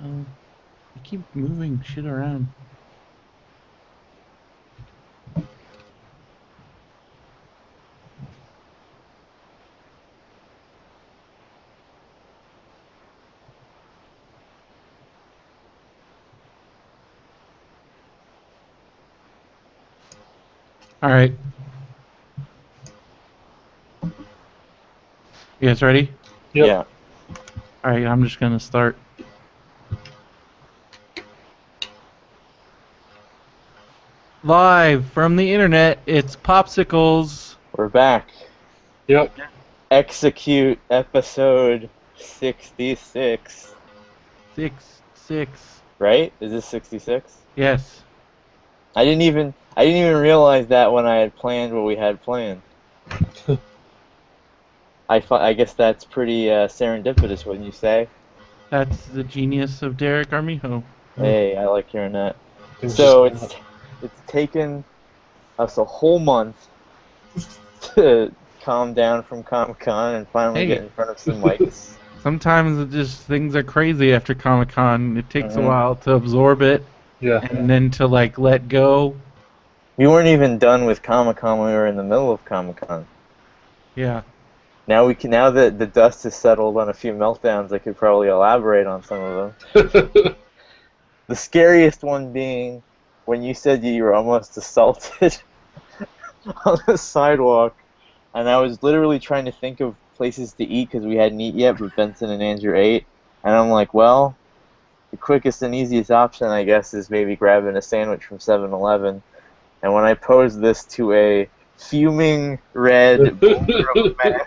I keep moving shit around. All right. You guys ready? Yep. Yeah. All right, I'm just gonna start. Live from the internet, it's Popsicles. We're back. Yep. Execute episode 66. 6. Right? Is this 66? Yes. I didn't even realize that when I had planned what we had planned. I guess that's pretty serendipitous, wouldn't you say? That's the genius of Derek Armijo. Hey, I like hearing that. It was So just it's taken us a whole month to calm down from Comic-Con and finally get in front of some mics. Sometimes it just things are crazy after Comic-Con. It takes a Mhm. while to absorb it yeah. and then to like let go. We weren't even done with Comic-Con when we were in the middle of Comic-Con. Yeah. Now that the dust has settled on a few meltdowns, I could probably elaborate on some of them. The scariest one being when you said you were almost assaulted on the sidewalk, and I was literally trying to think of places to eat because we hadn't eaten yet, but Benson and Andrew ate, and I'm like, well, the quickest and easiest option, I guess, is maybe grabbing a sandwich from 7-Eleven. And when I posed this to a fuming red boulder of a man,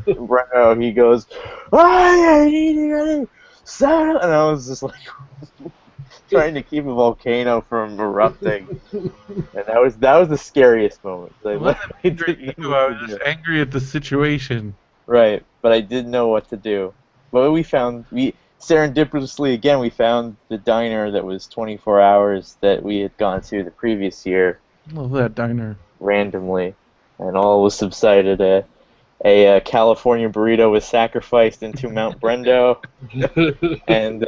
Breno, he goes, "I ain't eating any soda," and I was just like trying to keep a volcano from erupting, and that was the scariest moment. I It wasn't literally angry at didn't you, know I what was to just do. angry at the situation. Right, but I didn't know what to do. But we serendipitously again we found the diner that was 24 hours that we had gone to the previous year Love that diner. randomly, and all was subsided. A California burrito was sacrificed into Mount Brendo, and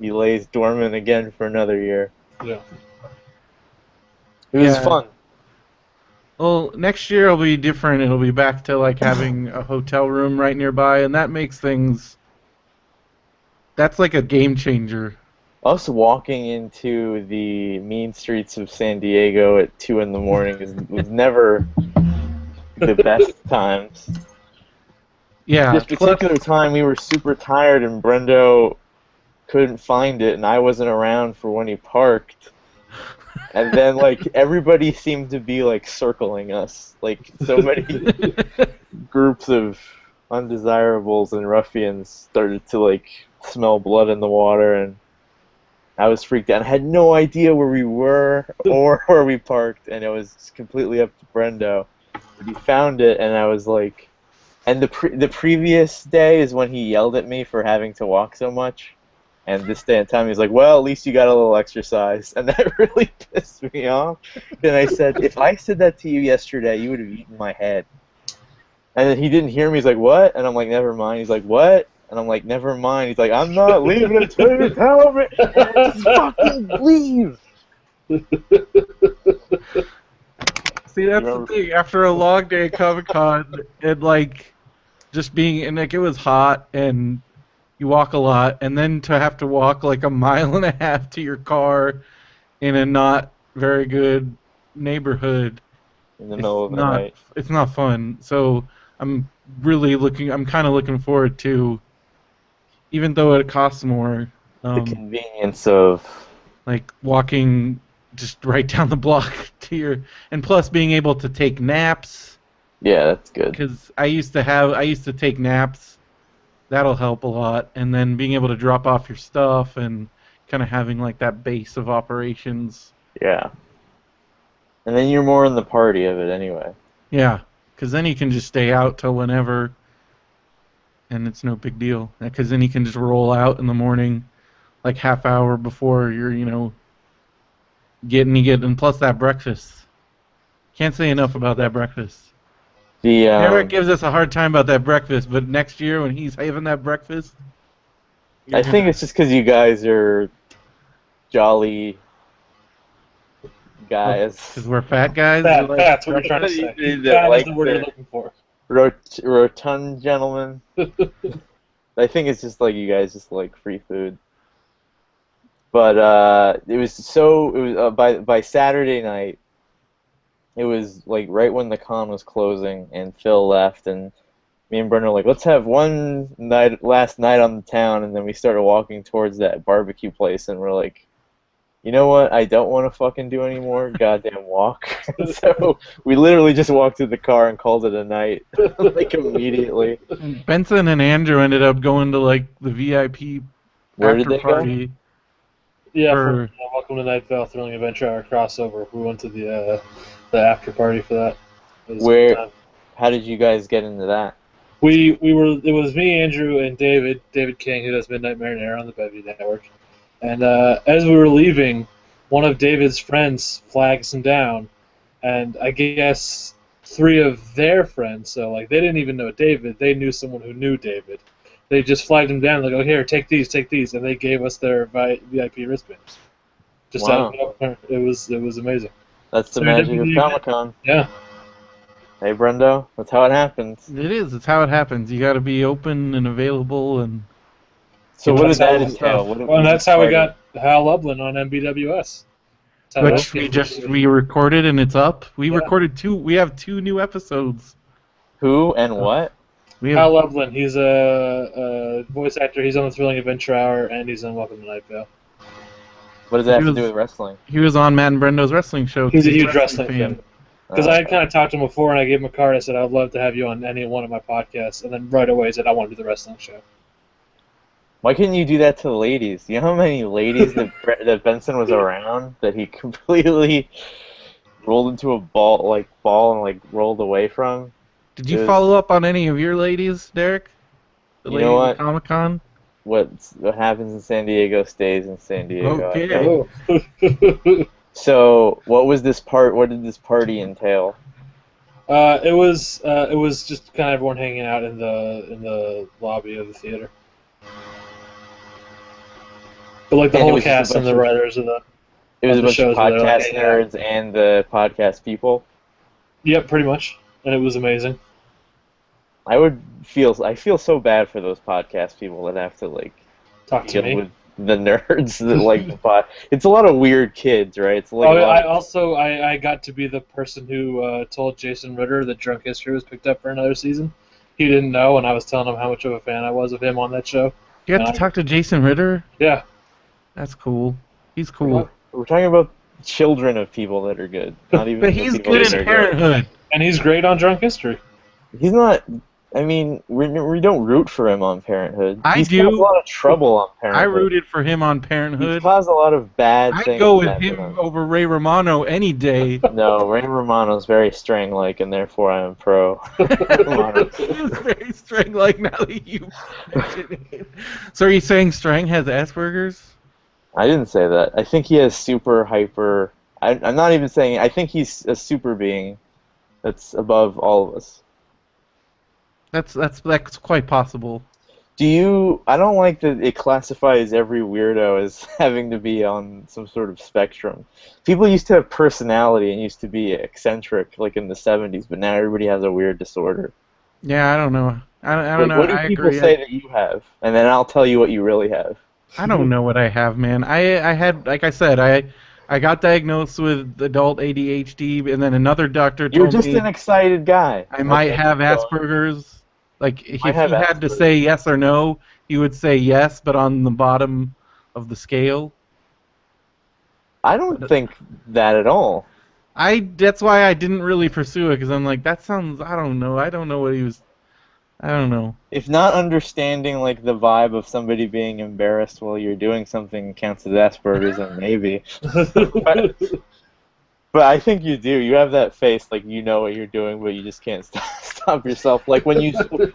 he lays dormant again for another year. yeah. It was Yeah. fun. Well, next year it'll be different. It'll be back to like having a hotel room right nearby, and that makes things. That's like a game changer. Us walking into the mean streets of San Diego at 2 in the morning was never the best times. Yeah. This Plus, particular time, we were super tired, and Brendo couldn't find it, and I wasn't around for when he parked. And then, like, everybody seemed to be, like, circling us. Like, so many groups of undesirables and ruffians started to, like, smell blood in the water, and I was freaked out. I had no idea where we were or where we parked, and it was completely up to Brendo. But he found it, and I was like... And the previous day is when he yelled at me for having to walk so much. And this day and time, he's like, well, at least you got a little exercise. And that really pissed me off. And I said, if I said that to you yesterday, you would have eaten my head. And then he didn't hear me. He's like, what? And I'm like, never mind. He's like, what? And I'm like, never mind. He's like, I'm not leaving until you tell me. Just fucking leave. see, that's the thing. After a long day at Comic-Con, and like just being, and like it was hot, and you walk a lot, and then to have to walk like a mile and a half to your car in a not very good neighborhood. In the middle of the not night. it's not fun. So I'm I'm kind of looking forward to, even though it costs more, The convenience of... like walking just right down the block to your, and plus being able to take naps, Yeah, that's good. because I used to take naps. That'll help a lot, and then being able to drop off your stuff and kind of having like that base of operations. Yeah. And then you're more in the party of it anyway. Yeah, because then you can just stay out till whenever, and it's no big deal. Because then you can just roll out in the morning, like half hour before you're, and plus that breakfast. Can't say enough about that breakfast. The Eric gives us a hard time about that breakfast, but next year when he's having that breakfast, I think it's just because you guys are jolly guys. Because we're fat guys. Fat, Like, that's what you're trying to say. Fat is the word you're looking for. Rotund gentlemen. I think it's just like you guys just like free food. But it was by Saturday night. It was like right when the con was closing, and Phil left, and me and Brendan were like, let's have one last night on the town, and then we started walking towards that barbecue place, and we're like, you know what? I don't want to fucking do any more goddamn walk. So we literally just walked to the car and called it a night, like immediately. Benson and Andrew ended up going to like the VIP Where after did they party. go? Yeah, For- Welcome to Night Vale Thrilling Adventure Hour crossover. We went to the after party for that. It was a good time. How did you guys get into that? We were. It was me, Andrew, and David King, who does Midnight Marinara on the Bevy Network. And as we were leaving, one of David's friends flags him down, and I guess 3 of their friends, so like they didn't even know David, they knew someone who knew David. They just flagged him down, like, oh, here, take these, and they gave us their VIP wristbands. Just Wow. it was amazing. That's the magic of Comic-Con. Yeah. Hey, Brendo, that's how it happens. It is. It's how it happens. You got to be open and available. And So what did that entail? Well, and that's how we got Hal Lublin on MBWS. which we recorded and it's up. We recorded 2. We have 2 new episodes. Who and what? We have Hal Lublin. He's a voice actor. He's on the Thrilling Adventure Hour, and he's on Welcome to Night Vale. What does that have to do with wrestling? He was on Matt and Brendo's wrestling show. He's a huge wrestling fan. Because I had kind of talked to him before, and I gave him a card. I said, I'd love to have you on any one of my podcasts. And then right away he said, I want to do the wrestling show. Why couldn't you do that to the ladies? You know how many ladies that Benson was around that he completely rolled into a ball and rolled away from? Did you follow up on any of your ladies, Derek? The you know what? at Comic-Con? What happens in San Diego stays in San Diego. Okay. So, what did this party entail? It was just kind of everyone hanging out in the lobby of the theater. But like the whole cast and the writers of the It was a bunch of podcast nerds and the podcast people. Yep, pretty much, and it was amazing. I feel so bad for those podcast people that have to talk to me with the nerds that like the pod. It's a lot of weird kids, right? It's like I got to be the person who told Jason Ritter that Drunk History was picked up for another season. He didn't know, and I was telling him how much of a fan I was of him on that show. You have to talk to Jason Ritter? Yeah. That's cool. He's cool. We're talking about children of people that are good, not even. But he's good in Parenthood, and he's great on Drunk History. He's not. I mean, we don't root for him on Parenthood. He's do. caused a lot of trouble on Parenthood. I rooted for him on Parenthood. He's caused a lot of bad things. I'd go with him over Ray Romano any day. No, Ray Romano's very Strang-like, and therefore I am pro Romano. He is very Strang-like now that you mention it. So are you saying Strang has Asperger's? I didn't say that. I think he has super hyper... I'm not even saying... I think he's a super being that's above all of us. That's quite possible. I don't like that it classifies every weirdo as having to be on some sort of spectrum. People used to have personality and used to be eccentric, like in the 70s, but now everybody has a weird disorder. Yeah, I don't know. I don't know. What do people say that you have? And then I'll tell you what you really have. I don't know what I have, man. I had, like I said, I got diagnosed with adult ADHD, and then another doctor told me... You're just an excited guy. I might have Asperger's. Like, if he had to say yes or no, he would say yes, but on the bottom of the scale. I don't think that at all. That's why I didn't really pursue it, because I'm like, that sounds... I don't know. I don't know what he was... I don't know. If not understanding like the vibe of somebody being embarrassed while you're doing something counts as Asperger's, then maybe. But I think you do. You have that face like you know what you're doing, but you just can't stop yourself. Like when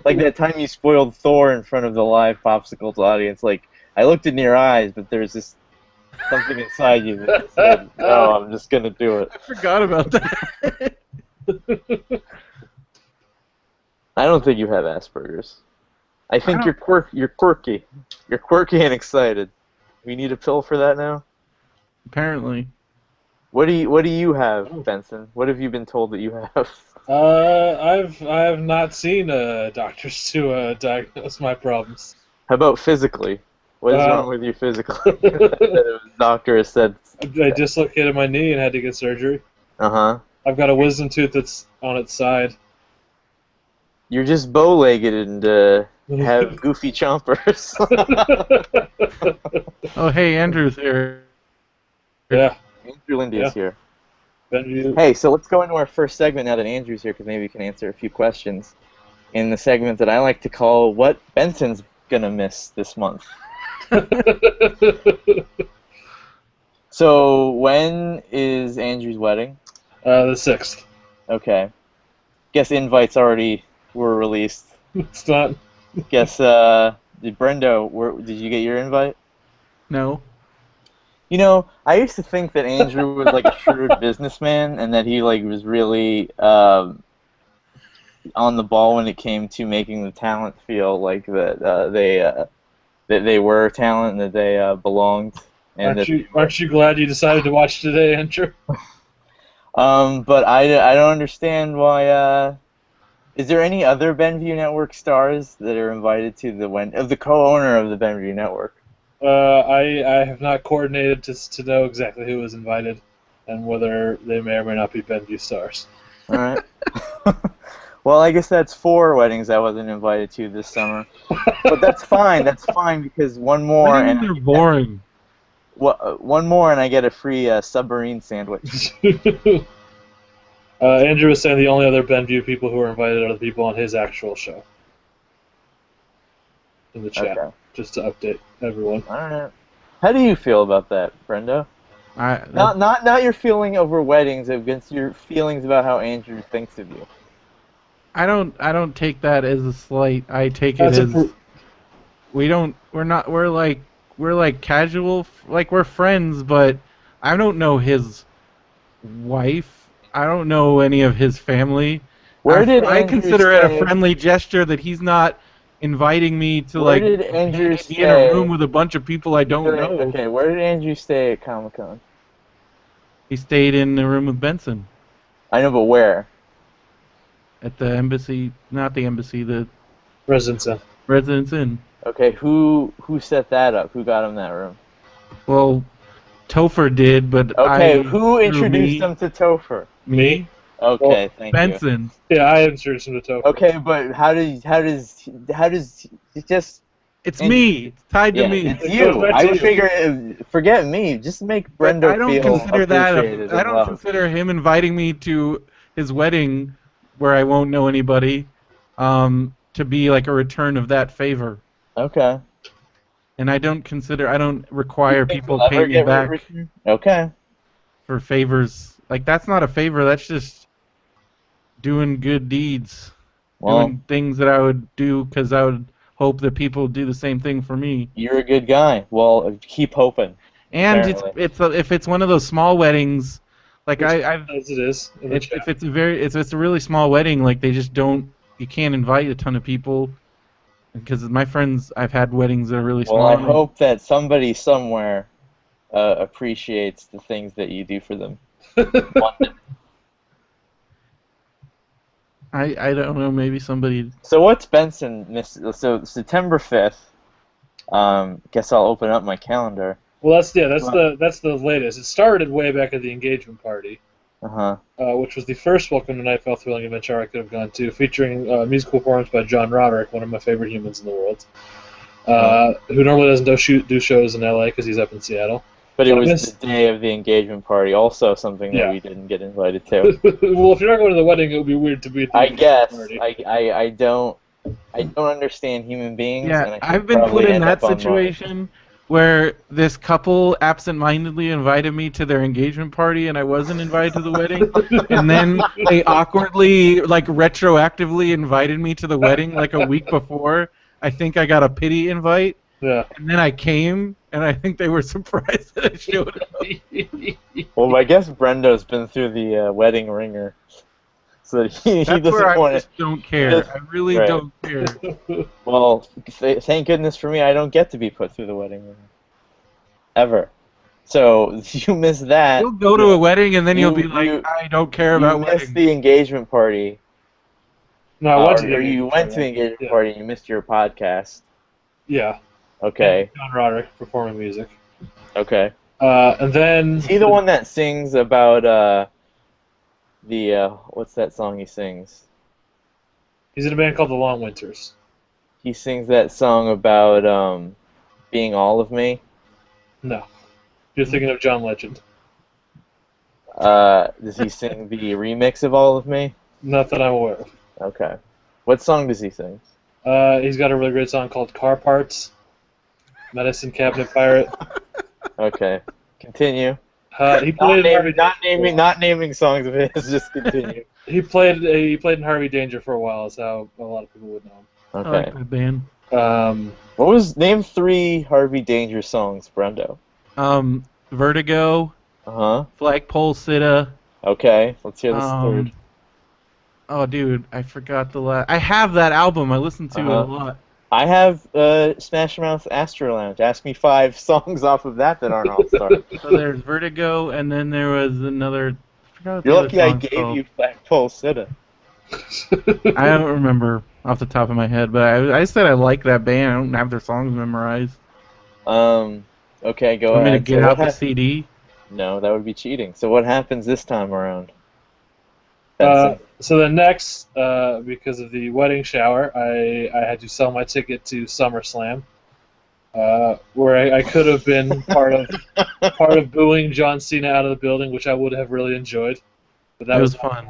like that time you spoiled Thor in front of the live Popsicles audience. Like I looked in your eyes, but there's this something inside you that said, "No, I'm just gonna do it." I forgot about that. I don't think you have Asperger's. I think you're quirky. You're quirky and excited. We need a pill for that now? Apparently. What do you have, Benson? What have you been told that you have? I have not seen doctors to diagnose my problems. How about physically? What is wrong with you physically? The doctor has said. I dislocated my knee and had to get surgery. Uh-huh. I've got a wisdom tooth that's on its side. You're just bow-legged and have goofy chompers. Oh, hey, Andrew's here. Yeah. Andrew Lindy is here. Benview. Hey, so let's go into our first segment now that Andrew's here, because maybe we can answer a few questions in the segment that I like to call What Benson's Gonna Miss This Month. So, when is Andrew's wedding? The 6th. Okay. Guess invites already were released. It's not. Guess, did Brendo, did you get your invite? No. You know, I used to think that Andrew was like a shrewd businessman and that he like was really on the ball when it came to making the talent feel like that they were talent and that they belonged. And aren't you glad you decided to watch today, Andrew? But I don't understand why. Is there any other Benview Network stars that are invited to the co-owner of the Benview Network? I have not coordinated to know exactly who was invited and whether they may or may not be Benview stars. All right. Well, I guess that's 4 weddings I wasn't invited to this summer. But that's fine. That's fine because one more and they're boring. One more and I get a free submarine sandwich. Andrew was saying the only other Benview people who are invited are the people on his actual show. In the chat, okay. Just to update everyone. All right. How do you feel about that, Brendo? Not your feeling over weddings, against your feelings about how Andrew thinks of you. I don't take that as a slight. I take it as we're like casual, like we're friends, but I don't know his wife. I don't know any of his family. I consider it a friendly gesture that he's not inviting me to be in a room with a bunch of people I don't know. Okay, where did Andrew stay at Comic-Con? He stayed in the room with Benson. I know, but where? At the embassy, not the embassy, the Residence Inn. Okay, who set that up? Who got him that room? Well, Topher did, but who introduced him to Topher? Me. Okay, thank Benson. you. Yeah, I introduced him to Topher. Okay, but how does it just? It's me. It's tied to me. It's you. I would figure. Forget me. Just make Brendo feel appreciated. I don't consider him inviting me to his wedding, where I won't know anybody, to be like a return of that favor. Okay. And I don't require people pay me back. Okay. For favors. Like, that's not a favor. That's just doing good deeds. Doing things that I would do because I would hope that people do the same thing for me. You're a good guy. Well, keep hoping. And if it's one of those small weddings, like as it is. If it's a really small wedding, like they just don't. You can't invite a ton of people. Because my friends, I've had weddings that are really small. Well, I hope that somebody somewhere appreciates the things that you do for them. I don't know, maybe somebody... So what's Benson miss? So September 5th, guess I'll open up my calendar. Well, that's the latest. It started way back at the engagement party. Which was the first Welcome to Night Vale thrilling adventure I could have gone to, featuring a musical performance by John Roderick, one of my favorite humans in the world, who normally doesn't do shows in LA because he's up in Seattle. But it was the day of the engagement party, also something that we didn't get invited to. Well, if you're not going to the wedding, it would be weird to be at the engagement party. I don't understand human beings. Yeah, and I've been put in that situation where this couple absent-mindedly invited me to their engagement party and I wasn't invited to the wedding, and then they awkwardly, like retroactively invited me to the wedding like a week before. I think I got a pity invite. Yeah. And then I came, and I think they were surprised that I showed up. Well, I guess Brendo's been through the wedding ringer. So he That's doesn't where I want just don't care. I really Right. don't care. Well, thank goodness for me, I don't get to be put through the wedding ringer. Ever. So you miss that. You'll go to a wedding and then you'll be like, you I don't care you about missed weddings. the engagement party, No, I went to the or you engagement went to the party. engagement Yeah. party and you missed your podcast. Yeah. Okay. And John Roderick performing music. Okay. And then Is he the one that sings about the what's that song he sings? he's in a band called The Long Winters. He sings that song about being all of me. No. You're thinking of John Legend. Does he sing the remix of All of Me? Not that I'm aware of. Okay. What song does he sing? He's got a really great song called Car Parts. Medicine Cabinet Pirate. Okay. Continue. He played Not naming songs of his. Just continue. He played in Harvey Danger for a while. That's how a lot of people would know him. I Okay. like that band. What was name 3 Harvey Danger songs, Brendo? Vertigo, Uh-huh. Flagpole Sitta. Okay. Let's hear this third. Oh, dude, I forgot the last. I have that album. I listen to it a lot. I have Smash Mouth Astro Lounge. Ask me 5 songs off of that aren't All-Star. So there's Vertigo, and then there was another. I forgot what the You're other lucky I song's gave called. you Flagpole Sitta. I don't remember off the top of my head, but I said I like that band. I don't have their songs memorized. Okay, go I'm ahead. gonna get So out what the CD. No, that would be cheating. So what happens this time around? So then next, because of the wedding shower, I had to sell my ticket to SummerSlam, where I could have been part of booing John Cena out of the building, which I would have really enjoyed. But that It was not fun.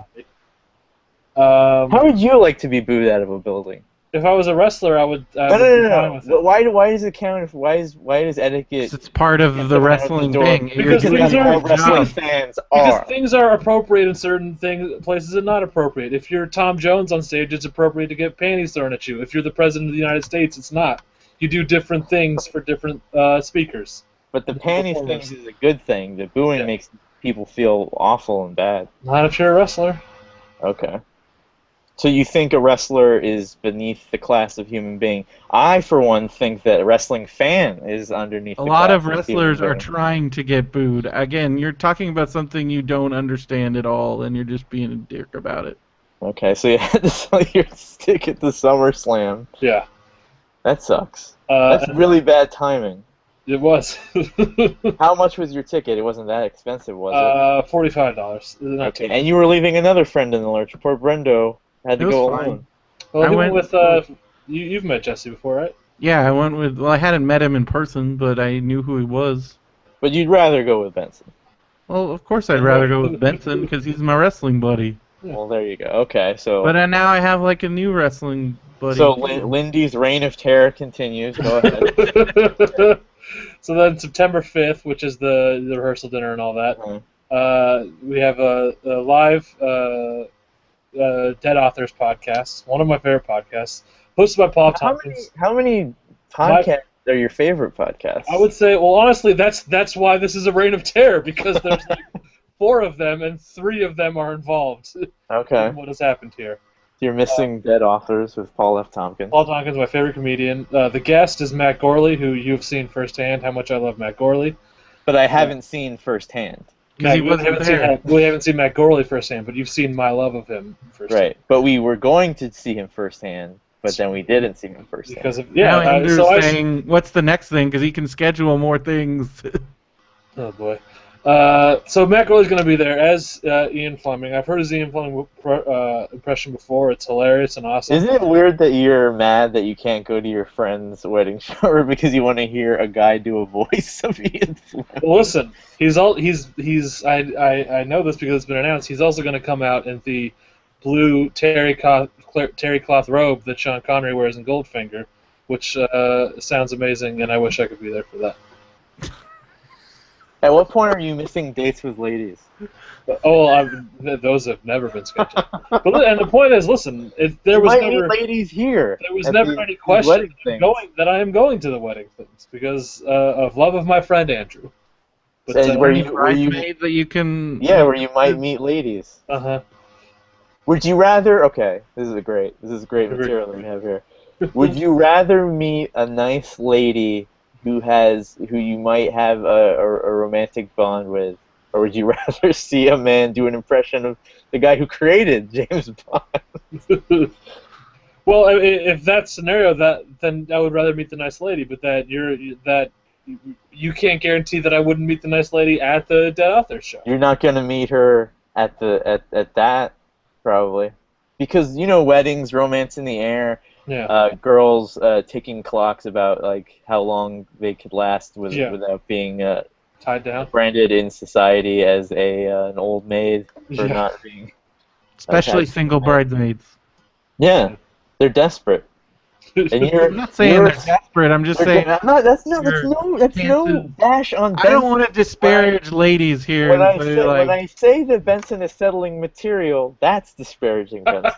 How would you like to be booed out of a building? If I was a wrestler, I would. No. Be fine with it. Why does it count? Why does etiquette? It's part of the wrestling thing. Because You're things doing are your wrestling job. fans Because are. things are appropriate in certain places and not appropriate. If you're Tom Jones on stage, it's appropriate to get panties thrown at you. If you're the president of the United States, it's not. You do different things for different speakers. But the panties thing is a good thing. The booing makes people feel awful and bad. Not if you're a wrestler. Okay. So you think a wrestler is beneath the class of human being? I, for one, think that a wrestling fan is underneath A the lot class of wrestlers human are being. trying to get booed. Again, you're talking about something you don't understand at all, and you're just being a dick about it. Okay, so you had to sell your ticket to SummerSlam. Yeah. That sucks. That's really bad timing. It was. How much was your ticket? It wasn't that expensive, was it? $45. Okay, and you were leaving another friend in the lurch. Poor Brendo had to It was go fine. alone. Well, I he went with you've met Jesse before, right? Yeah, I went with. Well, I hadn't met him in person, but I knew who he was. But you'd rather go with Benson. Well, of course I'd rather go with Benson because he's my wrestling buddy. Yeah. Well, there you go. Okay, so But now I have like a new wrestling buddy. so Lindy's reign of terror continues. Go ahead. So then September 5th, which is the rehearsal dinner and all that, we have a live Dead Authors podcast, one of my favorite podcasts, hosted by Paul Tompkins. How many podcasts are your favorite podcasts? I would say, well, honestly, that's why this is a reign of terror, because there's like 4 of them, and 3 of them are involved Okay. in what has happened here. You're missing Dead Authors with Paul F. Tompkins. Paul Tompkins, my favorite comedian. The guest is Matt Gorley, who you've seen firsthand how much I love Matt Gorley. But I haven't seen firsthand. because he wasn't there. We haven't seen Matt Gorley firsthand, but you've seen my love of him firsthand. Right. But we were going to see him firsthand, but then we didn't see him firsthand. Because of Now yeah, Andrew's so saying, what's the next thing? Because he can schedule more things. oh boy. So Matt Gorley's going to be there as Ian Fleming. I've heard his Ian Fleming impression before. It's hilarious and awesome. Isn't it weird that you're mad that you can't go to your friend's wedding shower because you want to hear a guy do a voice of Ian Fleming? Well, listen, I know this because it's been announced. He's also going to come out in the blue terry cloth robe that Sean Connery wears in Goldfinger, which sounds amazing, and I wish I could be there for that. At what point are you missing dates with ladies? Those have never been scheduled. And the point is, listen, there You was might never meet ladies here. there was at never these- any these question wedding things. that I am going to the wedding things because of love of my friend Andrew. But, And where you Bridesmaids that you can. yeah, where you might meet ladies. uh-huh. Would you rather? Okay, this is great material that we have here. Would you rather meet a nice lady who you might have a romantic bond with, or would you rather see a man do an impression of the guy who created James Bond? Well, if that scenario, then I would rather meet the nice lady. But you can't guarantee that I wouldn't meet the nice lady at the Dead Author show. You're not gonna meet her at that probably, because weddings, romance in the air. Yeah. Girls ticking clocks about like how long they could last without being tied down, branded in society as an old maid for not being. Especially single bridesmaids. Yeah, they're desperate. And I'm not saying they're desperate. I'm just saying that's no bash on Benson. I don't want to disparage ladies here. When I say that Benson is settling material, that's disparaging Benson.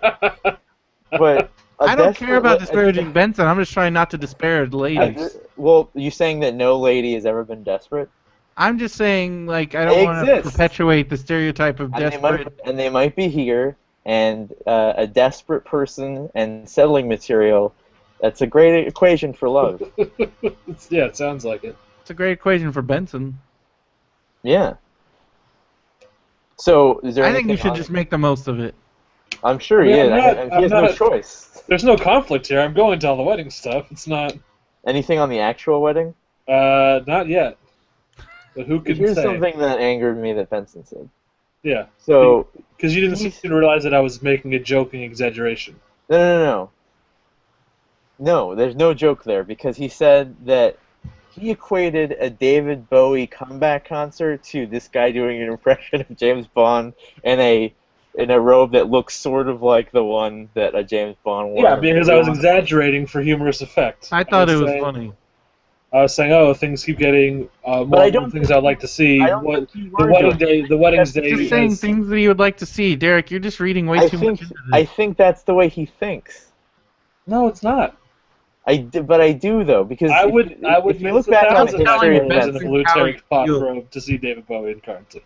But I don't care about disparaging Benson. I'm just trying not to disparage ladies. Well, you saying that no lady has ever been desperate? I'm just saying, like, I don't want to perpetuate the stereotype of desperate. And they might be here, and a desperate person and settling material. That's a great equation for love. Yeah, it sounds like it. It's a great equation for Benson. Yeah. So, is there? I think you should just make the most of it. I'm sure he is. He has no choice. There's no conflict here. I'm going to all the wedding stuff. It's not. Anything on the actual wedding? Not yet. But who could say? Here's something that angered me that Benson said. Yeah. So. Because you didn't seem to realize that I was making a joking exaggeration. No. No, there's no joke there, because he said that he equated a David Bowie comeback concert to this guy doing an impression of James Bond in a robe that looks sort of like the one that a James Bond wore. Yeah, because I was exaggerating for humorous effect. I thought it was funny. I was saying, oh, things keep getting more things I'd like to see. The wedding's day. Just saying things that he would like to see, Derek. You're just reading way too much into this. I think that's the way he thinks. No, it's not. But I do though, because if you look back on history of in a blue terry cloth robe to see David Bowie in currency.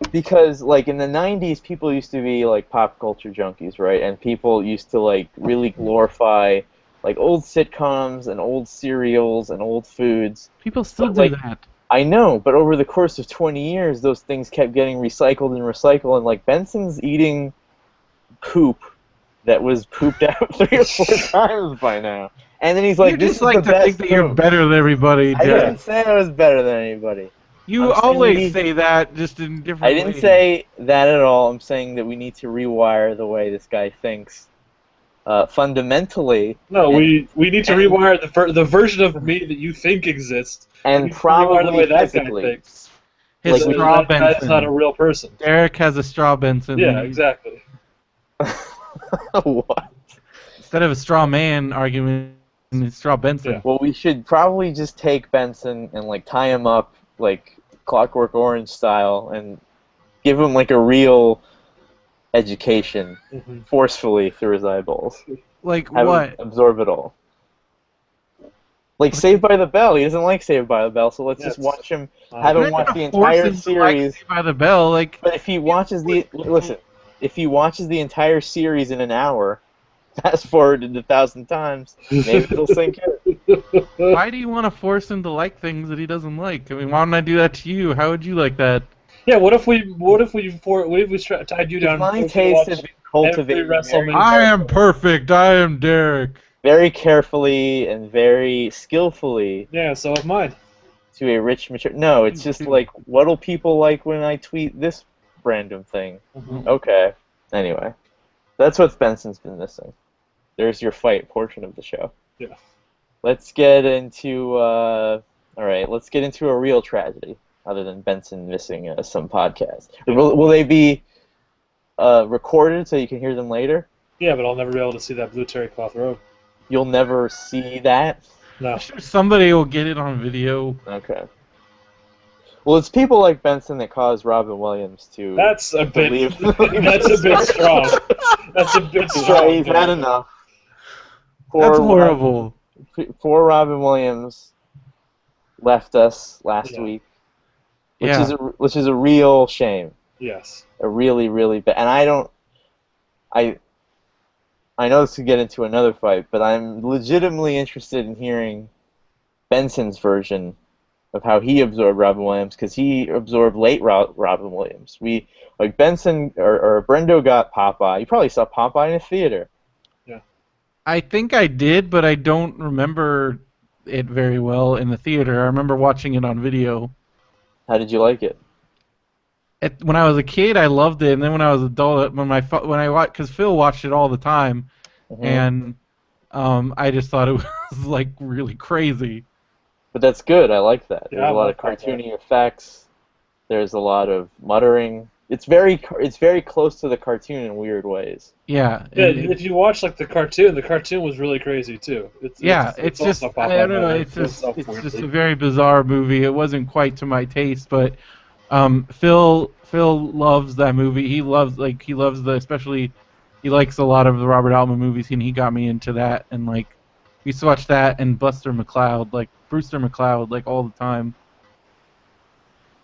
Because like in the 90s, people used to be like pop culture junkies, right? And people used to like really glorify like old sitcoms and old serials and old foods. People still do that. I know, but over the course of 20 years, those things kept getting recycled and recycled, and like Benson's eating poop that was pooped out 3 or 4 times by now. And then he's like, "You just like to think that you're better than everybody." I didn't say I was better than anybody. You always say that, just in different ways. I didn't say that at all. I'm saying that we need to rewire the way this guy thinks. Fundamentally. No, we need to rewire the version of me that you think exists. And probably the way that physically. guy thinks. His straw Benson. That's not a real person. Derek has a straw Benson. Yeah, exactly. What? Instead of a straw man argument, it's straw Benson. Yeah. Well, we should probably just take Benson and like tie him up like Clockwork Orange style and give him like a real education forcefully through his eyeballs. Like Have what? Him absorb it all. Like Saved by the Bell. He doesn't like Saved by the Bell, so let's just watch him. Have him watch the entire series. Saved by the Bell, like. But if he watches if he watches the entire series in an hour, fast forwarded 1,000 times, maybe it'll sink in. Why do you want to force him to like things that he doesn't like? I mean, why don't I do that to you? How would you like that? Yeah, what if we tied you down? My taste has been cultivated. I am perfect. I am Derek. Very carefully and very skillfully. Yeah, so have mine. To a rich, mature. No, it's just like, what'll people like when I tweet this random thing? Okay. Anyway, that's what Benson's been missing. There's your fight portion of the show. Yeah. Let's get into. All right, let's get into a real tragedy. Other than Benson missing some podcasts. Will they be recorded so you can hear them later? Yeah, but I'll never be able to see that blue terry cloth robe. You'll never see that? No. I'm sure somebody will get it on video. Okay. Well, it's people like Benson that caused Robin Williams to. That's a bit. leave. That's a bit strong. That's a bit strong. He's had enough. That's horrible. Poor Robin Williams left us last week. Which is a real shame. Yes. a really, really bad. And I know this could get into another fight, but I'm legitimately interested in hearing Benson's version of how he absorbed Robin Williams, because he absorbed late Robin Williams. Like Benson or Brendo got Popeye. You probably saw Popeye in a theater. Yeah. I think I did, but I don't remember it very well in the theater. I remember watching it on video. How did you like it? When I was a kid, I loved it, and then when I was an adult, when I watched, because Phil watched it all the time, Hmm. and I just thought it was like really crazy. But that's good. I like that. Yeah, There's I a lot love of cartoony effects. There's a lot of muttering. It's very close to the cartoon in weird ways. Yeah, Yeah, and if you watch like the cartoon was really crazy too. It's just also I Popeye, don't know. but It's it's just so weirdly. a very bizarre movie. It wasn't quite to my taste, but Phil loves that movie. He loves the especially he likes a lot of the Robert Altman movies, and he got me into that. And like we used to watch that and Brewster McCloud, like all the time.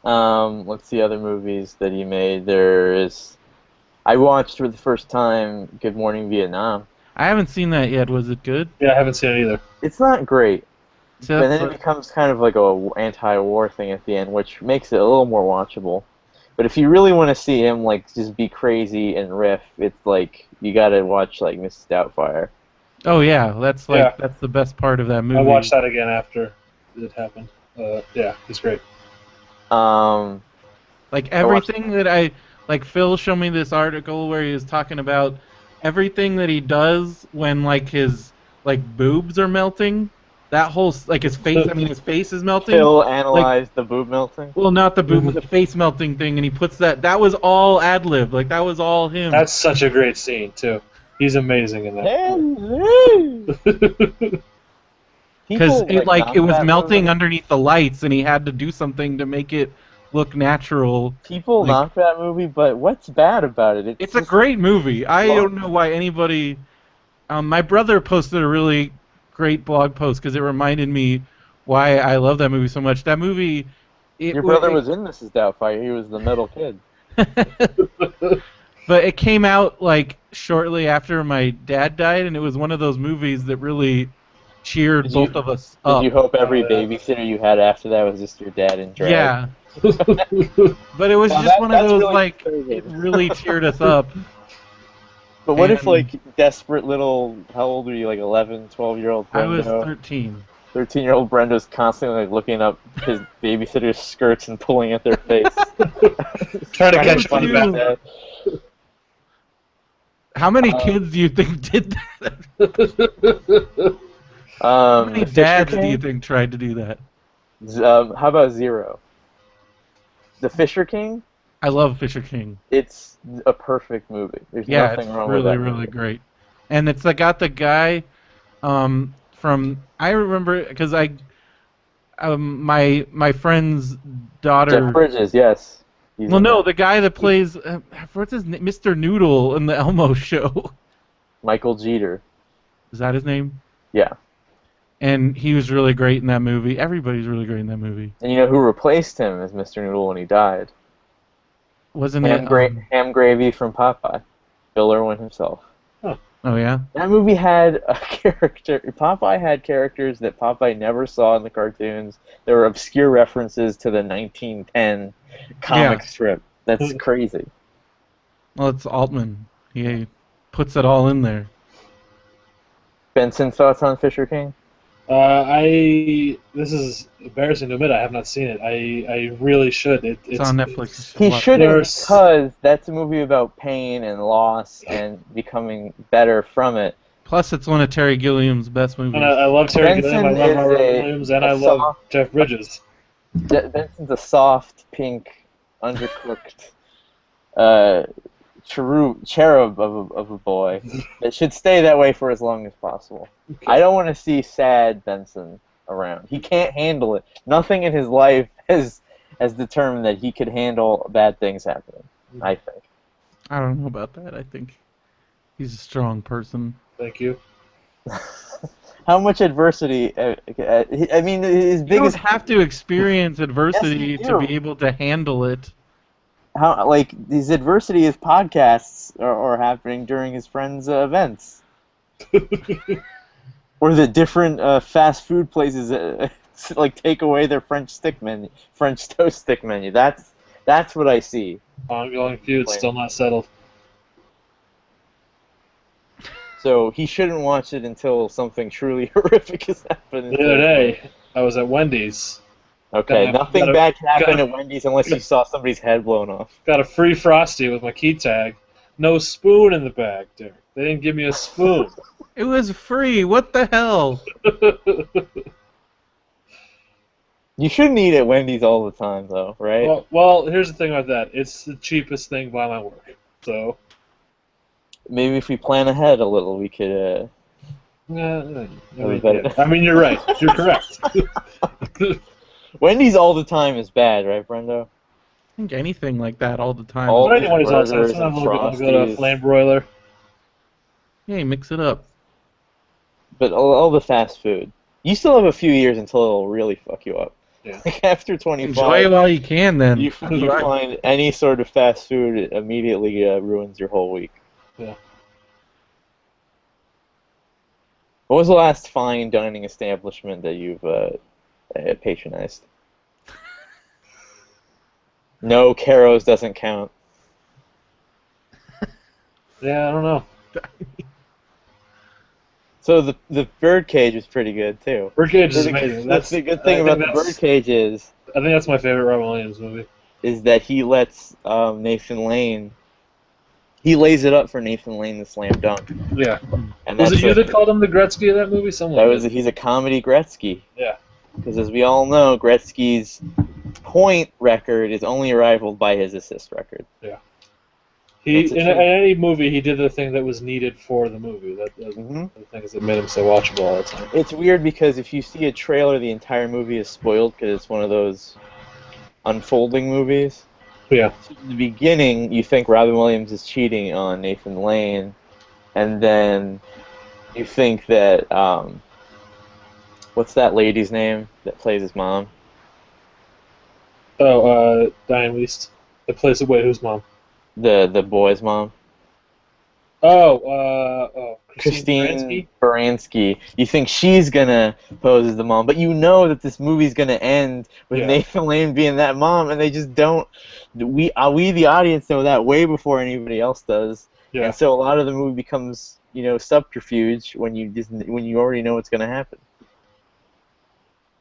Let's see other movies that he made. I watched for the first time Good Morning Vietnam. I haven't seen that yet. Was it good? Yeah, I haven't seen it either. It's not great, So but that's then it becomes kind of like a anti-war thing at the end, which makes it a little more watchable. But if you really want to see him like just be crazy and riff, it's like you gotta watch like Mrs. Doubtfire. oh yeah, Yeah. that's the best part of that movie. I watched that again after it happened. Yeah, it's great. Um, Like I watched. everything that Phil showed me this article where he was talking about everything that he does when like his like boobs are melting. That whole like his face. I mean, his face is melting. Phil Like, analyzed the boob melting. well, not the boob, but the face melting thing, and he puts that. That was all ad lib. Like that was all him. That's such a great scene too. He's amazing in that. Because it knock was that melting movie. underneath the lights, and he had to do something to make it look natural. People Like, knock that movie, but what's bad about it? it's a great movie. I Well- don't know why anybody. My brother posted a really great blog post because it reminded me why I love that movie so much. That movie. Your brother was in Mrs. Doubtfire. He was the middle kid. But it came out like shortly after my dad died, and it was one of those movies that really cheered both of us up. Did you hope every Oh, yeah. babysitter you had after that was just your dad in drag? Yeah. But it was Wow, just one of that's those really like disturbing. it really cheered us up. But what if And- like desperate little, how old were you, like 11, 12-year-old I was Brendo? 13. 13-year-old Brendo's constantly like looking up his babysitter's skirts and pulling at their face. Trying to I catch was up on the too. back. How many kids do you think did that? How many Fisher dads do King? you think tried to do that? How about Zero? The Fisher King? I love Fisher King. It's a perfect movie. There's Yeah, nothing it's wrong with really, that really movie. great. And it's got the guy from I remember because my friend's daughter. Jeff Bridges, yes. He's Well, in no, that. the guy that plays what's his name, Mr. Noodle in the Elmo Show. Michael Jeter. Is that his name? Yeah. And he was really great in that movie. Everybody's really great in that movie. And you know who replaced him as Mr. Noodle when he died? Wasn't it? Ham Gravy from Popeye. Bill Irwin himself. Oh yeah. That movie had a character. Popeye had characters that Popeye never saw in the cartoons. There were obscure references to the 1910 comic strip. That's crazy. Well, it's Altman. He puts it all in there. Benson, thoughts on Fisher King? This is embarrassing to admit I have not seen it. I really should. It's on Netflix. He Watch it. shouldn't, because that's a movie about pain and loss and becoming better from it. Plus, it's one of Terry Gilliam's best movies. And I love Terry Benson Gilliam, I love is Robert a- Williams, and a I love soft- Jeff Bridges. Benson's a soft, pink, undercooked cherub of a boy. It should stay that way for as long as possible. I don't want to see sad Benson around. He can't handle it. Nothing in his life has determined that he could handle bad things happening, I think. I don't know about that. I think he's a strong person. Thank you. How much adversity? I mean, his You biggest. don't have to experience adversity you to do. be able to handle it. how like these adversity is podcasts are happening during his friends' events, or the different fast food places like take away their French toast stick menu. That's what I see. Ongoing feud, still not settled. So he shouldn't watch it until something truly horrific has happened. The other day, I was at Wendy's. Okay, nothing bad can happen at Wendy's unless you saw somebody's head blown off. Got a free Frosty with my key tag. No spoon in the bag, Derek. They didn't give me a spoon. It was free. What the hell? You shouldn't eat at Wendy's all the time, though, right? Well, here's the thing about that. It's the cheapest thing by my work. So maybe if we plan ahead a little, we could. Yeah. I mean, you're right. You're correct. Wendy's all the time is bad, right, Brendo? I think anything like that all the time. All Wendy's all the time. burgers Sometimes and I'll go to a Frosties. flame broiler. Hey, mix it up. But all the fast food. You still have a few years until it'll really fuck you up. Yeah. Like after 25, Enjoy it while you can, then. you find any sort of fast food, it immediately ruins your whole week. Yeah. What was the last fine dining establishment that you've patronized? No, Caro's doesn't count. Yeah, I don't know. So the birdcage was pretty good too. Birdcage is amazing. That's the good thing about the birdcage is I think that's my favorite Robin Williams movie. is that he lets Nathan Lane. He lays it up for Nathan Lane to slam dunk. Yeah. And Was that's it you that called him the Gretzky of that movie? Someone. he's a comedy Gretzky. Yeah. Because as we all know, Gretzky's point record is only rivaled by his assist record. Yeah. In any movie, he did the thing that was needed for the movie. The things that made him so watchable all the time. It's weird because if you see a trailer, the entire movie is spoiled because it's one of those unfolding movies. Yeah. So in the beginning, you think Robin Williams is cheating on Nathan Lane, and then you think that what's that lady's name that plays his mom? Oh, Diane Wiest. That plays away whose mom? The boy's mom. Christine Baranski. You think she's gonna pose as the mom, but you know that this movie's gonna end with Nathan Lane being that mom, and they just don't. We the audience know that way before anybody else does, and so a lot of the movie becomes subterfuge when you already know what's gonna happen.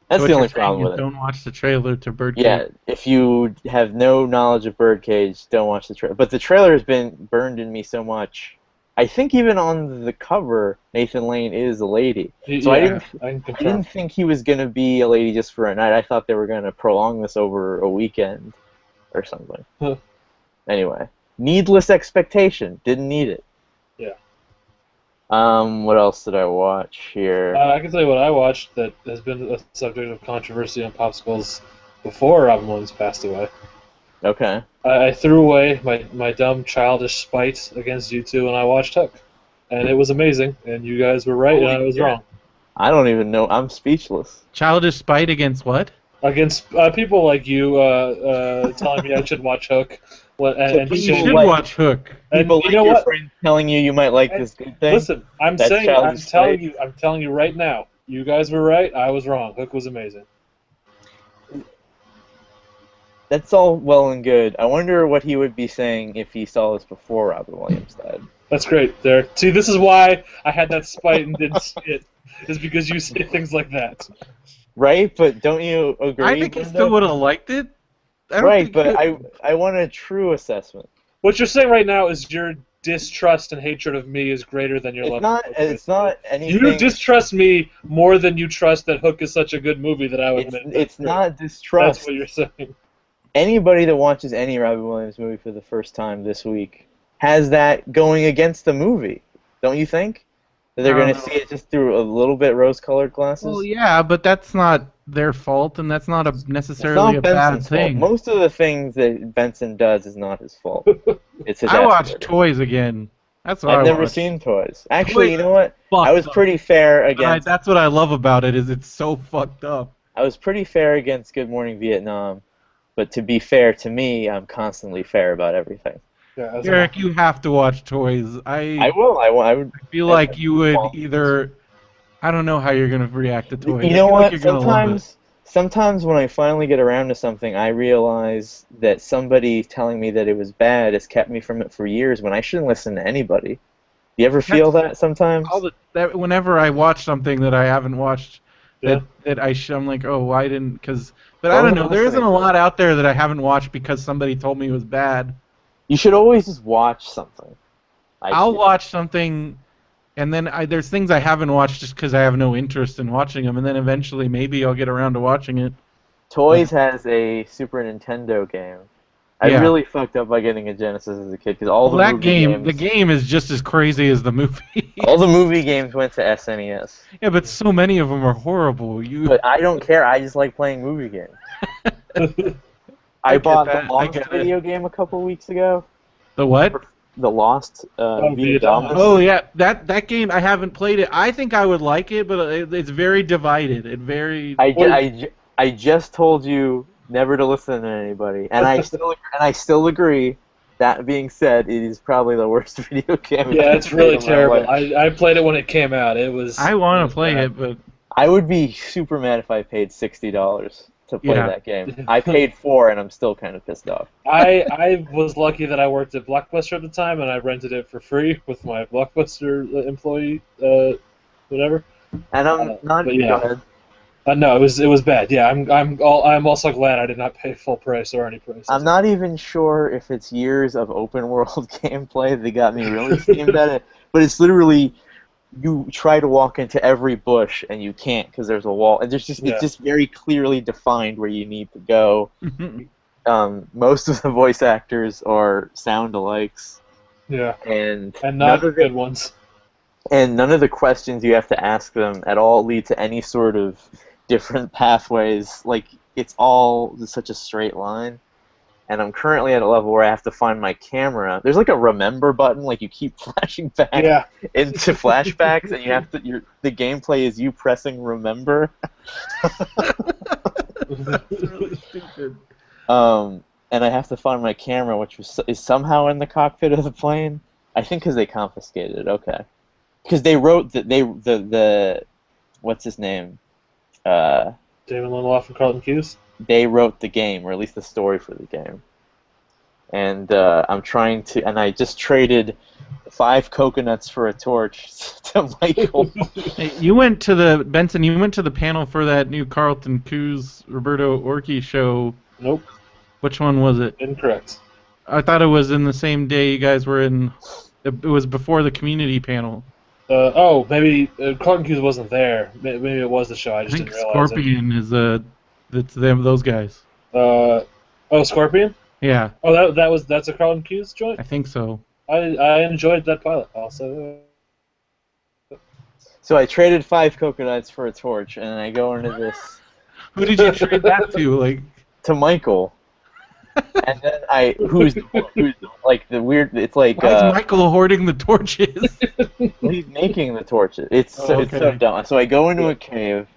That's the only problem with it. Don't watch the trailer to Birdcage. Yeah, if you have no knowledge of Birdcage, don't watch the trailer. But the trailer has been burned in me so much. I think even on the cover, Nathan Lane is a lady. So I didn't think he was going to be a lady just for a night. I thought they were going to prolong this over a weekend or something. Huh. Anyway, needless expectation. Didn't need it. Yeah. What else did I watch here? I can tell you what I watched that has been a subject of controversy on Popsicles before Robin Williams passed away. Okay. I threw away my dumb, childish spite against you two, and I watched Hook. And it was amazing, and you guys were right, and I was wrong. I don't even know. I'm speechless. Childish spite against what? Against people like you telling me I should watch Hook. You should watch Hook. People like your friends telling you might like this good thing. Listen, I'm telling you right now. You guys were right. I was wrong. Hook was amazing. That's all well and good. I wonder what he would be saying if he saw this before Robin Williams died. That's great, Derek. See, this is why I had that spite and didn't see it. Is because you say things like that. Right, but don't you agree? I think he still would have liked it. Right, but I want a true assessment. What you're saying right now is your distrust and hatred of me is greater than your love. It's not anything. You distrust me more than you trust that Hook is such a good movie that I would admit. It's not distrust. That's what you're saying. Anybody that watches any Robin Williams movie for the first time this week has that going against the movie, don't you think? That they're going to see it just through a little bit rose-colored glasses? Well, yeah, but that's not their fault, and that's not necessarily a bad thing. Fault. Most of the things that Benson does is not his fault. It's his I watched Toys again. That's what I've never seen Toys. Actually, you know what? I was pretty fair against... That's what I love about it, is it's so fucked up. I was pretty fair against Good Morning Vietnam. But to be fair to me, I'm constantly fair about everything. Yeah, as Eric, you have to watch Toys. I will. I would. feel like you would Well, either. I don't know how you're gonna react to Toys. You I know feel like what? you're gonna love it. Sometimes when I finally get around to something, I realize that somebody telling me that it was bad has kept me from it for years when I shouldn't listen to anybody. You ever feel that sometimes? Whenever I watch something that I haven't watched, Yeah. I'm like, oh, why didn't? But I Well, don't I'm know. There isn't listening a to lot out there that I haven't watched because somebody told me it was bad. You should always just watch something. I'll watch something, and then there's things I haven't watched just because I have no interest in watching them, and then eventually maybe I'll get around to watching it. Toys has a Super Nintendo game. I Yeah. really fucked up by getting a Genesis as a kid because all Well, the that movie game, the games, game is just as crazy as the movie. all the movie games went to SNES. Yeah, but so many of them are horrible. But I don't care. I just like playing movie games. I get bought that. the I Lost get it. video game a couple weeks ago. The what? The Lost Via Damas. Oh yeah, that game I haven't played it. I think I would like it, but it's very divided. I just told you never to listen to anybody, and I still agree. That being said, it is probably the worst video game. Yeah, it's really in my terrible. life. I played it when it came out. It was. I want to play it, but I would be super mad if I paid $60 to play Yeah. that game. I paid $4, and I'm still kind of pissed off. I was lucky that I worked at Blockbuster at the time, and I rented it for free with my Blockbuster employee, whatever. And I'm not. but yeah. Go ahead. No, it was bad. Yeah, I'm also glad I did not pay full price or any price. I'm not even sure if it's years of open world gameplay that got me really steamed at it, but it's literally you try to walk into every bush and you can't because there's a wall, and it's just very clearly defined where you need to go. Most of the voice actors are sound-alikes. Yeah, and not good ones. And none of the questions you have to ask them at all lead to any sort of different pathways. Like, it's all such a straight line. And I'm currently at a level where I have to find my camera. There's like a remember button, like you keep flashing back into flashbacks, and you have to. The gameplay is you pressing remember. that's really stupid. And I have to find my camera, which is somehow in the cockpit of the plane. I think because they confiscated it. Okay, because they wrote that the what's his name? Damon Lindelof and Carlton Cuse. They wrote the game, or at least the story for the game. And I'm trying to, and I just traded 5 coconuts for a torch to Michael. Hey, you went to the panel for that new Carlton Cuse Roberto Orci show. Nope. Which one was it? Incorrect. I thought it was in the same day you guys were in. It was before the community panel. Maybe Carlton Cuse wasn't there. Maybe it was the show. I just think didn't realize Scorpion is that's those guys. Scorpion? Yeah. Oh, that's a Carlton Cuse joint? I think so. I enjoyed that pilot also. So I traded 5 coconuts for a torch, and I go into this. Who did you trade that to? Like to Michael. And then who's like the weird? It's like why is Michael hoarding the torches? He's making the torches. It's so dumb. So I go into a cave,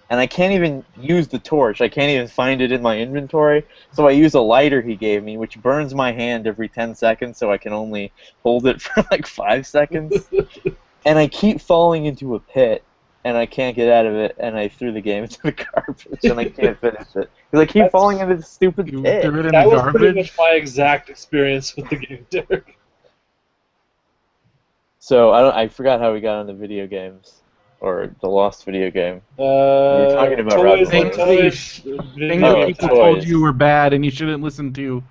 and I can't even use the torch. I can't even find it in my inventory. So I use a lighter he gave me, which burns my hand every 10 seconds, so I can only hold it for like 5 seconds. And I keep falling into a pit, and I can't get out of it, and I threw the game into the garbage, and I can't finish it. Because I keep falling into this stupid pit. That was pretty much my exact experience with the game, Derek. So I forgot how we got on the video games. Or the Lost video game. We were talking about things that people told you were bad and you shouldn't listen to.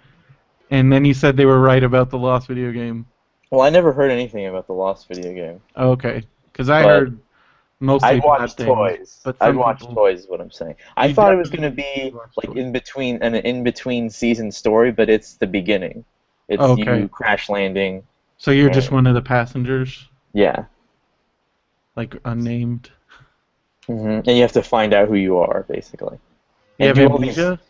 And then you said they were right about the Lost video game. Well, I never heard anything about the Lost video game. Okay. Because I heard mostly I'd watch bad Toys. Things, but I'd watch Toys is what I'm saying. I thought it was going to be like an in-between season story, but it's the beginning. It's you crash landing. So you're just one of the passengers? Yeah. Like unnamed. And you have to find out who you are, basically. You have amnesia?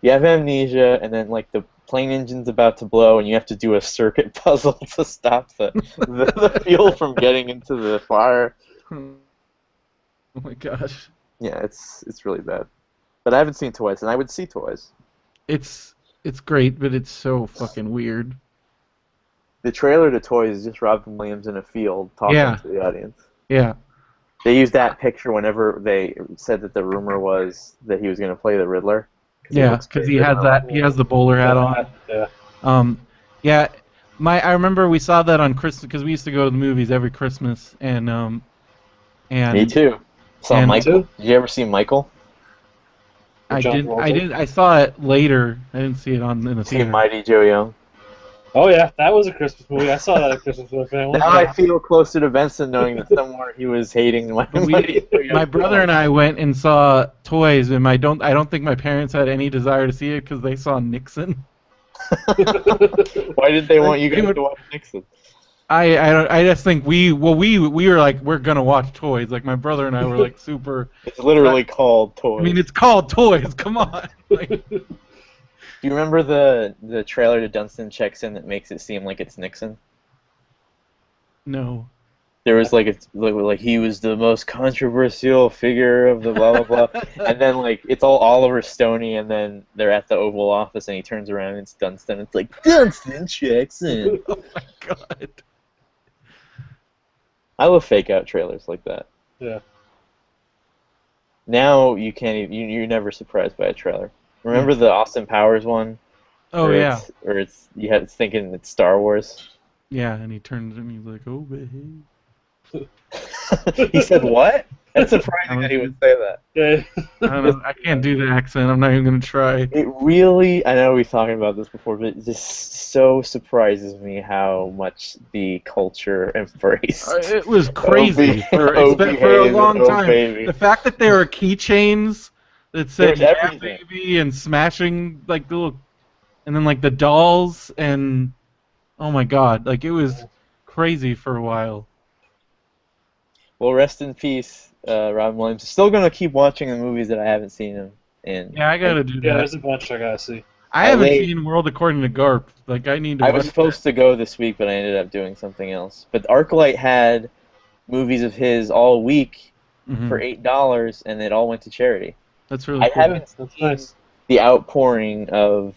You have amnesia, and then like the plane engine's about to blow, and you have to do a circuit puzzle to stop the fuel from getting into the fire. Oh my gosh. Yeah, it's really bad. But I haven't seen Toys, and I would see Toys. it's great, but it's so fucking weird. The trailer to Toys is just Robin Williams in a field talking Yeah, to the audience. yeah, They used that picture whenever they said that the rumor was that he was going to play the Riddler. He yeah. looks Because great he in has that. that. He has the bowler hat on. Yeah. Yeah. I remember we saw that on Christmas because we used to go to the movies every Christmas, and Me too. Saw and Me Michael. too. Did you ever see Michael? With John Travolta. I saw it later. I didn't see it in the See theater. Mighty Joe Young. Oh yeah, that was a Christmas movie. I saw that at Christmas with my family. Now I feel closer to Benson knowing that somewhere he was hating Mighty Joe Young. My brother and I went and saw Toys, and I don't think my parents had any desire to see it because they saw Nixon. Why did they want you guys to watch Nixon? I just think we were like, we're gonna watch Toys. Like my brother and I were like super. It's literally called Toys. I mean, it's called Toys. Come on. Like, Do you remember the trailer to Dunstan Checks In that makes it seem like it's Nixon? no. There was like he was the most controversial figure of the blah blah blah, and then like it's all Oliver Stoney, and then they're at the Oval Office, and he turns around and it's Dunstan. It's like Dunstan checks in. Oh my god. I love fake out trailers like that. Yeah. Now you can't even, you're never surprised by a trailer. Remember the Austin Powers one? Oh yeah. It's thinking it's Star Wars. Yeah, and he turns and he's like, "Oh, behave." He said what? That's surprising that he would say that. Yeah. I don't know. I can't do the accent. I'm not even gonna try. It really, I know we've talked about this before, but it just so surprises me how much the culture embraced. It was crazy for a behave, long time. baby. The fact that there were keychains that said There's "Yeah, everything. baby" and smashing like the little, and then like the dolls and oh my god, like it was crazy for a while. Well, rest in peace, Robin Williams. Still gonna keep watching the movies that I haven't seen him in. Yeah, I gotta do Yeah, that. there's a bunch I gotta see. I haven't late- seen World According to Garp. Like I need to. I watch was supposed to go this week, but I ended up doing something else. But ArcLight had movies of his all week Mhm. for $8, and it all went to charity. That's really I cool. haven't That's seen nice. the outpouring of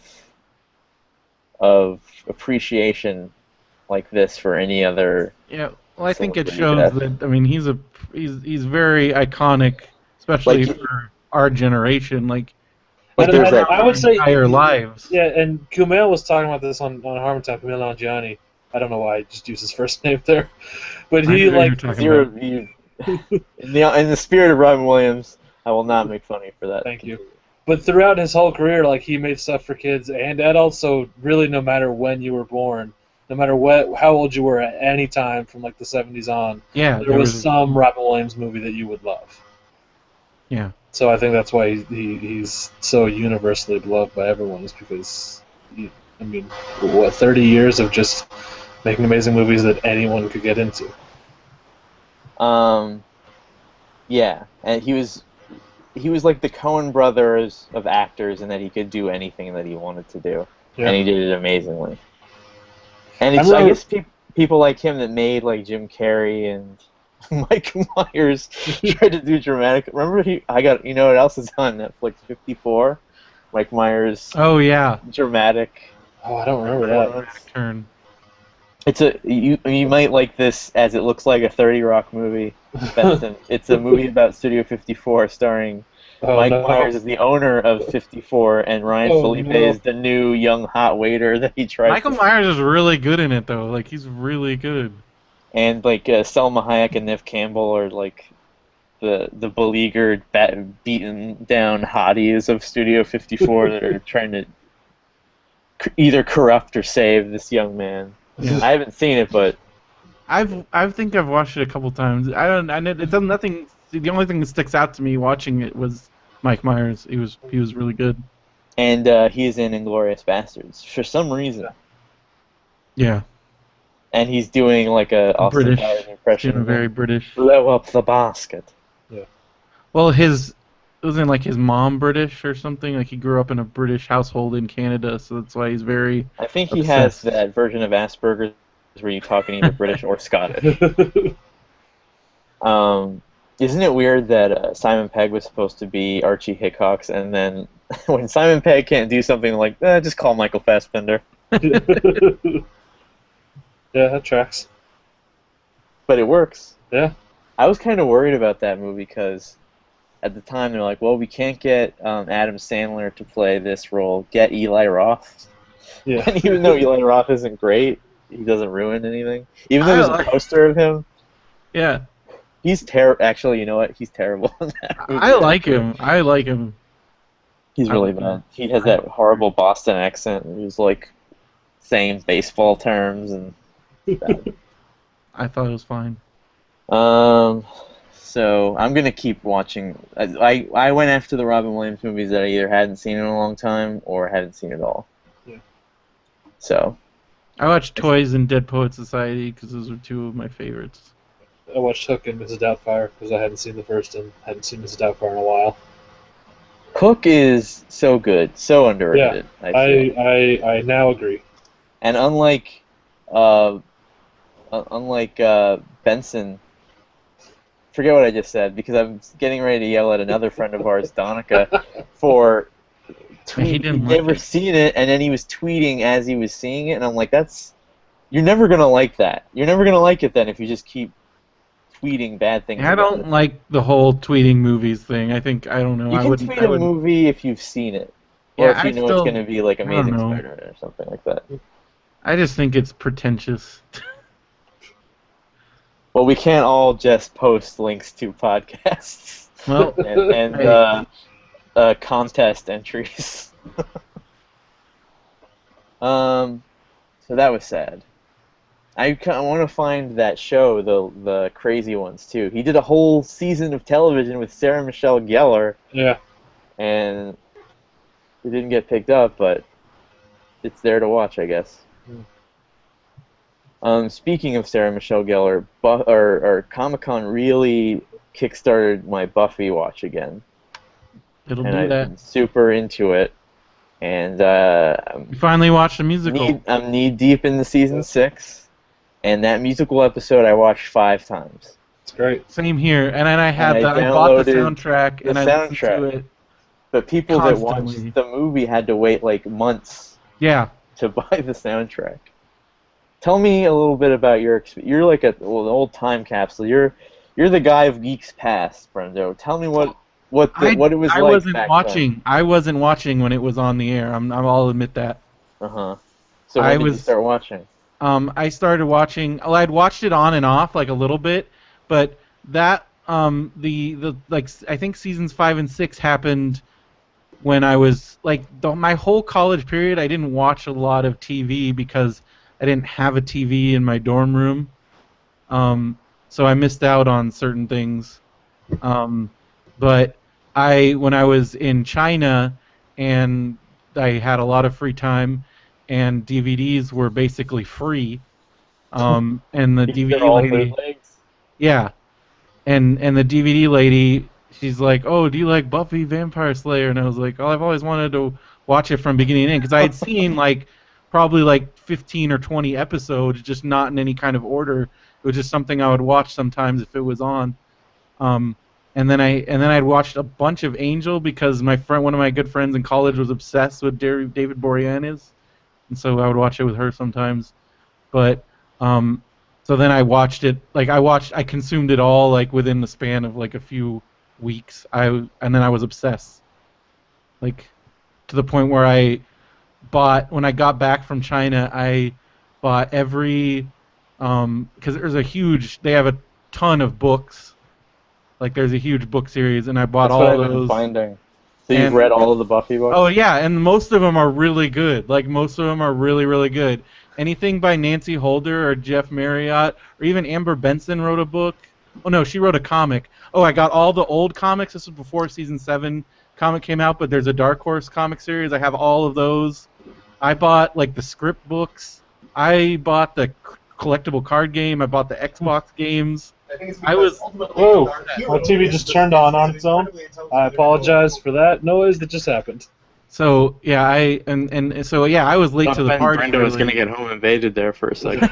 appreciation like this for any other. Yeah, well, I think it Celebrity shows that. I mean, he's very iconic, especially Like, for our generation. Like Like And there's that. I would say entire lives. Yeah, and Kumail was talking about this on Harmontown. Kumail Nanjiani. I don't know why I just used his first name there, but I he know who like you're talking about. In the spirit of Robin Williams, I will not make fun of you for that. Thank you. But throughout his whole career, like he made stuff for kids and adults. So really, no matter when you were born, no matter how old you were at any time from like the 70s on, Yeah, there was some Robin Williams movie that you would love. Yeah. So I think that's why he's so universally beloved by everyone, is because, I mean, what, 30 years of just making amazing movies that anyone could get into. Yeah, and he was like the Coen brothers of actors, in that he could do anything that he wanted to do, Yeah. and he did it amazingly. And I I remember- guess people like him that made like Jim Carrey and Mike Myers tried to do dramatic. Remember you know what else is on Netflix? 54. Mike Myers Oh yeah. dramatic. Oh, I don't remember that. Turn. It's you might like this, as it looks like a 30 Rock movie. Benson. It's a movie about Studio 54 starring Oh, Mike no. Myers is the owner of 54, and Ryan Oh, Felipe no. is the new young hot waiter that he tries Michael to... Myers is really good in it though. Like he's really good. And like Selma Hayek and Neve Campbell are like the beleaguered, beaten down hotties of Studio 54 that are trying to either corrupt or save this young man. Yeah. I haven't seen it, but I think I've watched it a couple times. It does nothing. The only thing that sticks out to me watching it was Mike Myers. He was really good. and he is in Inglourious Bastards for some reason, Yeah. and he's doing like a Austin British. Powers impression. Doing very British. Blow up the basket. Well, wasn't like his mom British or something? Like he grew up in a British household in Canada, so that's why he's very. I think he has Obsessed. that version of Asperger's where you talk in either British or Scottish. Isn't it weird that Simon Pegg was supposed to be Archie Hickox, and then when Simon Pegg can't do something like, just call Michael Fassbender. Yeah, that tracks. But it works. Yeah. I was kind of worried about that movie because at the time they're like, well, we can't get Adam Sandler to play this role. Get Eli Roth. Yeah. And even though Eli Roth isn't great, he doesn't ruin anything. Even though I there's like- a poster of him, Yeah, he's terrible. Actually, you know what? He's terrible in that movie. I like him. I like him. He's really bad. He has that horrible Boston accent. And he's like saying baseball terms and. Bad. I thought it was fine. So I'm gonna keep watching. I went after the Robin Williams movies that I either hadn't seen in a long time or hadn't seen at all. Yeah. So. I watched Toys and Dead Poet Society because those are two of my favorites. I watched Hook and Mrs. Doubtfire because I hadn't seen the first and hadn't seen Mrs. Doubtfire in a while. Hook is so good, so underrated. Yeah, I feel. I now agree. And unlike Benson, forget what I just said because I'm getting ready to yell at another friend of ours, Donica, for he'd never seen it, and then he was tweeting as he was seeing it, and I'm like, you're never gonna like that. You're never gonna like it then if you just keep tweeting bad things. I don't like the whole tweeting movies thing. I don't know. You can tweet a movie if you've seen it, or if you know it's gonna be like Amazing Spider-Man or something like that. I just think it's pretentious. Well, we can't all just post links to podcasts Well, and contest entries. So that was sad. I want to find that show, the Crazy Ones, too. He did a whole season of television with Sarah Michelle Gellar. Yeah. And it didn't get picked up, but it's there to watch, I guess. Speaking of Sarah Michelle Gellar, Comic-Con really kickstarted my Buffy watch again. It'll and do I've that. been super into it. And you finally watched the musical. I'm knee deep in the season 6, and that musical episode I watched 5 times. It's great. Same here, and then I I bought the soundtrack and I listened to it. But people constantly. that watched the movie had to wait like months. Yeah. To buy the soundtrack. Tell me a little bit about your experience. You're like an old time capsule. You're the guy of Geeks Past, Brendo. Tell me what it was like. I wasn't watching when it was on the air. I'll admit that. So when did you start watching? I started watching. Well, I'd watched it on and off like a little bit, but that I think seasons 5 and 6 happened when I was like my whole college period. I didn't watch a lot of TV because I didn't have a TV in my dorm room, so I missed out on certain things. But when I was in China and I had a lot of free time and DVDs were basically free, and the DVD lady, yeah, and the DVD lady, she's like, "Oh, do you like Buffy Vampire Slayer?" And I was like, "Oh, I've always wanted to watch it from beginning to end because I had seen probably 15 or 20 episodes, just not in any kind of order. It was just something I would watch sometimes if it was on. And then I'd watched a bunch of Angel because one of my good friends in college was obsessed with David Boreanaz, and so I would watch it with her sometimes. But so then I watched it. I consumed it all within the span of a few weeks. And then I was obsessed, to the point where when I got back from China, I bought every because they have a ton of books. There's a huge book series, and I bought all those. That's what I've been finding. So you've read all of the Buffy books? Oh yeah, and most of them are really good. Most of them are really, really good. Anything by Nancy Holder or Jeff Marriott, or even Amber Benson wrote a book. Oh no, she wrote a comic. Oh, I got all the old comics. This was before season 7 comic came out, but there's a Dark Horse comic series. I have all of those. I bought the script books. I bought the collectible card game. I bought the Xbox games. Whoa! My TV just turned on its own. I apologize for that noise that just happened. So yeah, I was late to the Ben party. Brendo was Really. gonna get home invaded there for a second.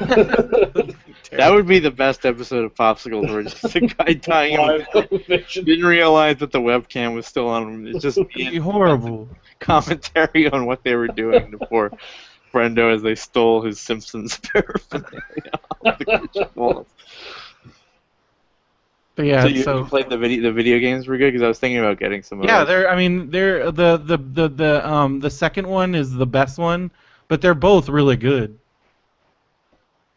That would be the best episode of Popsicles, where just the guy tying him Live up. vision. Didn't realize that the webcam was still on him. It's just It'd be being horrible. commentary on what they were doing to poor Brendo as they stole his Simpsons paraphernalia off the kitchen walls. But yeah, So you played the video games were good, because I was thinking about getting some. yeah, of those. they're the second one is the best one, but they're both really good.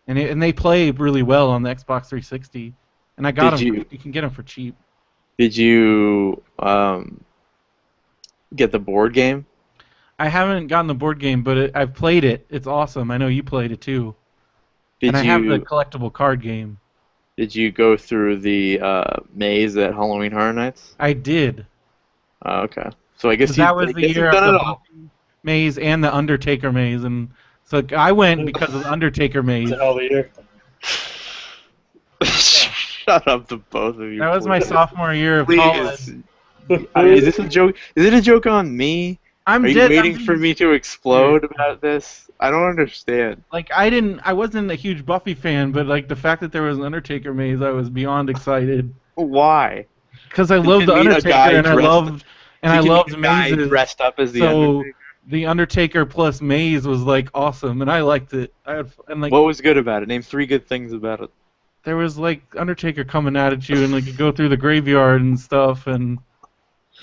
And they play really well on the Xbox 360. And I got them. You can get them for cheap. Did you get the board game? I haven't gotten the board game, but I've played it. It's awesome. I know you played it too. And I have the collectible card game. Did you go through the maze at Halloween Horror Nights? I did. Oh, okay. So I guess that was the year of the Buffy maze and the Undertaker maze, and so I went because of the Undertaker maze. It's a hell of a year. Shut up, the both of you. That was my sophomore year of college. Is this a joke? Is it a joke on me? Are you waiting for me to explode about this? I don't understand. Like I wasn't a huge Buffy fan, but like the fact that there was an Undertaker maze, I was beyond excited. Why? Because I loved the Undertaker and I loved mazes. Dressed up as the Undertaker. The Undertaker plus maze was like awesome, and I liked it. What was good about it? Name 3 good things about it. There was like Undertaker coming at you, and like you go through the graveyard and stuff, and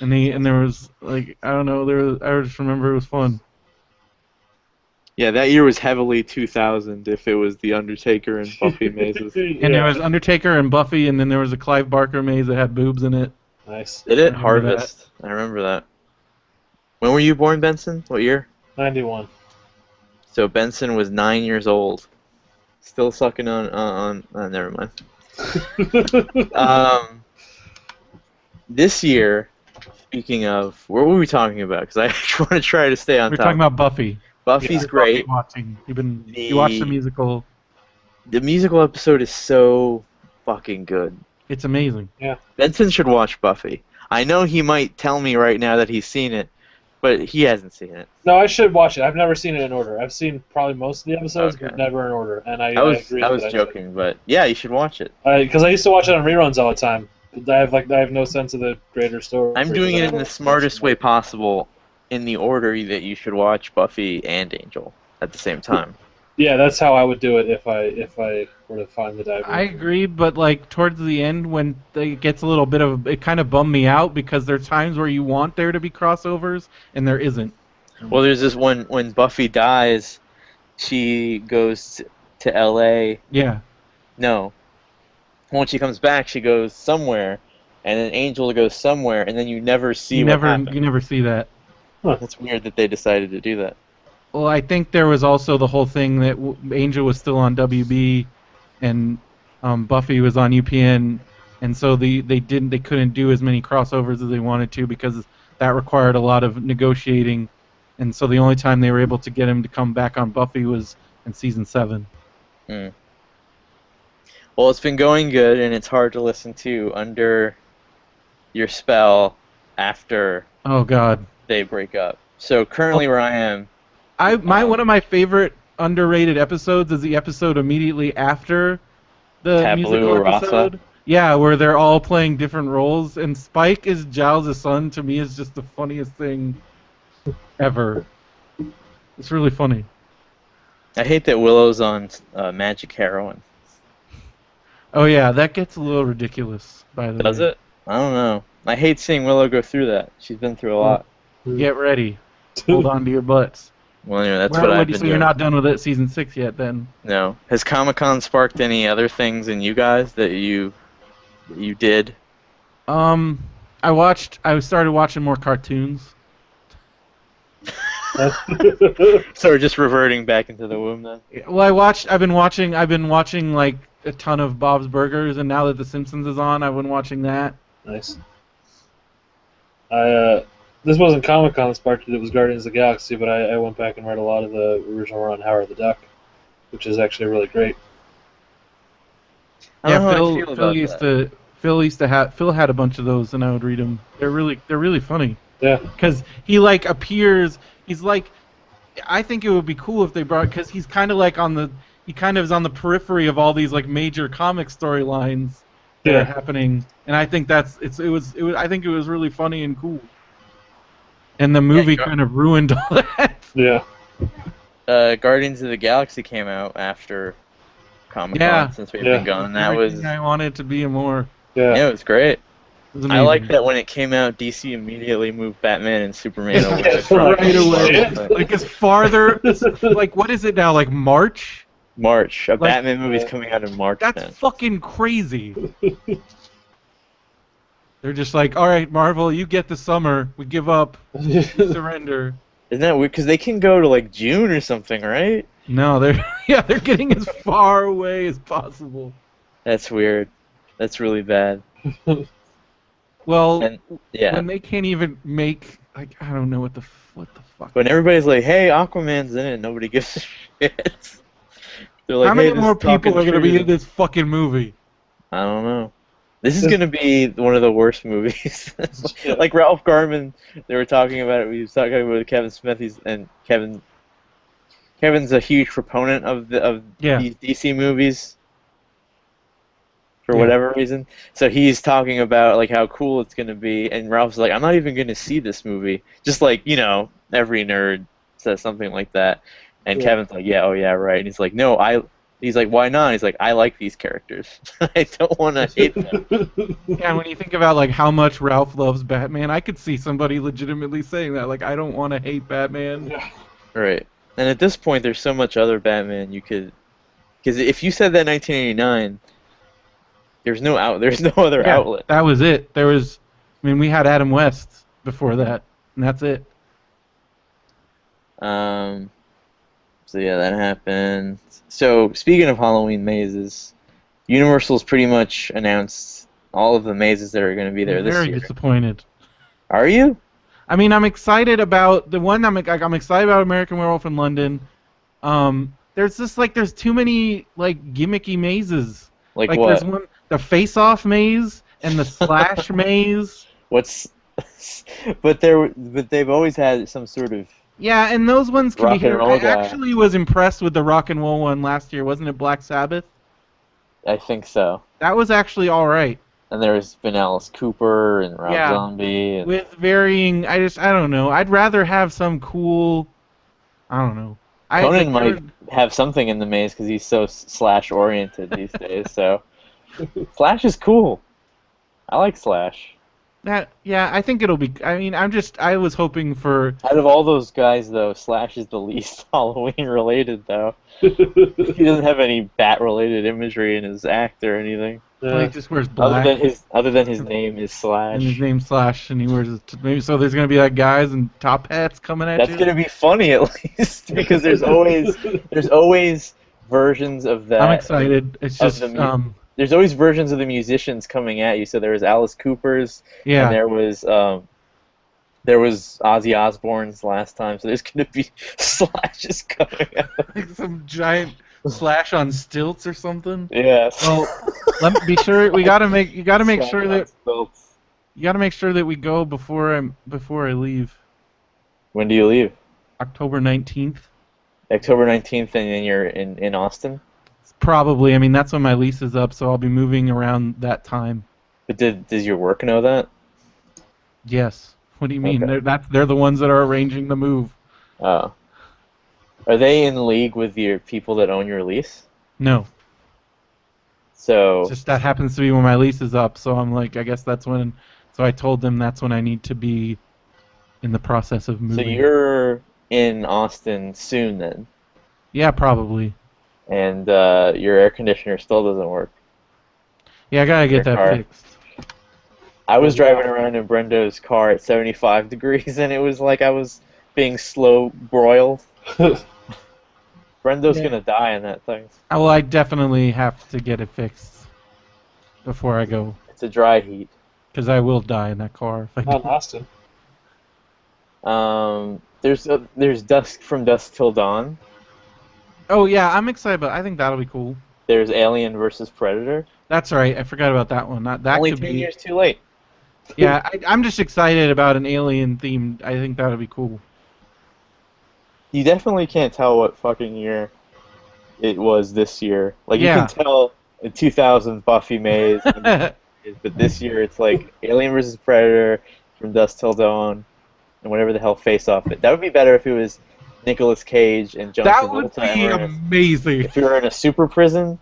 there was like I don't know, I just remember it was fun. Yeah, that year was heavily 2000 if it was the Undertaker and Buffy mazes. And there was Undertaker and Buffy, and then there was a Clive Barker maze that had boobs in it. Nice. Did it? Harvest. I remember that. When were you born, Benson? What year? 91. So Benson was 9 years old. Still sucking on never mind. This year, speaking of, what were we talking about? Because I want to try to stay on top. We're talking about Buffy. Buffy's great. Buffy watching. You watched the musical. The musical episode is so fucking good. It's amazing. Yeah. Benson should watch Buffy. I know he might tell me right now that he's seen it, but he hasn't seen it. No, I should watch it. I've never seen it in order. I've seen probably most of the episodes, but never in order. And I agree. I was joking, but yeah, you should watch it. Because I used to watch it on reruns all the time. I have no sense of the greater story. I'm doing it in the smartest way possible, in the order that you should watch Buffy and Angel at the same time. Yeah, that's how I would do it if I were to find the diver. I agree, but like towards the end when it gets a little bit of it kind of bummed me out because there's times where you want there to be crossovers and there isn't. Well, there's this when Buffy dies, she goes to L.A. Yeah. No. When she comes back, she goes somewhere, and then Angel goes somewhere, and then you never see what happened. You never see that. Huh. That's weird that they decided to do that. Well, I think there was also the whole thing that Angel was still on WB, and Buffy was on UPN, and so they couldn't do as many crossovers as they wanted to because that required a lot of negotiating, and so the only time they were able to get him to come back on Buffy was in season 7. Hmm. Well, it's been going good, and it's hard to listen to under your spell after. Oh God. They break up. So currently, where I am. One of my favorite underrated episodes is the episode immediately after the Tabula musical episode. Rasa. Yeah, where they're all playing different roles, and Spike is Giles' son. To me, is just the funniest thing ever. It's really funny. I hate that Willow's on magic heroin. Oh yeah, that gets a little ridiculous. By the way. Does it? I don't know. I hate seeing Willow go through that. She's been through a lot. Get ready. Hold on to your butts. Well, anyway, that's what I've been doing. So doing. You're not done with it, season 6 yet, then? No. Has Comic-Con sparked any other things in you guys that you did? I started watching more cartoons. So we're just reverting back into the womb then? Well, I've been watching like a ton of Bob's Burgers, and now that The Simpsons is on, I've been watching that. Nice. This wasn't Comic-Con that sparked it was Guardians of the Galaxy, but I went back and read a lot of the original run Howard the Duck, which is actually really great. Phil had a bunch of those, and I would read them. They're really funny. Yeah. Because he like appears. He's like. I think it would be cool if they brought, because he's kind of like he kind of is on the periphery of all these like major comic storylines that are happening, and I think I think it was really funny and cool. And the movie kind of ruined all that. Yeah. Guardians of the Galaxy came out after Comic-Con Yeah. since we've been gone. That Everything was I wanted to be more. Yeah. it was great. It was I amazing. like that when it came out, DC immediately moved Batman and Superman over Yeah, to front. right away. Yeah. Like it's farther. Like what is it now? Like March? March. A Batman movie's coming out in March. That's man. fucking crazy. They're just like, all right, Marvel, you get the summer. We give up. We surrender. Isn't that weird? Because they can go to like June or something, right? No, they're they're getting as far away as possible. That's weird. That's really bad. Well, And yeah, when they can't even make like I don't know what the fuck. when everybody's like, "Hey, Aquaman's in it," nobody gives a shit. They're like, How many "Hey, this more is talking people are gonna be trees." in this fucking movie? I don't know. This is gonna be one of the worst movies. Like Ralph Garman, they were talking about it. We was talking about Kevin Smith. Kevin's a huge proponent of these DC movies for whatever reason. So he's talking about like how cool it's gonna be, and Ralph's like, "I'm not even gonna see this movie." Just like every nerd says something like that, and Kevin's like, "Yeah, oh yeah, right." And he's like, "No, He's like, why not? He's like, I like these characters. I don't want to hate them. Yeah, when you think about like how much Ralph loves Batman, I could see somebody legitimately saying that. Like, I don't want to hate Batman. Right. And at this point, there's so much other Batman you could, because if you said that in 1989, there's no other outlet. That was it. We had Adam West before that, and that's it. So yeah, that happened. So speaking of Halloween mazes, Universal's pretty much announced all of the mazes that are going to be there this year. Very disappointed. Are you? I mean, I'm excited about the one. I'm excited about American Werewolf in London. There's there's too many like gimmicky mazes. Like what? There's one, the Face Off maze and the Slash maze. But they've always had some sort of. Yeah, and those ones can rock be and here. roll I guy. actually was impressed with the rock and roll one last year. Wasn't it Black Sabbath? I think so. That was actually all right. And there's been Alice Cooper and Rob Zombie. And... With varying, I don't know. I'd rather have some cool. I don't know. Conan might have something in the maze because he's so Slash oriented these days. So Slash is cool. I like Slash. I think it'll be. I mean, I was hoping for. Out of all those guys, though, Slash is the least Halloween related, though. He doesn't have any bat related imagery in his act or anything. He just wears black. Other than his name is Slash. And his name's Slash, and he wears maybe so. There's gonna be like guys in top hats coming at you. That's gonna be funny at least because there's always versions of that. I'm excited. It's just there's always versions of the musicians coming at you. So there was Alice Cooper's, and there was Ozzy Osbourne's last time. So there's gonna be Slashes coming out. Like some giant Slash on stilts or something. Yes. Well, let me be sure. You gotta make sure that we go before I leave. When do you leave? October 19th. October 19th, and then you're in Austin? Probably. I mean, that's when my lease is up, so I'll be moving around that time. But does your work know that? Yes. What do you mean? Okay. They're the ones that are arranging the move. Oh. Are they in league with your people that own your lease? No. So. It's just that happens to be when my lease is up, so I'm like, I guess that's when. So I told them that's when I need to be in the process of moving. So you're in Austin soon then? Yeah, probably. And your air conditioner still doesn't work. Yeah, I gotta get that fixed. I was driving around in Brendo's car at 75 degrees, and it was like I was being slow broiled. Brendo's gonna die in that thing. Well, I definitely have to get it fixed before I go. It's a dry heat. Because I will die in that car if I Not in Austin. There's From Dusk Till Dawn. Oh yeah, I'm excited, but I think that'll be cool. There's Alien vs. Predator. That's right. I forgot about that one. That Only could 10 be. years too late. Yeah, I'm just excited about an alien themed. I think that would be cool. You definitely can't tell what fucking year it was this year. Like, you can Yeah. tell in 2000 Buffy made, but this year it's like Alien vs. Predator, From Dusk Till Dawn, and whatever the hell Face Off it. That would be better if it was Nicolas Cage and John That would Travolta. be amazing. If we were in a super prison.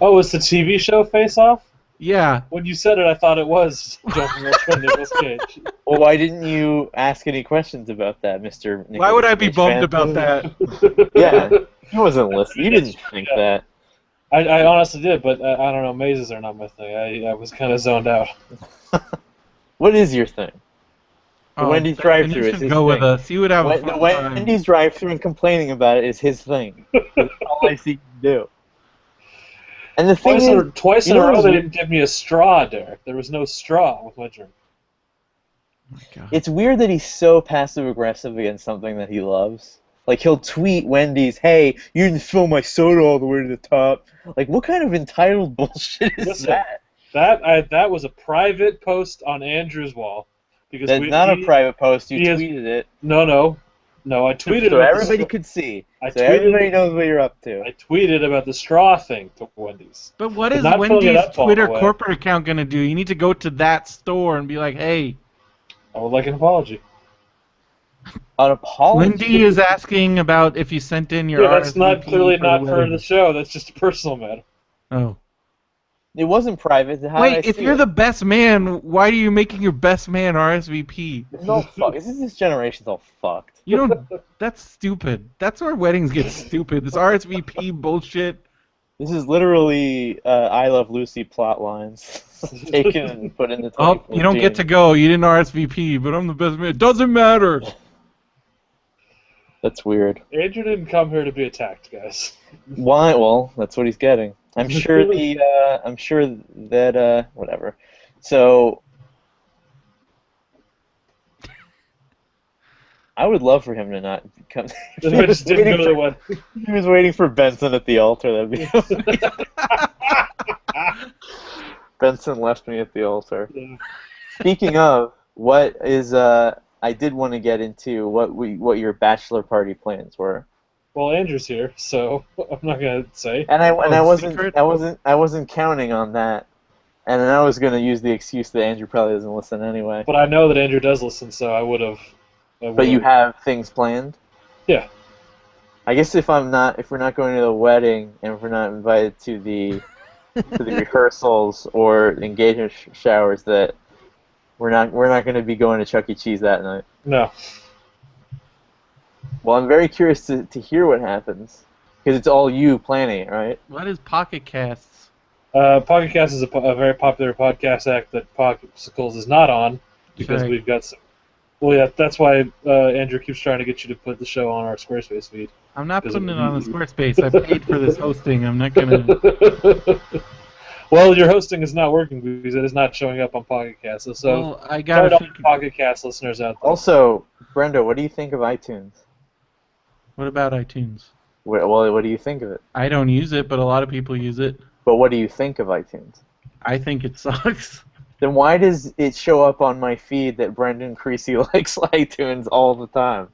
Oh, it's the TV show Face Off? Yeah. When you said it, I thought it was John Travolta and Nicolas Cage. Well, why didn't you ask any questions about that, Mr. Nicolas Why would I be Cage bummed fan? about that? Yeah, he wasn't listening. You didn't think that. I honestly did, but I don't know. Mazes are not my thing. I was kind of zoned out. What is your thing? The Wendy's Dennis drive-thru is should his go with thing. us. You would have a The fun time. Wendy's drive-thru and complaining about it is his thing. That's all I see him do. And the thing is, Twice you in a know row, what's they weird? didn't give me a straw, Derek. There was no straw with my drink. Oh my God. It's weird that he's so passive-aggressive against something that he loves. Like, he'll tweet Wendy's, "Hey, you didn't fill my soda all the way to the top." Like, what kind of entitled bullshit is Listen, that? That was a private post on Andrew's wall. Because That's not a private post. You tweeted it. No. I tweeted So about everybody could see. I So tweeted- everybody knows what you're up to. I tweeted about the straw thing to Wendy's. But what is not filling it Wendy's up all Twitter the way. corporate account going to do? You need to go to that store and be like, hey, I would like an apology. An apology. Lindy is asking about if you sent in your Yeah, that's not RSVP clearly for not the for wedding. the show. That's just a personal matter. Oh. It wasn't private. How did I Wait, if see you're it? the best man, why are you making your best man RSVP? It's all fuck. This generation's all fucked. You don't. That's stupid. That's where weddings get stupid. This RSVP bullshit. This is literally I Love Lucy plot lines taken and put in the. Oh, you don't get to go. You didn't RSVP, but I'm the best man. It doesn't matter. That's weird. Andrew didn't come here to be attacked, guys. Why? Well, that's what he's getting. I'm sure I'm sure that whatever. So I would love for him to not come. I just didn't go to the one. He was waiting for Benson at the altar. That'd be. Benson left me at the altar. Yeah. Speaking of, what is I did want to get into what your bachelor party plans were. Well, Andrew's here, so I'm not gonna say. And I secret? wasn't counting on that. And then I was gonna use the excuse that Andrew probably doesn't listen anyway. But I know that Andrew does listen, so I would have. But you have things planned? Yeah. I guess if we're not going to the wedding and if we're not invited to the rehearsals or engagement showers, that we're not going to be going to Chuck E. Cheese that night. No. Well, I'm very curious to hear what happens because it's all you planning it, right? What is Pocket Casts? Pocket Cast is a very popular podcast act that Sickles is not on because Okay. we've got some. Well, yeah, that's why Andrew keeps trying to get you to put the show on our Squarespace feed. I'm not putting it on the Squarespace. I paid for this hosting. I'm not gonna. Well, your hosting is not working because it is not showing up on Pocket Cast. So, Well, I sorry gotta to all think. the Pocket Cast listeners out there. Also, Brenda, what do you think of iTunes? What about iTunes? Well, what do you think of it? I don't use it, but a lot of people use it. But what do you think of iTunes? I think it sucks. Then why does it show up on my feed that Brendan Creasy likes iTunes all the time?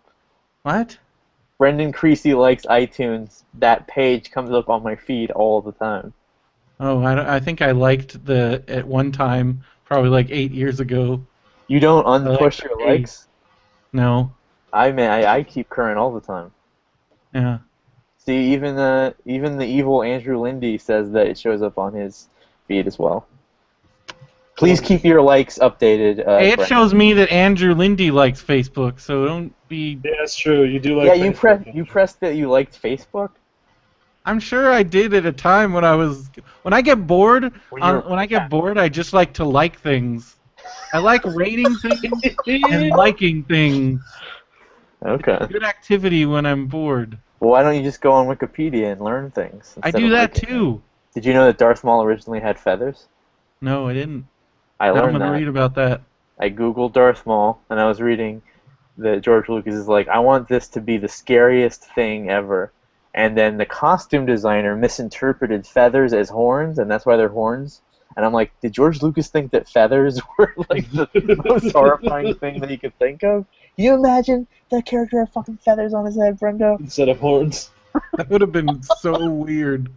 What? Brendan Creasy likes iTunes. That page comes up on my feed all the time. Oh, I think I liked at one time, probably like 8 years ago. You don't like unpush the your page. likes? No. I keep current all the time. Yeah. See, even the evil Andrew Lindy says that it shows up on his feed as well. Please keep your likes updated. Hey, it Brendan. shows me that Andrew Lindy likes Facebook, so don't be. Yeah, that's true. You do like. Yeah, you Facebook. pressed that you liked Facebook. I'm sure I did at a time when I get bored. When you were- When I get bored, I just like to like things. I like rating things and liking things. Okay. Good activity when I'm bored. Well, why don't you just go on Wikipedia and learn things? I instead do of that liking them? too. Did you know that Darth Maul originally had feathers? No, I didn't. I I'm learned gonna that. read about that. I googled Darth Maul, and I was reading that George Lucas is like, I want this to be the scariest thing ever. And then the costume designer misinterpreted feathers as horns, and that's why they're horns. And I'm like, did George Lucas think that feathers were like the most horrifying thing that he could think of? Can you imagine that character had fucking feathers on his head, Brendo? Instead of horns. That would have been so weird.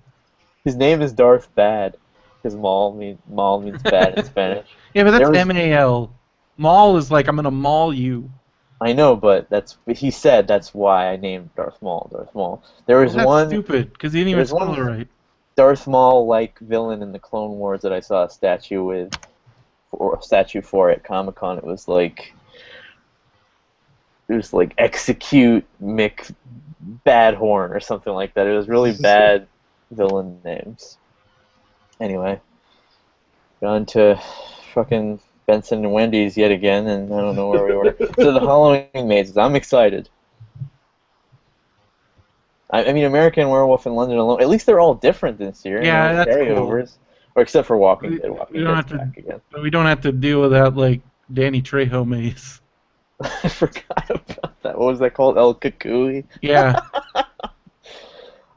His name is Darth Bad, because Maul means bad in Spanish. Yeah, but that's There was- M-A-L. Maul is like, I'm gonna maul you. I know, but he said that's why I named Darth Maul Darth Maul. There was Well, that's one stupid, because he didn't even there's spell one- it right. Darth Maul-like villain in the Clone Wars that I saw a statue with, or a statue for at Comic-Con. It was like execute Mick Badhorn or something like that. It was really bad villain names. Anyway, gone to fucking Benson and Wendy's yet again, and I don't know where we were. So the Halloween mazes. I'm excited. I mean, American Werewolf in London alone. At least they're all different this year. Yeah, that's cool. carryovers. Or except for Walking Dead. We Walking don't Dead's have to- back again. But we don't have to deal with that, like, Danny Trejo maze. I forgot about that. What was that called? El Cucuy? Yeah. I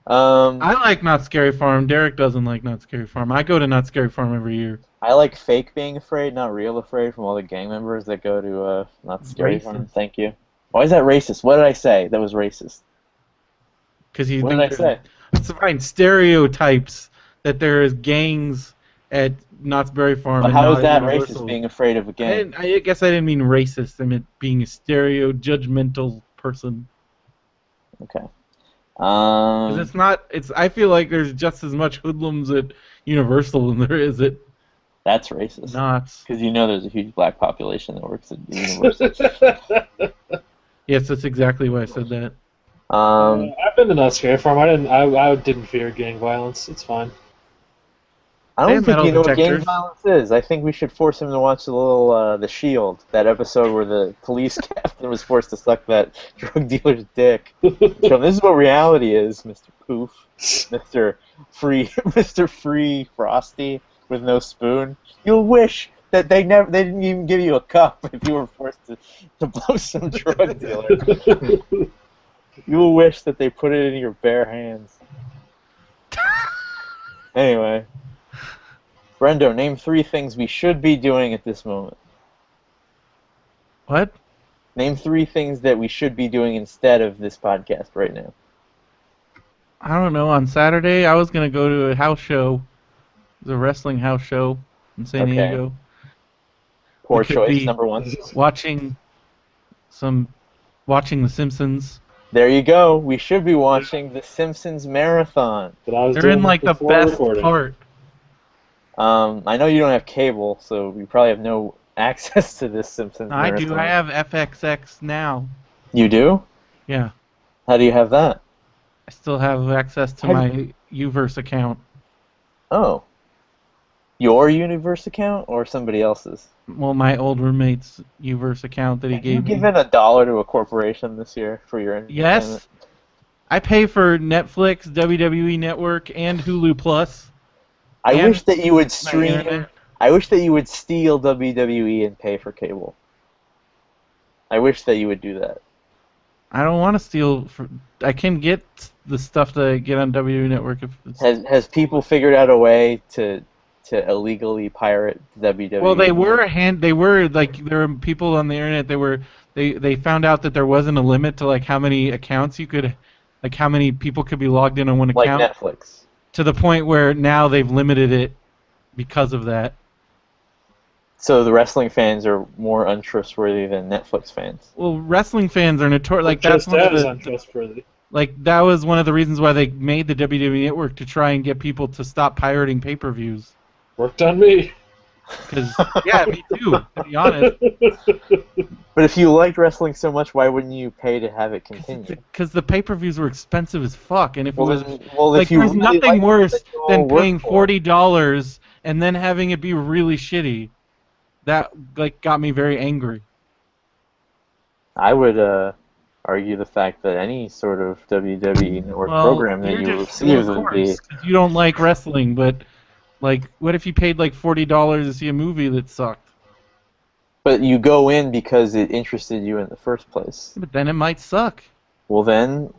I like Not Scary Farm. Derek doesn't like Not Scary Farm. I go to Not Scary Farm every year. like fake being afraid, not real afraid, from all the gang members that go to Not Scary Racist. Farm. Thank you. Why is that racist? What did I say that was racist? Because you What think did I say? it's fine stereotypes that there is gangs at Knott's Berry Farm. But and how not is that Universal. racist, being afraid of a gang? I guess I didn't mean racist. I meant being a judgmental person. Okay. 'Cause it's not. I feel like there's just as much hoodlums at Universal than there is at That's racist. Knott's. Because you know there's a huge black population that works at Universal. Yes, that's exactly why I said that. I've been to Not Scary Farm. I didn't fear gang violence. It's fine. I They don't have think metal you know what gang detectors. violence is. I think we should force him to watch the little The Shield, that episode where the police captain was forced to suck that drug dealer's dick. So this is what reality is, Mr. Poof, Mr. Free Frosty with no spoon. You'll wish that they didn't even give you a cup if you were forced to blow some drug dealer. You will wish that they put it in your bare hands. Anyway. Brendo, name 3 things we should be doing at this moment. What? Name 3 things that we should be doing instead of this podcast right now. I don't know. On Saturday, I was gonna go to a house show. It was a wrestling house show in San Okay. Diego. Poor We could choice, be- number 1. Watching The Simpsons. There you go. We should be watching The Simpsons Marathon. But I was They're doing in like it the before best recording. part. I know you don't have cable, so you probably have no access to this Simpsons I Marathon. do. I have FXX now. You do? Yeah. How do you have that? I still have access to Have- my Uverse account. Oh. Your Universe account or somebody else's? Well, my old roommate's Uverse account that he Have you gave me. given $1 to a corporation this year for your entertainment? Yes. I pay for Netflix, WWE Network, and Hulu Plus. I And wish that you would my stream. internet. I wish that you would steal WWE and pay for cable. I wish that you would do that. I don't want to steal. I can get the stuff that I get on WWE Network if it's. Has people figured out a way to illegally pirate WWE? Well, there were people on the internet. They found out that there wasn't a limit to like how many accounts you could, like how many people could be logged in on one like account. Netflix. To the point where now they've limited it because of that. So the wrestling fans are more untrustworthy than Netflix fans. Well, wrestling fans are notorious. Like that's Just one of as the, untrustworthy. like that was one of the reasons why they made the WWE Network, to try and get people to stop pirating pay-per-views. Worked on me. Because yeah, me too. To be honest, But if you liked wrestling so much, why wouldn't you pay to have it continue? because the pay-per-views were expensive as fuck, and if Well, it was well, like if you there's really nothing liked worse it, you'll than work paying for it. $40 and then having it be really shitty. That like got me very angry. I would argue the fact that any sort of WWE Network program that you're you just- receive of would be. course, 'cause you don't like wrestling, but like, what if you paid like $40 to see a movie that sucked? But you go in because it interested you in the first place. But then it might suck. Well then,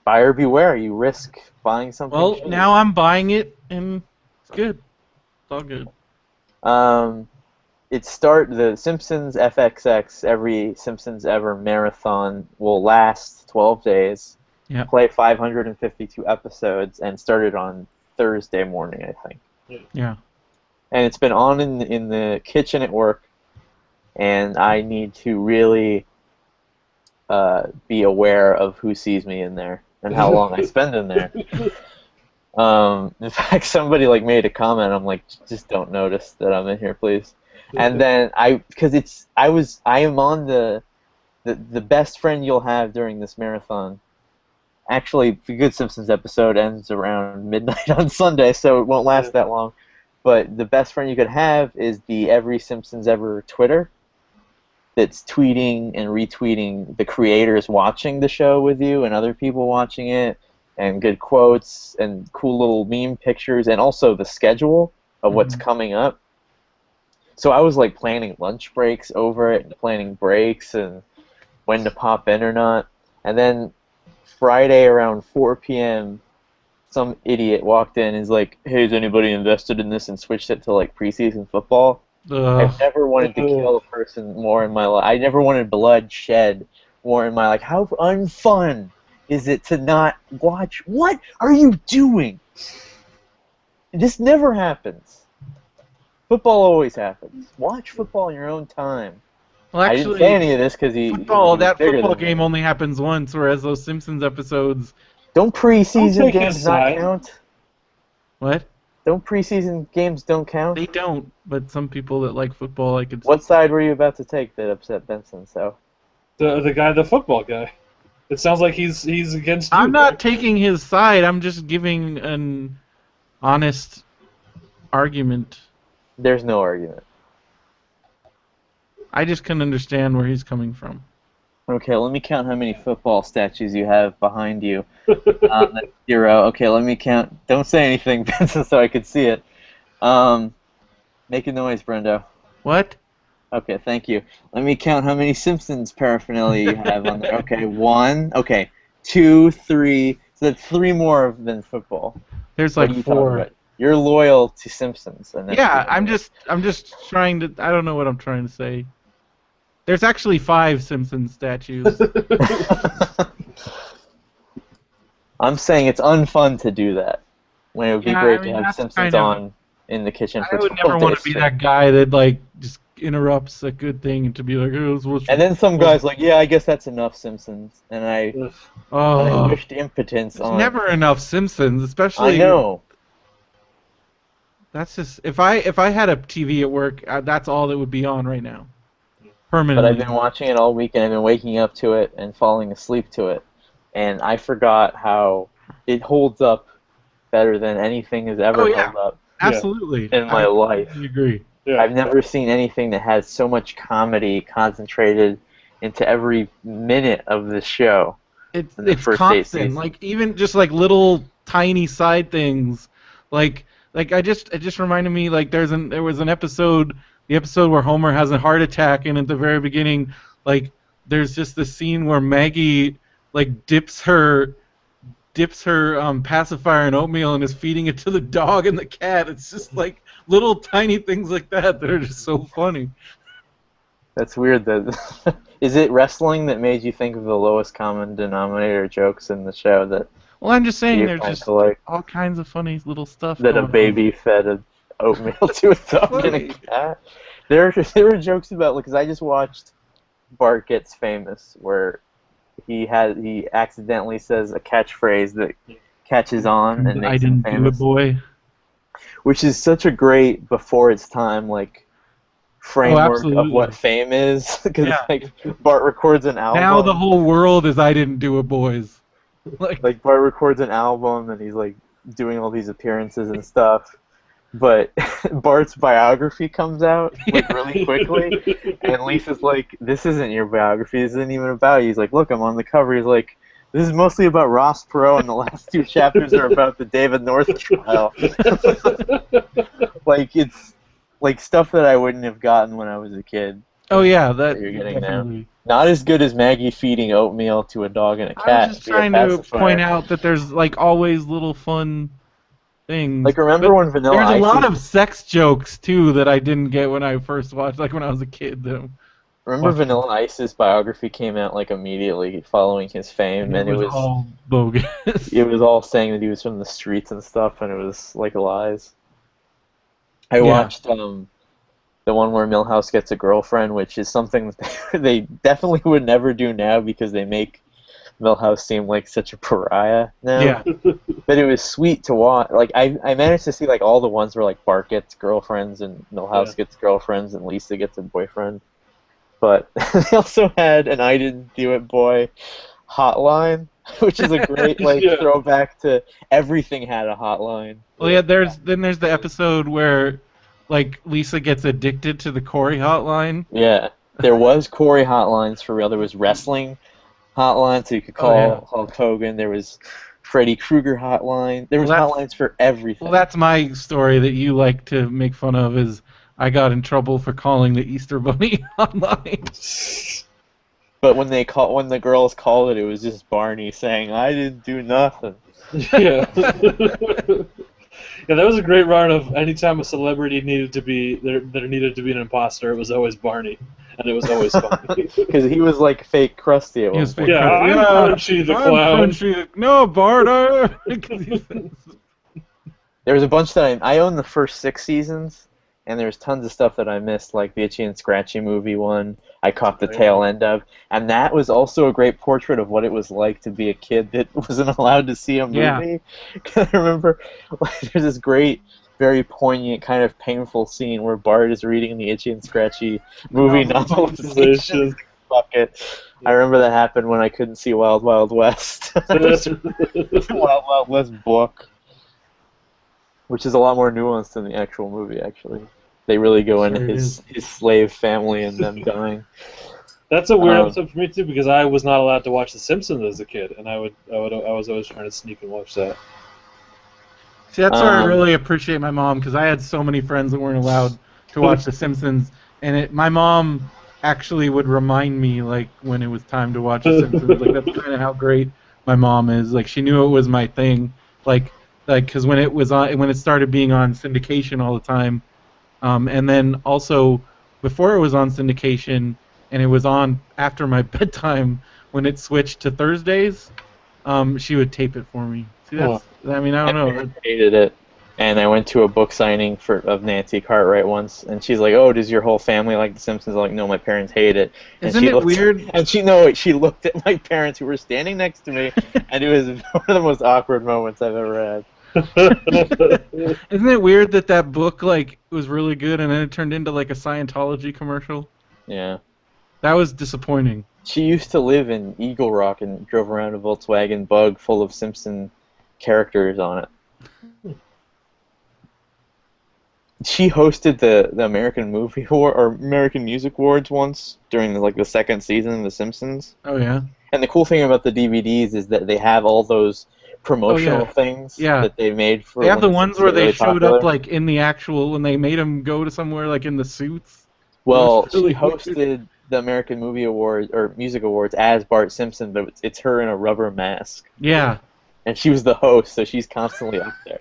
buyer beware. You risk buying something. Well, shitty. now I'm buying it, and it's good. all good. The Simpsons FXX, every Simpsons ever marathon, will last 12 days. Yeah. Play 552 episodes, and started on Thursday morning, I think. Yeah. And it's been on in the kitchen at work, and I need to really be aware of who sees me in there and how long I spend in there. In fact, somebody made a comment. I'm like, just don't notice that I'm in here, please. And then I am on the best friend you'll have during this marathon. Actually, the Good Simpsons episode ends around midnight on Sunday, so it won't last that long. But the best friend you could have is the Every Simpsons Ever Twitter that's tweeting and retweeting the creators watching the show with you and other people watching it, and good quotes and cool little meme pictures, and also the schedule of what's coming up. So I was planning lunch breaks over it and planning breaks and when to pop in or not. And then Friday around 4 p.m., some idiot walked in and is like, hey, is anybody invested in this? And switched it to preseason football. I've never wanted to kill a person more in my life. I never wanted blood shed more in my life. How unfun is it to not watch? What are you doing? This never happens. Football always happens. Watch football in your own time. Well, I didn't say any of this because that football game only happens once, whereas those Simpsons episodes. Don't preseason games not count? What? Don't preseason games don't count? They don't, but some people that like football, I could. What side were you about to take that upset Benson? So. The football guy. It sounds like he's against you. I'm not taking his side. I'm just giving an honest argument. There's no argument. I just can understand where he's coming from. Okay, let me count how many football statues you have behind you. That's 0. Okay, let me count. Don't say anything, Benson, so I could see it. Make a noise, Brendo. What? Okay, thank you. Let me count how many Simpsons paraphernalia you have on there. Okay, 1. Okay, 2, 3. So that's 3 more than football. There's What are you 4. talking about? You're loyal to Simpsons. And Yeah, I'm just trying to. I don't know what I'm trying to say. There's actually 5 Simpsons statues. I'm saying it's unfun to do that. When it would be great to have Simpsons on in the kitchen for 12 days. I would never want to be that guy that just interrupts a good thing and to be like, oh, what's and then some guy's like, yeah, I guess that's enough Simpsons, and I wished impotence on. There's never enough Simpsons, especially. I know. That's just if I had a TV at work, that's all that would be on right now. Permanently. But I've been watching it all week, and I've been waking up to it and falling asleep to it, and I forgot how it holds up better than anything has ever held up. Absolutely. In my life. I agree. Yeah. I've never seen anything that has so much comedy concentrated into every minute of the show. It's constant. Even just little tiny side things, it just reminded me there was an episode, the episode where Homer has a heart attack, and at the very beginning, there's just this scene where Maggie dips her pacifier in oatmeal and is feeding it to the dog and the cat. It's just little tiny things like that are just so funny. That's weird. Is it wrestling that made you think of the lowest common denominator jokes in the show? Well, I'm just saying there's just all kinds of funny little stuff. That a baby fed an oatmeal to a dog and a cat. There were jokes about because I just watched Bart Gets Famous where he accidentally says a catchphrase that catches on and makes him famous. I didn't do it, boy. Which is such a great before its time framework of what fame is because Bart records an album. Now the whole world is I didn't do it, boys. Bart records an album and he's doing all these appearances and stuff. But Bart's biography comes out really quickly, and Lisa's like, "This isn't your biography. This isn't even about you." He's like, "Look, I'm on the cover." He's like, "This is mostly about Ross Perot, and the last 2 chapters are about the David North trial." It's stuff that I wouldn't have gotten when I was a kid. Oh yeah, that you're getting now. Not as good as Maggie feeding oatmeal to a dog and a cat. I was just trying to point out that there's always little fun things. Like, remember But when Vanilla there's a Ice lot is- of sex jokes too that I didn't get when I first watched, like when I was a kid. Remember Watching. Vanilla Ice's biography came out like immediately following his fame, and It was all bogus. it was all saying that he was from the streets and stuff, and it was like lies. I Yeah. watched the one where Milhouse gets a girlfriend, which is something that they definitely would never do now because they make Milhouse seem like such a pariah now. Yeah. But it was sweet to watch. Like I managed to see like all the ones where like Bart gets girlfriends and Milhouse gets girlfriends and Lisa gets a boyfriend. But they also had an I Didn't Do It Boy hotline, which is a great like throwback to everything had a hotline. Well, yeah. There's the episode where like Lisa gets addicted to the Corey hotline. Yeah, there was Corey hotlines for real. There was wrestling hotline, so you could call Hulk Hogan. There was Freddy Krueger hotline. There was hotlines for everything. Well, that's my story that you like to make fun of. Is I got in trouble for calling the Easter Bunny hotline. But when the girls called it, it was just Barney saying, "I didn't do nothing." Yeah. Yeah, that was a great run of anytime a celebrity needed to be there needed to be an imposter, it was always Barney, and it was always funny. Because he was like fake Krusty at one point. Yeah, I'm Punchy the Clown. No, Bart. There was a bunch that I owned the first 6 seasons, and there's tons of stuff that I missed, like the Itchy and Scratchy movie one. I caught the tail end of, and that was also a great portrait of what it was like to be a kid that wasn't allowed to see a movie. Yeah. I remember there's this great, very poignant, kind of painful scene where Bart is reading the Itchy and Scratchy movie novelization. Bucket. I remember that happened when I couldn't see Wild Wild West. Wild Wild West book, which is a lot more nuanced than the actual movie, actually. They really go into his slave family and them dying. That's a weird episode for me too, because I was not allowed to watch The Simpsons as a kid, and I was always trying to sneak and watch that. See, that's where I really appreciate my mom, because I had so many friends that weren't allowed to watch The Simpsons, and my mom actually would remind me like when it was time to watch The Simpsons. Like that's kind of how great my mom is. Like she knew it was my thing. Like because when it started being on syndication all the time. And then also, before it was on syndication, and it was on after my bedtime, when it switched to Thursdays, she would tape it for me. See, that's, I mean, I don't know. I hated it. And I went to a book signing of Nancy Cartwright once, and she's like, "Oh, does your whole family like The Simpsons?" I'm like, "No, my parents hate it." And Isn't it weird? And she looked at my parents who were standing next to me, and it was one of the most awkward moments I've ever had. Isn't it weird that book like was really good and then it turned into like a Scientology commercial? Yeah. That was disappointing. She used to live in Eagle Rock and drove around a Volkswagen Bug full of Simpson characters on it. She hosted the American Movie Award or American Music Awards once during the second season of The Simpsons. Oh yeah. And the cool thing about the DVDs is that they have all those promotional things that they made for. They have the ones where they really showed popular. up like in the actual when they made them go to somewhere like in the suits. Well, really she hosted the American Movie Awards or Music Awards as Bart Simpson, but it's her in a rubber mask. Yeah. And she was the host, so she's constantly up there.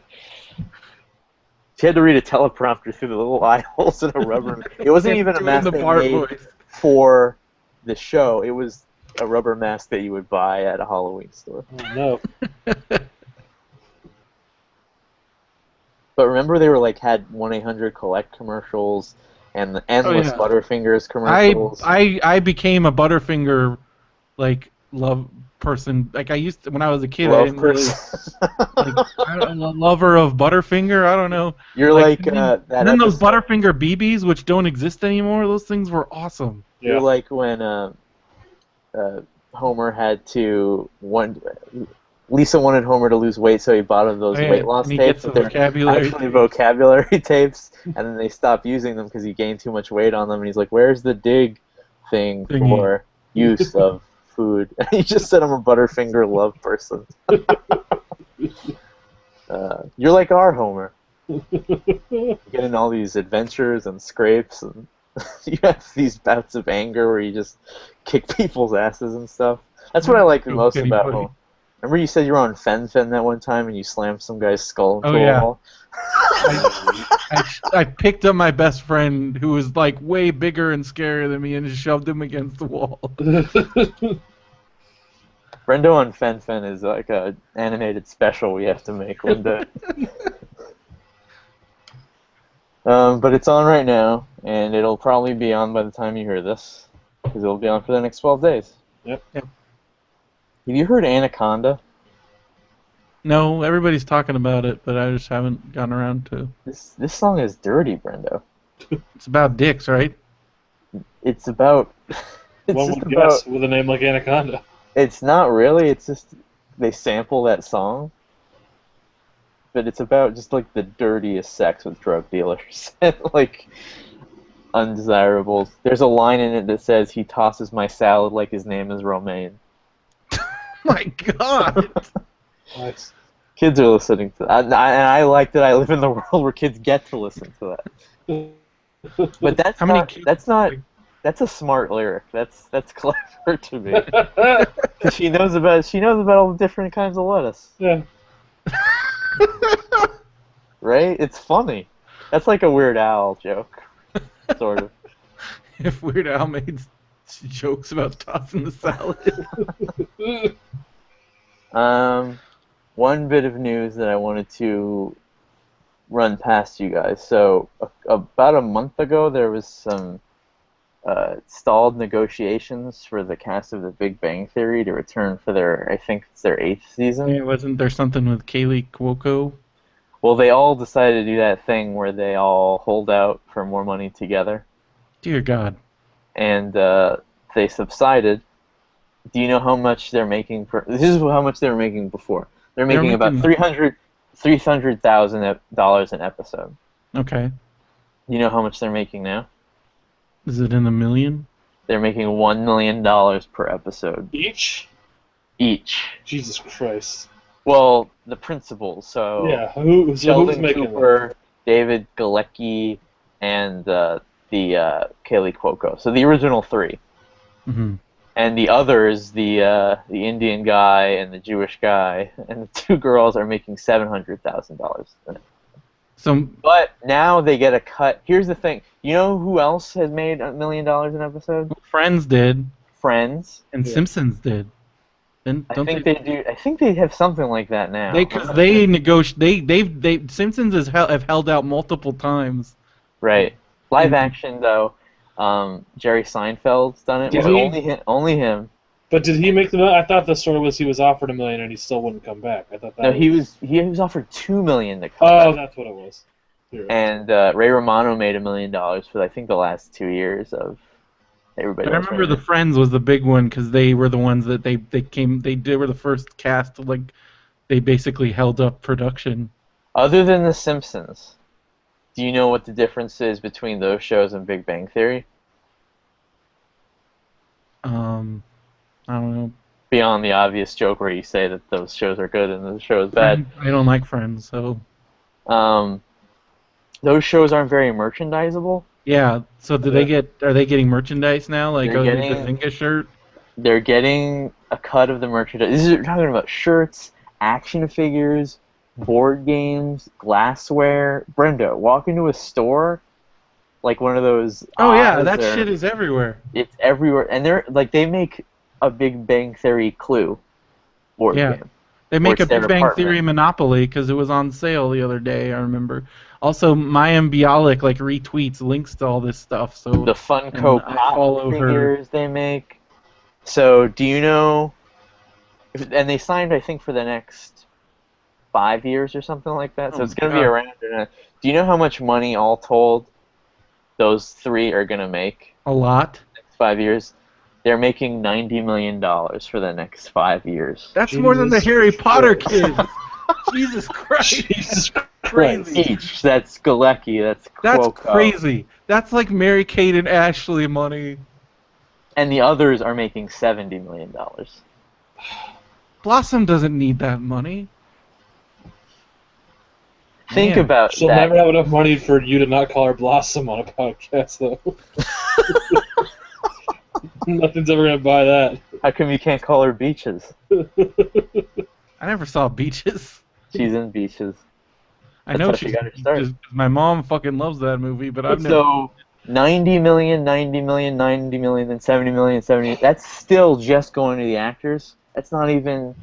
She had to read a teleprompter through the little eye holes in a rubber. It wasn't even a mask they made for the show. It was a rubber mask that you would buy at a Halloween store. Oh, no. But remember, they were had 1-800-COLLECT commercials and the endless Butterfingers commercials. I became a Butterfinger love person. Like I used to when I was a kid. I didn't really a lover of Butterfinger. I don't know. You're that. And then those Butterfinger BBs, which don't exist anymore. Those things were awesome. Yeah. You're like when Homer had to Lisa wanted Homer to lose weight, so he bought him those weight loss tapes. But they're actually vocabulary tapes, and then they stopped using them because he gained too much weight on them. And he's like, "Where's the dig thing for use of food?" And he just said, "I'm a Butterfinger love person." You're like our Homer. You get in all these adventures and scrapes, and you have these bouts of anger where you just kick people's asses and stuff. That's what I like the most about Homer. Remember you said you were on Fen that one time and you slammed some guy's skull into a yeah. wall? I picked up my best friend who was like way bigger and scarier than me and shoved him against the wall. Brendo on Fen is like a animated special we have to make one day. But it's on right now, and it'll probably be on by the time you hear this, because it'll be on for the next 12 days. Yep. Yep. Have you heard Anaconda? No, everybody's talking about it, but I just haven't gotten around to. This song is dirty, Brendo. It's about dicks, right? It's about... It's One just would about... guess with a name like Anaconda. It's not really, it's just... They sample that song. But it's about just, like, the dirtiest sex with drug dealers. And, like, undesirables. There's a line in it that says, he tosses my salad like his name is Romaine. My God! Nice. Kids are listening to that. And I like that I live in the world where kids get to listen to that. But that's How many not... kids- That's a smart lyric. That's clever to me. 'Cause she knows about all the different kinds of lettuce. Yeah. Right? It's funny. That's like a Weird Al joke, sort of. If Weird Al made jokes about tossing the salad. One bit of news that I wanted to run past you guys. So about a month ago, there was some stalled negotiations for the cast of The Big Bang Theory to return for their, I think it's their 8th season. Yeah, wasn't there something with Kaylee Cuoco? Well, they all decided to do that thing where they all hold out for more money together, Dear God. and they subsided. Do you know how much they're making per? This is how much they were making before. They're making about $300,000 an episode. Okay. You know how much they're making now? Is it in the million? They're making $1 million per episode Each? each. Jesus Christ. Well, the principals. So Yeah, who's Sheldon making Cooper, David Galecki, and the Kaylee Cuoco. So the original 3. Mm-hmm. And the others, the Indian guy and the Jewish guy, and the 2 girls are making $700,000. So, But now they get a cut. Here's the thing. You know who else has made $1 million an episode? Friends did, Friends. and Yeah. Simpsons did. Then I don't think they do. I think they have something like that now. they negotiate. They Simpsons have held out multiple times. Right. Live action though. Jerry Seinfeld's done it. Did Well, he? only him. But did he make the million? I thought the story was he was offered $1 million and he still wouldn't come back. I thought that No, he was offered $2 million to come Oh, back. that's what it was. You're right. And Ray Romano made $1 million for I think the last 2 years of everybody. But I else remember made the Friends was the big one because they were the ones that they were the first cast to, like, they basically held up production. Other than The Simpsons, do you know what the difference is between those shows and Big Bang Theory? I don't know. Beyond the obvious joke where you say that those shows are good and the show is bad. I don't like Friends, so Those shows aren't very merchandisable. yeah. So do they get? Are they getting merchandise now? Like, They're oh, the getting- Zynga shirt. They're getting a cut of the merchandise. This is we're talking about shirts, action figures, board games, glassware. Brenda, walk into a store, like one of those. Oh yeah, aisles that there. shit is everywhere. It's everywhere, and they make a Big Bang Theory Clue board Yeah. game. They make Or a it's their Big Bang apartment. Theory Monopoly because it was on sale the other day. I remember. Also, Mayim Bialik like retweets links to all this stuff. So The Funko And I follow Pop her. figures they make. So, do you know? And they signed, I think, for the next 5 years or something like that. So Oh it's going to my be God. around. Do you know how much money, all told, those 3 are going to make a lot. next 5 years? They're making $90 million for the next 5 years. That's more than the Jesus Harry Potter Christ. kids. Jesus Christ. Jesus Crazy. Each. That's Galecki. That's That's Cuoco. crazy. That's like Mary Kate and Ashley money. And the others are making $70 million. Blossom doesn't need that money. Think Man. about She'll that. never have enough money for you to not call her Blossom on a podcast, though. Nothing's ever gonna buy that. How come you can't call her Beaches? I never saw Beaches. She's in Beaches. I That's know how she she's got her start. just my mom fucking loves that movie, but I've never. So 90 million, 90 million, 90 million, then 70 million, 70. That's still just going to the actors. That's not even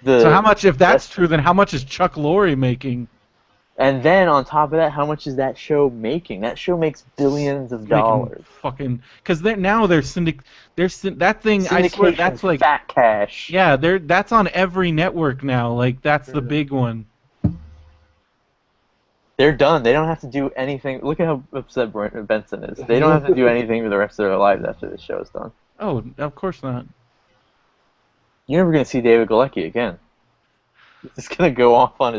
the. So how much? If that's rest- true, then how much is Chuck Lorre making? And then on top of that, how much is that show making? That show makes billions of dollars. Fucking, because they're that thing. I swear Syndication, that's like fat cash. yeah, that's on every network now. Like that's the big one. They're done. They don't have to do anything. Look at how upset Benson is. They don't have to do anything for the rest of their lives after this show is done. Oh, of course not. You're never gonna see David Galecki again. He's just gonna go off on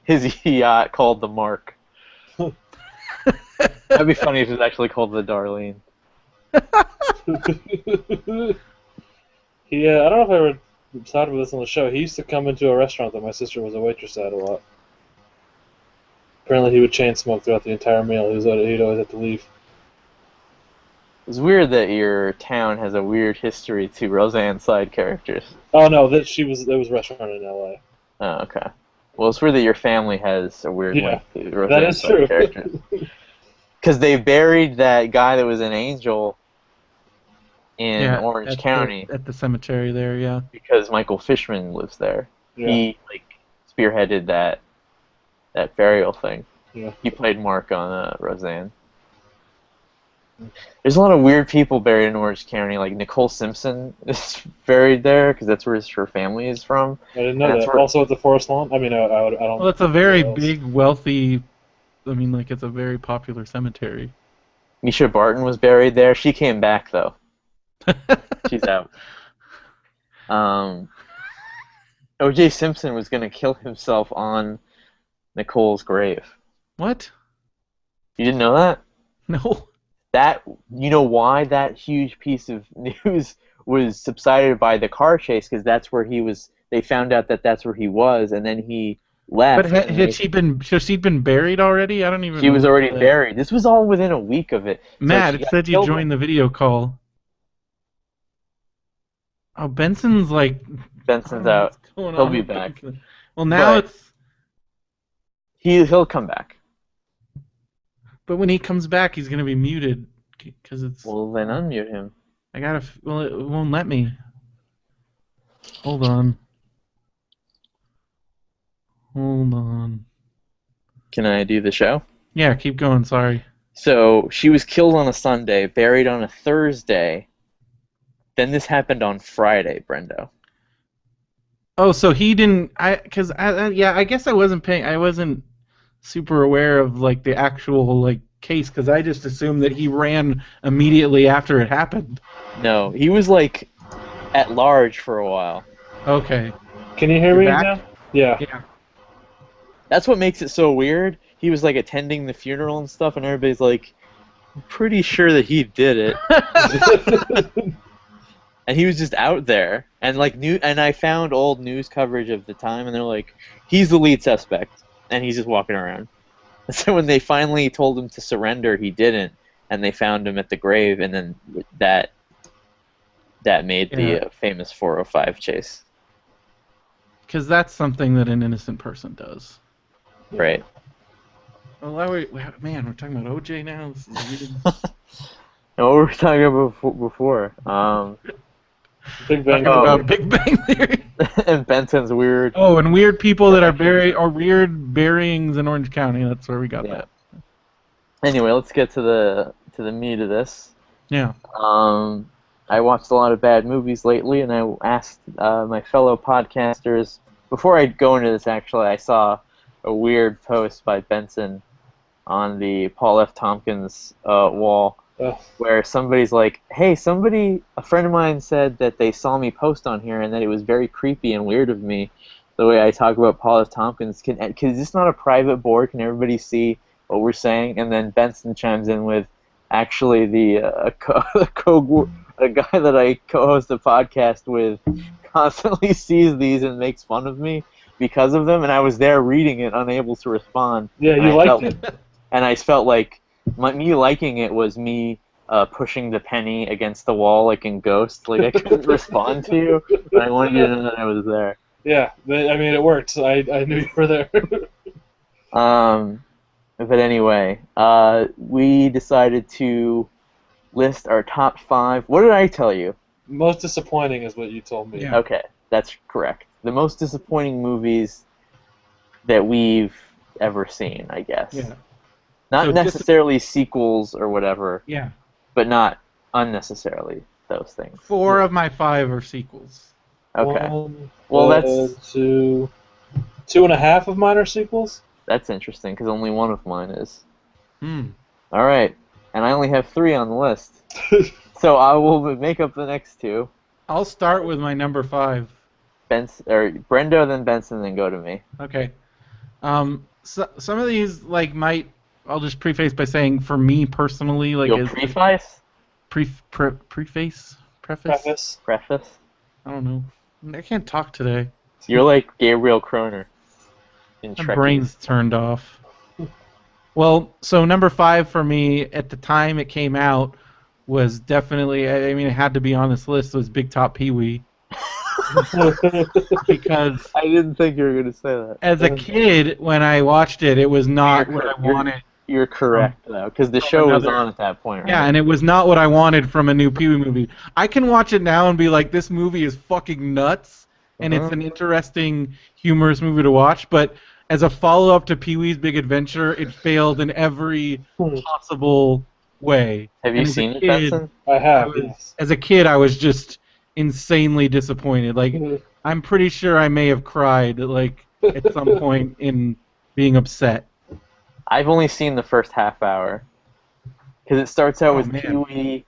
his yacht called the Mark. That'd be funny if it was actually called the Darlene. Yeah, I don't know if I ever talked about this on the show. He used to come into a restaurant that my sister was a waitress at a lot. Apparently, he would chain smoke throughout the entire meal. He'd always have to leave. It's weird that your town has a weird history to Roseanne side characters. Oh no, there was a restaurant in L.A. Oh, okay. Well, it's weird that your family has a weird link to Roseanne that is side true. characters. Because they buried that guy that was an angel in Orange County at the cemetery there. Yeah. because Michael Fishman lives there. Yeah. He spearheaded that burial thing. Yeah. He played Mark on Roseanne. There's a lot of weird people buried in Orange County. Like Nicole Simpson is buried there because that's where her family is from. I didn't know that. Also at the Forest Lawn. I mean, I don't. Well, it's a very big, wealthy. I mean, like it's a very popular cemetery. Misha Barton was buried there. She came back though. She's out. O.J. Simpson was gonna kill himself on Nicole's grave. What? You didn't know that? No. You know why that huge piece of news was subsided by the car chase? Because that's where he was. They found out that that's where he was, and then he left. But had she been buried already? I don't even. She was already buried. This was all within a week of it. Matt, it said you joined the video call. Oh, Benson's out. He'll be back. Well, now he'll come back. But when he comes back, he's gonna be muted because it's. Well, then unmute him. Well, it won't let me. Hold on. Can I do the show? Yeah, keep going. Sorry. So she was killed on a Sunday, buried on a Thursday. Then this happened on Friday, Brendo. Oh, so he didn't. I guess I wasn't super aware of the actual case because I just assumed that he ran immediately after it happened. No, he was at large for a while. Okay. Can you hear me now? Yeah. Yeah. That's what makes it so weird. He was attending the funeral and stuff, and everybody's I'm pretty sure that he did it. And he was just out there, and and I found old news coverage of the time, and they're he's the lead suspect, and he's just walking around. And so when they finally told him to surrender, he didn't, and they found him at the grave, and then that made the famous 405 chase. Because that's something that an innocent person does. Right. Well, man, we're talking about OJ now. This is weird. No, what were we talking about before? Big Bang. About Big Bang Theory. And Benson's weird. Oh, and weird people that are buried, or weird buryings in Orange County. That's where we got that. Anyway, let's get to the meat of this. Yeah. I watched a lot of bad movies lately, and I asked my fellow podcasters. Before I go into this, actually, I saw a weird post by Benson on the Paul F. Tompkins wall. Where somebody's hey, a friend of mine said that they saw me post on here and that it was very creepy and weird of me, the way I talk about Paul F. Tompkins. Is this not a private board? Can everybody see what we're saying? And then Benson chimes in with, actually, a guy that I co-host a podcast with constantly sees these and makes fun of me because of them, and I was there reading it, unable to respond. Yeah, you liked it. And I felt me liking it was me pushing the penny against the wall like in Ghost. Like I couldn't respond to you, but I wanted you to know that I was there. Yeah, I mean it worked. I knew you were there. But anyway, we decided to list our top 5. What did I tell you? Most disappointing is what you told me. Yeah. Okay, that's correct. The most disappointing movies that we've ever seen, I guess. Yeah. Not So necessarily sequels or whatever, Yeah. but not unnecessarily those things. 4 of my 5 are sequels. Okay. Well, that's 2.5 of mine are sequels. that's interesting because only one of mine is. Hmm. All right, and I only have 3 on the list, so I will make up the next 2. I'll start with my number 5. Brendo, then Benson, then go to me. Okay. So, some of these I'll just preface by saying for me personally, like You'll as preface? preface. Preface? I don't know. I can't talk today. You're like Gabriel Kroner in My Trekkies. brain's turned off. Well, so number 5 for me at the time it came out was definitely, I mean, it had to be on this list, was Big Top Pee-wee. Because I didn't think you were going to say that. as a kid, when I watched it, it was not what I wanted. You're correct, though, because the show was on at that point, right? Yeah, and it was not what I wanted from a new Pee-wee movie. I can watch it now and be like, this movie is fucking nuts, and it's an interesting, humorous movie to watch, but as a follow-up to Pee-wee's Big Adventure, it failed in every possible way. Have you And as a seen it, kid, Benson? I have. Yes. As a kid, I was just insanely disappointed. Like, I'm pretty sure I may have cried, like, at some point in being upset. I've only seen the first half hour. Because it starts out with man. Pee-wee,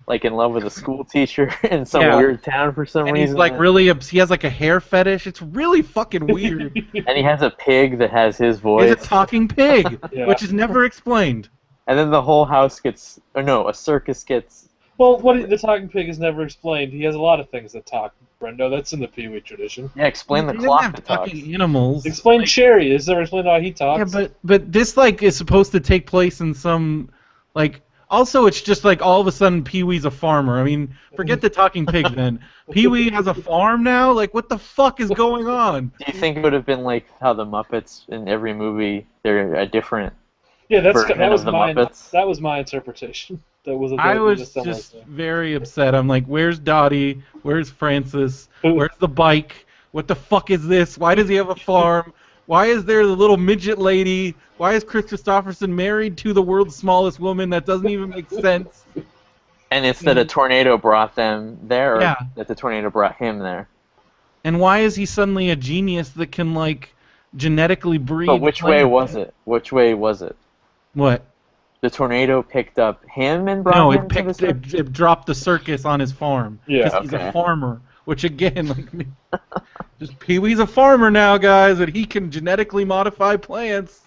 like, in love with a school teacher in some Yeah. weird town for some And reason. he's like really, he has like a hair fetish. It's really fucking weird. And he has a pig that has his He's voice. a talking pig, Yeah. which is never explained. And then the whole house gets... Or no, a circus gets... Well, the talking pig is never explained. He has a lot of things that talk, Brendo. That's in the Pee-wee tradition. Yeah, explain the He doesn't clock have that talks. talking animals. Explain Cherry. Is never explained how he talks. Yeah, but this like is supposed to take place in some like. Also, it's just like all of a sudden Pee-wee's a farmer. I mean, forget the talking pig then. Pee-wee has a farm now? Like, what the fuck is going on? Do you think it would have been like how the Muppets in every movie, they're a different... Yeah, version that was of the mine. Muppets? That was my interpretation. That was. I was similar just thing. very upset. I'm like, where's Dottie? Where's Francis? Where's the bike? What the fuck is this? Why does he have a farm? Why is there the little midget lady? Why is Chris Christopherson married to the world's smallest woman? That doesn't even make sense. And it's that a tornado brought them there, or Yeah. that the tornado brought him there. And why is he suddenly a genius that can, like, genetically breed But which way plants? was it? Which way was it? What? The tornado picked up him and brought No, him it to the picked circus? it dropped the circus on his farm. Yeah, 'Cause he's okay. a farmer. Which again, like, just Pee-wee's a farmer now, guys, and he can genetically modify plants.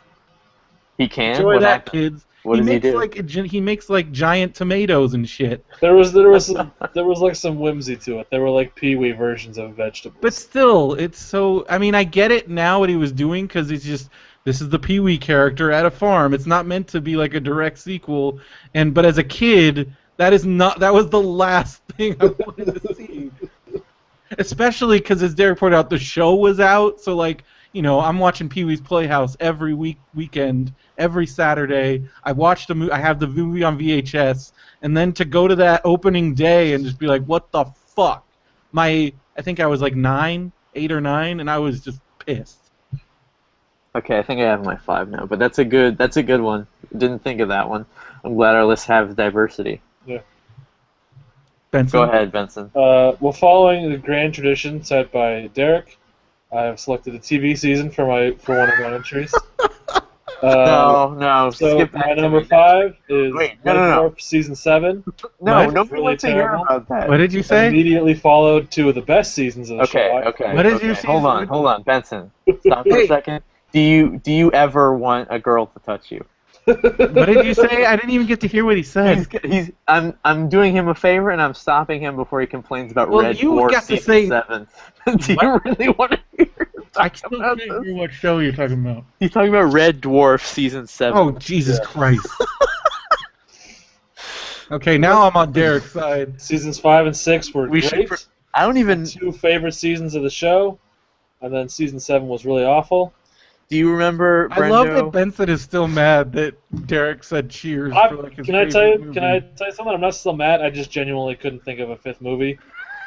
He can? Enjoy What that, happened? kids. What does he do? He makes like giant tomatoes and shit. There was like some whimsy to it. There were like Pee-wee versions of vegetables. But still, it's so. I mean, I get it now what he was doing because it's just this is the Pee-wee character at a farm. It's not meant to be like a direct sequel. But as a kid, that was the last thing I wanted to see. Especially because, as Derek pointed out, the show was out. So like, I'm watching Pee-wee's Playhouse every weekend, every Saturday. I watched the movie. I have the movie on VHS, and then to go to that opening day and just be like, "What the fuck?" I think I was like 8 or 9, and I was just pissed. Okay, I think I have my 5 now, but that's a good one. Didn't think of that one. I'm glad our lists have diversity. Yeah. Benson? Go ahead, Benson. Well, following the grand tradition set by Derek, I have selected a TV season for one of my entries. No, So skip back my to number me. 5 is Wait, Red no. Dwarf season 7. No, What? nobody Really wants to hear terrible. about that. What did you say? Immediately followed 2 of the best seasons of the show. Okay. What did okay. you say? Hold on, Benson. Stop for a second. Do you ever want a girl to touch you? What did you say? I didn't even get to hear what he said. I'm doing him a favor and I'm stopping him before he complains about Well, Red you Dwarf got to season say- 7. Do you really want to hear him I talk still about can't this? hear what show you're talking about. He's talking about Red Dwarf season 7. Oh, Jesus Christ. Okay, now I'm on Derek's side. Seasons 5 and 6 were We great. should. I don't even. 2 favorite seasons of the show, and then season 7 was really awful. Do you remember I love that Brendo? Benson is still mad that Derek said Cheers for like his Can I favorite tell you? movie. Can I tell you something? I'm not still mad. I just genuinely couldn't think of a 5th movie,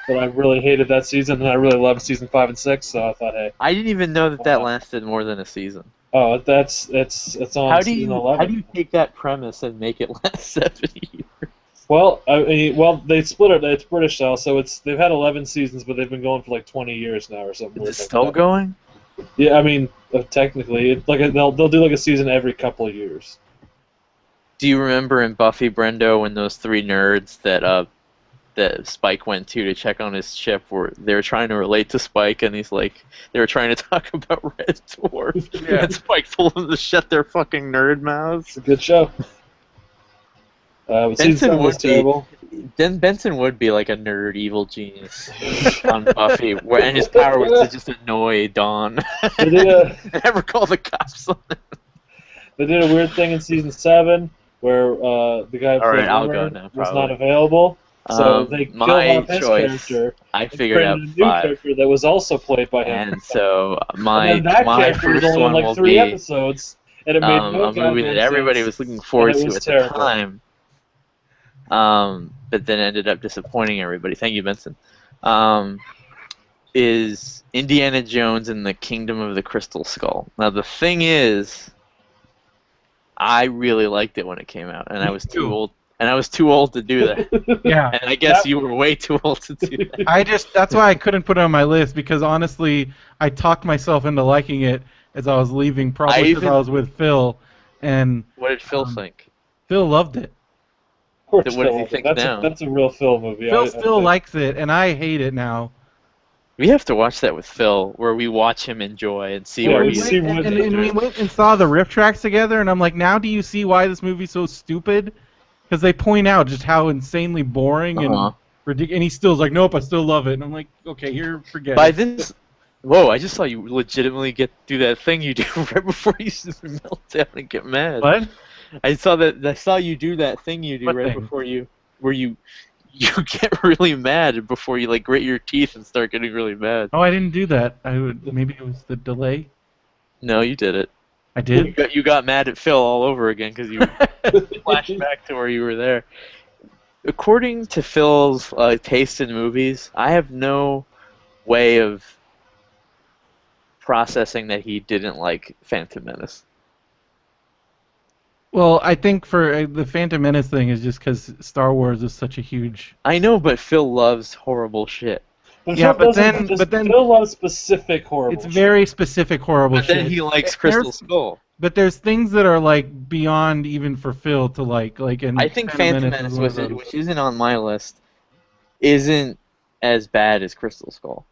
but I really hated that season, and I really loved season 5 and 6. So I thought, hey, I didn't even know that Wow. lasted more than a season. oh, it's on How do season you 11. how do you take that premise and make it last 70 years? Well, I mean, well, they split it. It's British style, so they've had 11 seasons, but they've been going for like 20 years now or something. Is it weird like still that. going? Yeah, I mean, technically, they'll do like a season every couple of years. Do you remember in Buffy Brendo when those 3 nerds that Spike went to check on his ship were they were trying to relate to Spike and he's like they were trying to talk about Red Dwarf Yeah. and Spike told them to shut their fucking nerd mouths. It's a good show. But season Benson 7 was would be terrible. then Benson would be like a nerd evil genius on Buffy, and his power was to just annoy Dawn They did a and never call the cops on him. they did a weird thing in season 7 where the guy who All right, played I'll go Boomer now, was probably. not available, so they killed my off his choice, character I and figured out created a new 5, character that was also played by him. and so my and then that my character was first only in one like will 3 be episodes, and it made no a movie that goddamn everybody sense, was looking forward and it to was at terrible. the time. But then ended up disappointing everybody. Thank you, Benson. Is Indiana Jones and the Kingdom of the Crystal Skull. Now the thing is, I really liked it when it came out, and I was too old. And I was too old to do that. Yeah. And I guess you were way too old to do that. That's why I couldn't put it on my list because honestly, I talked myself into liking it as I was leaving, probably because I was with Phil, and What did Phil think? Phil loved it. Of course, What does Phil, he think that's now? that's a real Phil movie. Phil I still think. likes it, and I hate it now. We have to watch that with Phil, where we watch him enjoy and see Yeah, where we he's. see and, what- and we went and saw the riff tracks together, and I'm like, now do you see why this movie's so stupid? Because they point out just how insanely boring and ridiculous. And he still's like, nope, I still love it. And I'm like, okay, here, forget By it. this, whoa! I just saw you legitimately do that thing you do right before you melt down and get mad. What? I saw you do that thing you do What right thing? before where you get really mad before you like grit your teeth and start getting really mad. Oh, I didn't do that. Maybe it was the delay. No, you did it. I did. You got mad at Phil all over again because you flashed back to where you were there. According to Phil's taste in movies, I have no way of processing that he didn't like Phantom Menace. Well, I think for the Phantom Menace thing is just because Star Wars is such a huge. I know, but Phil loves horrible shit. Yeah, Phil but doesn't then- Phil loves specific horrible. It's very specific horrible But shit. then he likes There's- Crystal Skull. But there's things that are like beyond even for Phil to like. And I think Phantom Menace, is one of those. which isn't on my list, isn't as bad as Crystal Skull.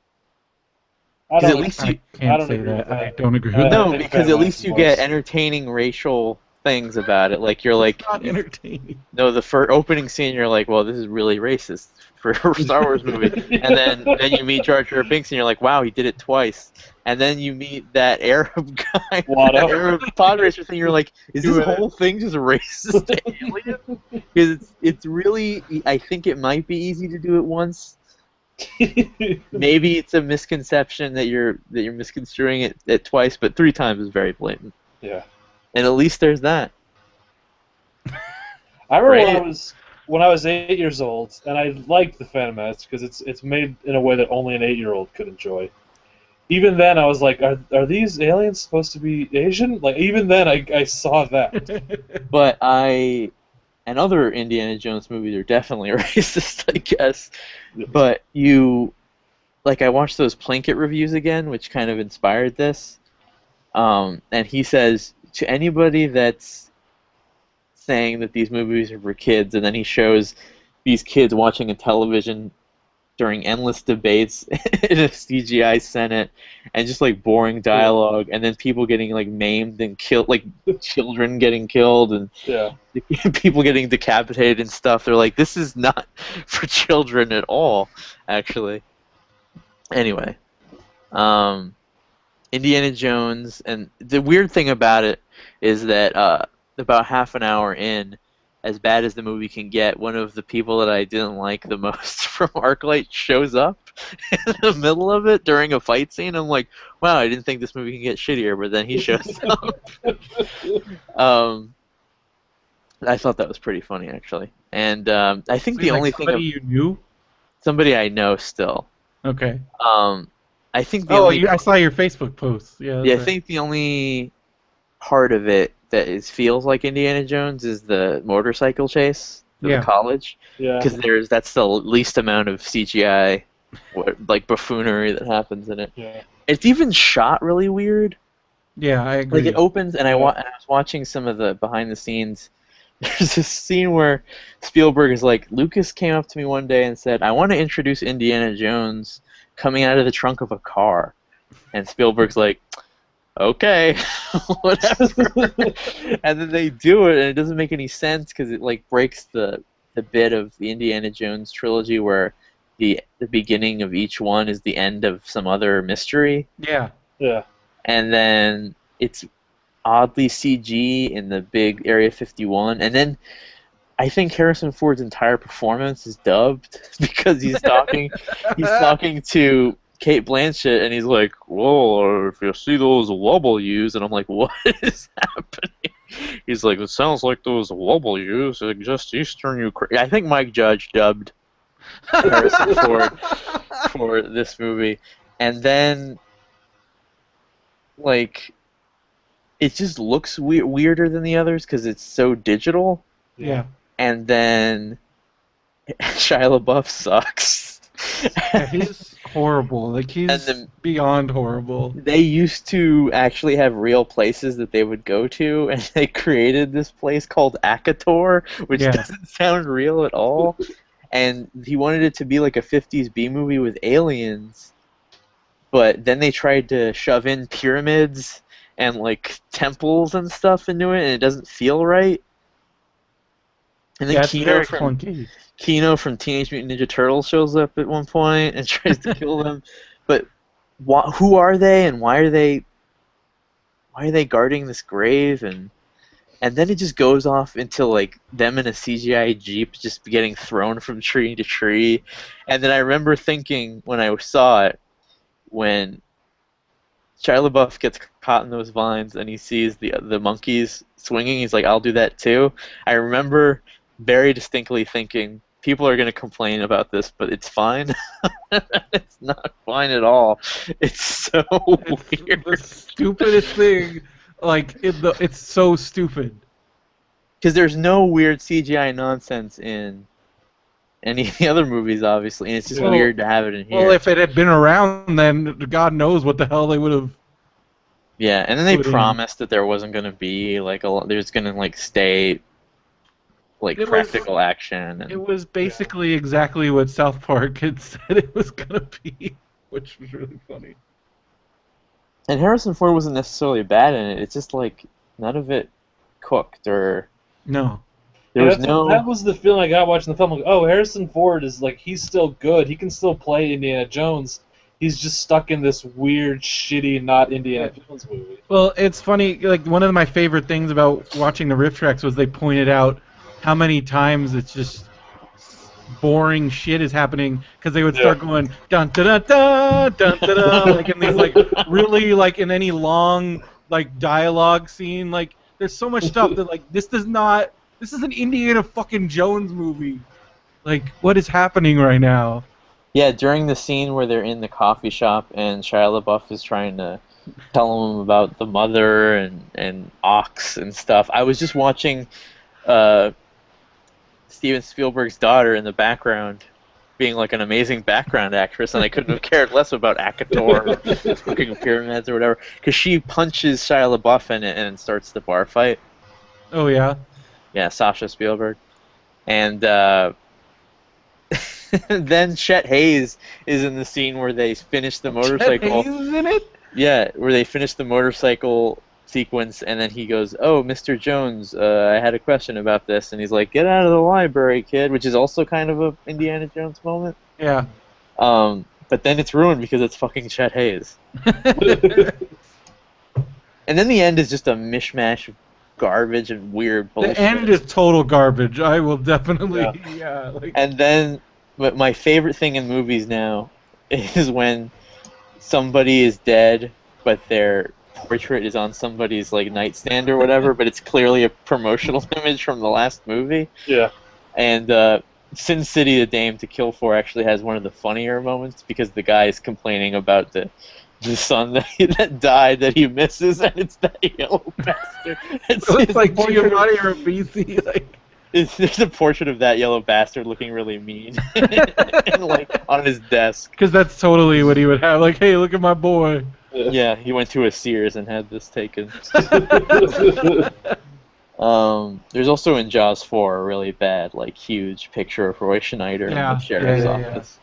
I don't at least I you- can't don't say agree that. with I that. don't agree I with that. No, think because that at least you was- get entertaining racial things about it. Like you're like, It's not entertaining. no, the first opening scene, you're like, well, this is really racist for a Star Wars movie. And then you meet Jar Jar Binks, and you're like, wow, he did it twice. And then you meet that Arab guy, Watto. that Arab pod racer thing. You're like, is this Do it. whole thing just a racist alien? Because it's really, I think it might be easy to do it once. Maybe it's a misconception that you're misconstruing it twice, but 3 times is very blatant. Yeah. And at least there's that. I remember Right. when I was 8 years old, and I liked the Phantom Menace because it's made in a way that only an 8-year-old could enjoy. Even then, I was like, are these aliens supposed to be Asian? Like, even then, I saw that. But and other Indiana Jones movies are definitely racist, I guess. But I watched those Plinkett reviews again, which kind of inspired this. And he says, to anybody that's saying that these movies are for kids, and then he shows these kids watching a television during endless debates in a CGI Senate, and just like boring dialogue, and then people getting like maimed and killed, like children getting killed, and Yeah. people getting decapitated and stuff. They're like, this is not for children at all, actually. Anyway, Indiana Jones, and the weird thing about it is that about half an hour in, as bad as the movie can get, one of the people that I didn't like the most from ArcLight shows up in the middle of it during a fight scene. I'm like, wow, I didn't think this movie can get shittier, but then he shows up. I thought that was pretty funny, actually. And I think the only thing... Somebody you knew? Somebody I know still. Okay. I think the only... I saw your Facebook post. Yeah, I think the only part of it that feels like Indiana Jones is the motorcycle chase to the college. Yeah. Because that's the least amount of CGI, like buffoonery that happens in it. Yeah. It's even shot really weird. Yeah, I agree. Like it opens, and I was watching some of the behind the scenes. There's this scene where Spielberg is like, Lucas came up to me one day and said, I want to introduce Indiana Jones coming out of the trunk of a car. And Spielberg's like, okay, whatever. And then they do it, and it doesn't make any sense because it like breaks the bit of the Indiana Jones trilogy where the beginning of each one is the end of some other mystery. Yeah. Yeah. And then it's oddly CG in the big Area 51, and then I think Harrison Ford's entire performance is dubbed because he's talking to Kate Blanchett, and he's like, "Well, if you see those W's," and I'm like, "What is happening?" He's like, "It sounds like those W's are just Eastern Ukraine." I think Mike Judge dubbed Harrison Ford for this movie, and then like it just looks weirder than the others because it's so digital. Yeah. And then Shia LaBeouf sucks. Yeah, he's horrible. Like he's beyond horrible. They used to actually have real places that they would go to, and they created this place called Akator, which doesn't sound real at all. And he wanted it to be like a 50s B movie with aliens, but then they tried to shove in pyramids and like temples and stuff into it, and it doesn't feel right. And then Kino from Teenage Mutant Ninja Turtles shows up at one point and tries to kill them. But who are they, and why are they guarding this grave? And then it just goes off into like them in a CGI Jeep just getting thrown from tree to tree. And then I remember thinking when I saw it, when Shia LaBeouf gets caught in those vines and he sees the monkeys swinging, he's like, I'll do that too. I remember very distinctly thinking, people are going to complain about this, but it's fine. It's not fine at all. It's so weird. The stupidest thing. Like, it's so stupid. Because there's no weird CGI nonsense in any of the other movies, obviously, and it's just weird to have it in here. Well, if it had been around, then God knows what the hell they would have. Yeah, and then they promised that there wasn't going to be like there's going to like stay like practical action. And, it was basically exactly what South Park had said it was going to be, which was really funny. And Harrison Ford wasn't necessarily bad in it. It's just like none of it cooked or no. That was the feeling I got watching the film. Like, oh, Harrison Ford is like, he's still good. He can still play Indiana Jones. He's just stuck in this weird, shitty, not Indiana Jones movie. Well, it's funny. Like one of my favorite things about watching the riff tracks was they pointed out how many times it's just boring shit is happening because they would start going dun da da dun da da like in these like really like in any long like dialogue scene. Like there's so much stuff that like this is an Indiana fucking Jones movie. Like, what is happening right now? Yeah, during the scene where they're in the coffee shop and Shia LaBeouf is trying to tell them about the mother and Ox and stuff, I was just watching Steven Spielberg's daughter in the background being like an amazing background actress, and I couldn't have cared less about Akator or fucking pyramids or whatever, because she punches Shia LaBeouf in it and starts the bar fight. Oh, yeah? Yeah, Sasha Spielberg. And then Chet Hayes is in the scene where they finish the motorcycle. Chet Hayes is in it? Yeah, where they finish the motorcycle sequence, and then he goes, "Oh, Mr. Jones, I had a question about this," and he's like, "Get out of the library, kid," which is also kind of a Indiana Jones moment. Yeah. But then it's ruined because it's fucking Chet Hayes. And then the end is just a mishmash of garbage and weird bullshit. The end is total garbage. I will definitely, like. And then, but my favorite thing in movies now is when somebody is dead, but their portrait is on somebody's like nightstand or whatever, but it's clearly a promotional image from the last movie. Yeah. And Sin City: The Dame to Kill For actually has one of the funnier moments because the guy is complaining about the son that died that he misses, and it's that yellow bastard. It's like Giovanni Ribisi, like. There's a portrait of that yellow bastard looking really mean, and, like on his desk. Because that's totally what he would have. Like, hey, look at my boy. Yeah, he went to a Sears and had this taken. There's also in Jaws 4 a really bad, like, huge picture of Roy Schneider in the sheriff's office.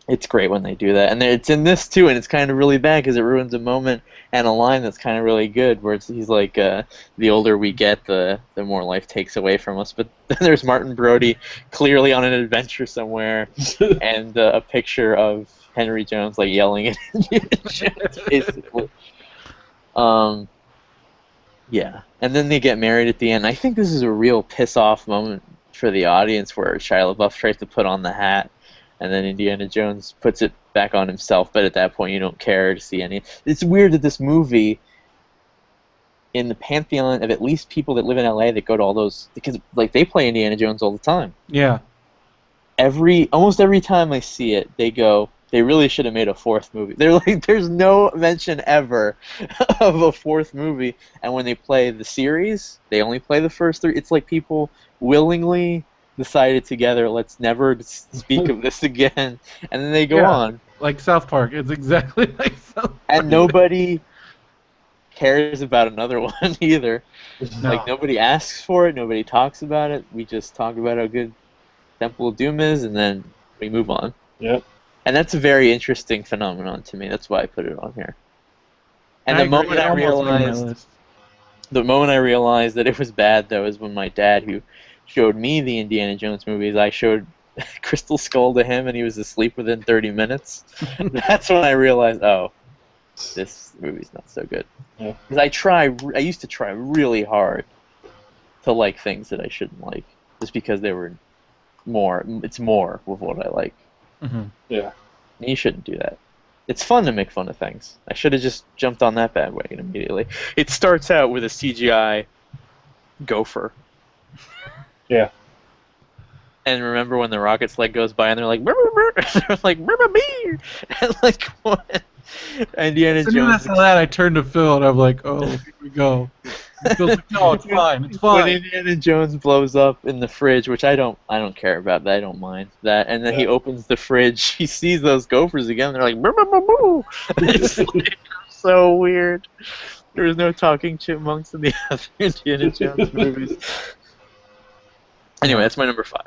It's great when they do that. And it's in this, too, and it's kind of really bad because it ruins a moment and a line that's kind of really good, where he's like, the older we get, the more life takes away from us. But then there's Martin Brody clearly on an adventure somewhere, and a picture of Henry Jones, like, yelling at Indiana Jones, basically. Yeah. And then they get married at the end. I think this is a real piss-off moment for the audience where Shia LaBeouf tries to put on the hat, and then Indiana Jones puts it back on himself, but at that point you don't care to see any. It's weird that this movie, in the pantheon of at least people that live in LA that go to all those, because like they play Indiana Jones all the time. Yeah. Almost every time I see it, they go, they really should have made a fourth movie. They're like, there's no mention ever of a fourth movie, and when they play the series, they only play the first three. It's like people willingly decided together, let's never speak of this again, and then they go on. Like South Park. It's exactly like South Park. And nobody cares about another one either. No. Like, nobody asks for it, nobody talks about it. We just talk about how good Temple of Doom is, and then we move on. Yep. And that's a very interesting phenomenon to me. That's why I put it on here. And the moment I realized that it was bad, though, is when my dad, who showed me the Indiana Jones movies, I showed Crystal Skull to him, and he was asleep within 30 minutes. That's when I realized, oh, this movie's not so good. Because I used to try really hard to like things that I shouldn't like, just because they were it's more with what I like. Mm-hmm. Yeah. And you shouldn't do that. It's fun to make fun of things. I should have just jumped on that bandwagon immediately. It starts out with a CGI gopher. Yeah. And remember when the rocket's leg goes by and they're like, brr, brr, brr. They're like, brr, brr, brr. And like, what? Indiana As soon as I Jones. saw that, I turned to Phil and I'm like, oh, here we go. And Phil's like, no, it's fine, it's When fine. Indiana Jones blows up in the fridge, which I don't care about that, I don't mind that, and then he opens the fridge, he sees those gophers again, they're like, brr, brr, brr, brr. It's like, so weird. There's no talking chipmunks in the other Indiana Jones movies. Anyway, that's my number 5.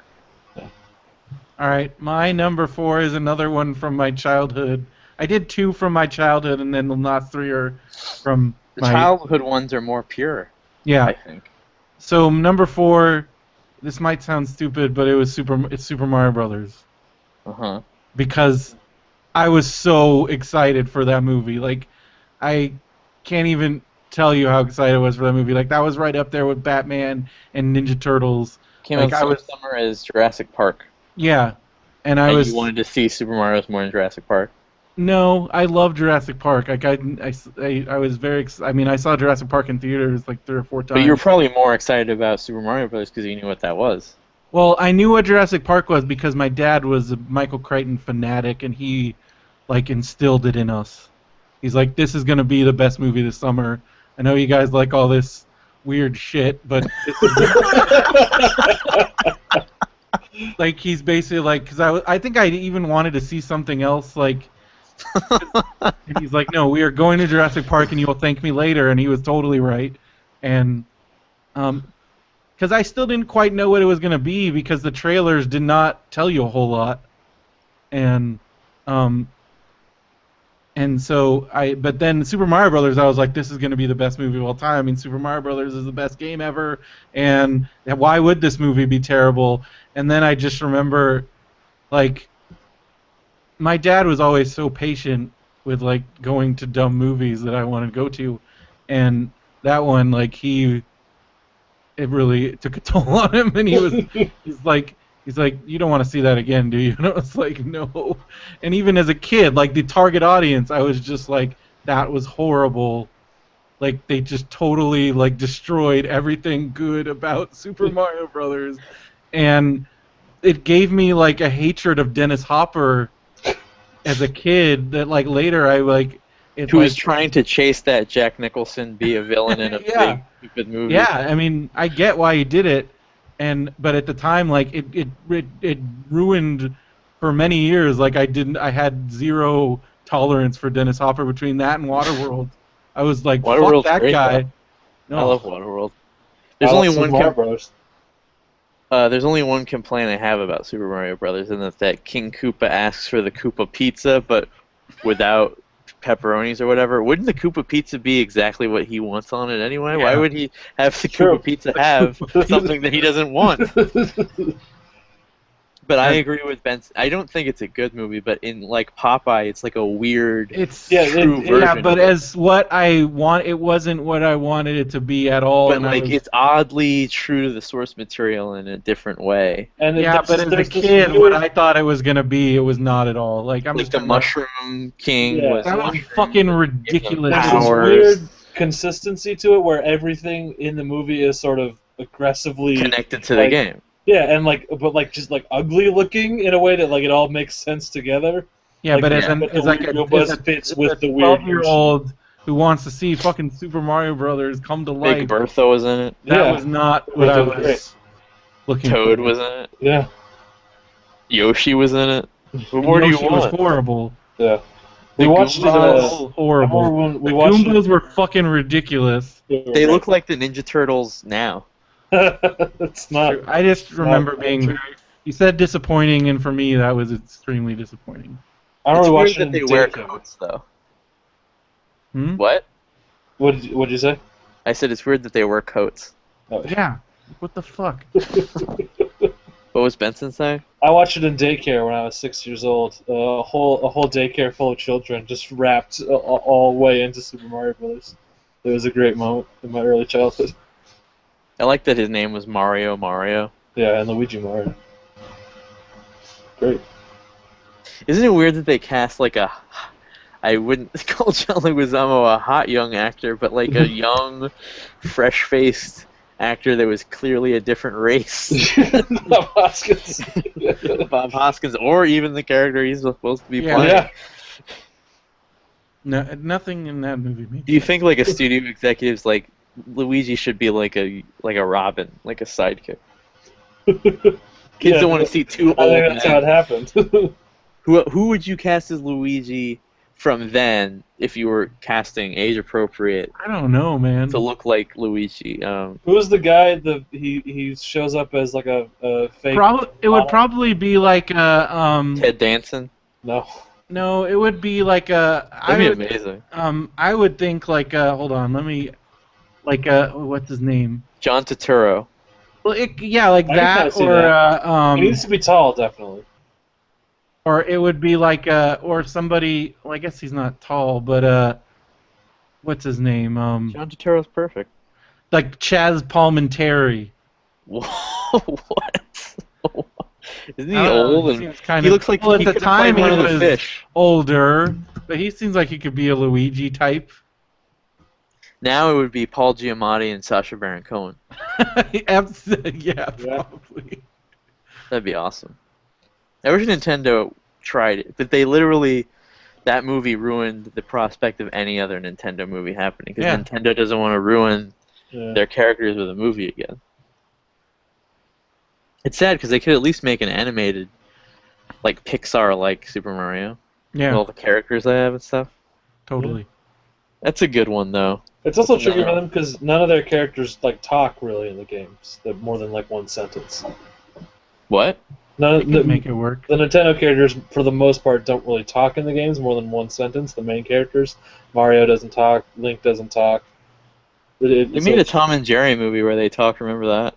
All right, my number 4 is another one from my childhood. I did 2 from my childhood, and then the last 3 are from The childhood ones are more pure, I think. So number 4, this might sound stupid, but it's Super Mario Brothers. Uh-huh. Because I was so excited for that movie. Like, I can't even tell you how excited I was for that movie. Like, that was right up there with Batman and Ninja Turtles. Came out the same summer as Jurassic Park. Yeah. And you wanted to see Super Mario's more in Jurassic Park? No, I love Jurassic Park. Like, I was very I mean, I saw Jurassic Park in theaters like 3 or 4 times. But you were probably more excited about Super Mario Bros. Because you knew what that was. Well, I knew what Jurassic Park was because my dad was a Michael Crichton fanatic, and he, like, instilled it in us. He's like, this is going to be the best movie this summer. I know you guys like all this weird shit, but this is like, he's basically like, because I think I even wanted to see something else, like, and he's like, no, we are going to Jurassic Park, and you will thank me later, and he was totally right. And because I still didn't quite know what it was going to be because the trailers did not tell you a whole lot. And so but then Super Mario Brothers, I was like, this is going to be the best movie of all time. I mean, Super Mario Brothers is the best game ever, and why would this movie be terrible? And then I just remember, like, my dad was always so patient with, like, going to dumb movies that I wanted to go to, and that one, like, he it really took a toll on him, and he's like, you don't want to see that again, do you? And I was like, no. And even as a kid, like the target audience, I was just like, that was horrible. Like they just totally like destroyed everything good about Super Mario Brothers, and it gave me like a hatred of Dennis Hopper as a kid that like later I like. It, Who was like, trying to chase that Jack Nicholson be a villain in a Yeah. big stupid movie. Yeah, I mean, I get why he did it, but at the time, like it ruined for many years. Like I had zero tolerance for Dennis Hopper between that and Waterworld. I was like, fuck Waterworld's that great, guy. though. No, I love Waterworld. I There's love only Super one. Mario Brothers. There's only one complaint I have about Super Mario Brothers, and that's that King Koopa asks for the Koopa pizza, but without pepperonis or whatever. Wouldn't the Koopa pizza be exactly what he wants on it anyway? Yeah. Why would he have the True. Koopa pizza have something that he doesn't want? But I agree with Benson. I don't think it's a good movie, but in like Popeye, it's like a weird it's true version. yeah, but of it. as what I want, it wasn't what I wanted it to be at all. But and like I was, it's oddly true to the source material in a different way. And yeah, but as a there's this kid, weird- what I thought it was gonna be, it was not at all. Like I'm Like just the talking about- Mushroom King Yeah. was That was mushroom, fucking ridiculous. there's this powers. weird consistency to it where everything in the movie is sort of aggressively connected to the like, game. Yeah, and but just like ugly looking in a way that like it all makes sense together. Yeah, Like, but as yeah, an but the as like weird a, Goombas as a, fits as with a the weird 12-year-old who wants to see fucking Super Mario Brothers come to life, Big Bertha was in it. that Yeah. was not what I Bertha was was great. looking Toad for. was in it. Yeah, Yoshi was in it. What And more do you Yoshi was want? horrible. yeah. The We watched it. Goombas, horrible. Remember when we The watched Goombas were fucking ridiculous. it? They look like the Ninja Turtles now. It's not. I just remember not being true. very. You said disappointing, and for me, that was extremely disappointing. I It's remember weird watching that it they wear daycare. coats, though. Hmm? What? What'd you say? I said it's weird that they wear coats. Oh, Yeah. What the fuck? What was Benson saying? I watched it in daycare when I was 6 years old. A whole daycare full of children just wrapped all the way into Super Mario Brothers. It was a great moment in my early childhood. I like that his name was Mario Mario. Yeah, and Luigi Mario. Great. Isn't it weird that they cast like a... I wouldn't call John Leguizamo a hot young actor, but like a young, fresh-faced actor that was clearly a different race. Bob Hoskins. Bob Hoskins, or even the character he's supposed to be Yeah. playing. Yeah. No, nothing in that movie made Do you think like a studio executive's like Luigi should be like a Robin, like a sidekick? Kids Yeah, don't want to see two I old think that's how it men. happened. Who would you cast as Luigi from then if you were casting age appropriate I don't know, man. to look like Luigi? Who was the guy? He shows up as like a fake. It would probably be like a Ted Danson? No. No, it would be like a. That'd be amazing. I would think like a. Hold on, let me. Like a. What's his name? John Turturro. Well, yeah, like I can kinda that, see or that. He needs to be tall, definitely. or it would be like or somebody. Well, I guess he's not tall, but what's his name? John Turturro's perfect. Like Chaz Palminteri. Whoa, what? Isn't he I don't know, old? And seems kind he of- looks like well, he at the could time play one he of the was fish. older, but he seems like he could be a Luigi type. Now it would be Paul Giamatti and Sacha Baron Cohen. Yeah, probably. That'd be awesome. I wish Nintendo tried it, but they literally, that movie ruined the prospect of any other Nintendo movie happening because Yeah. Nintendo doesn't want to ruin Yeah. their characters with a movie again. It's sad because they could at least make an animated, like Pixar-like Super Mario with Yeah, all the characters they have and stuff. totally. That's a good one though. It's also tricky No. for them because none of their characters like talk really in the games. They're more than like one sentence. What? None, They could make it work. the Nintendo characters, for the most part, don't really talk in the games more than one sentence. The main characters, Mario doesn't talk, Link doesn't talk. They made a Tom and Jerry movie where they talk. Remember that?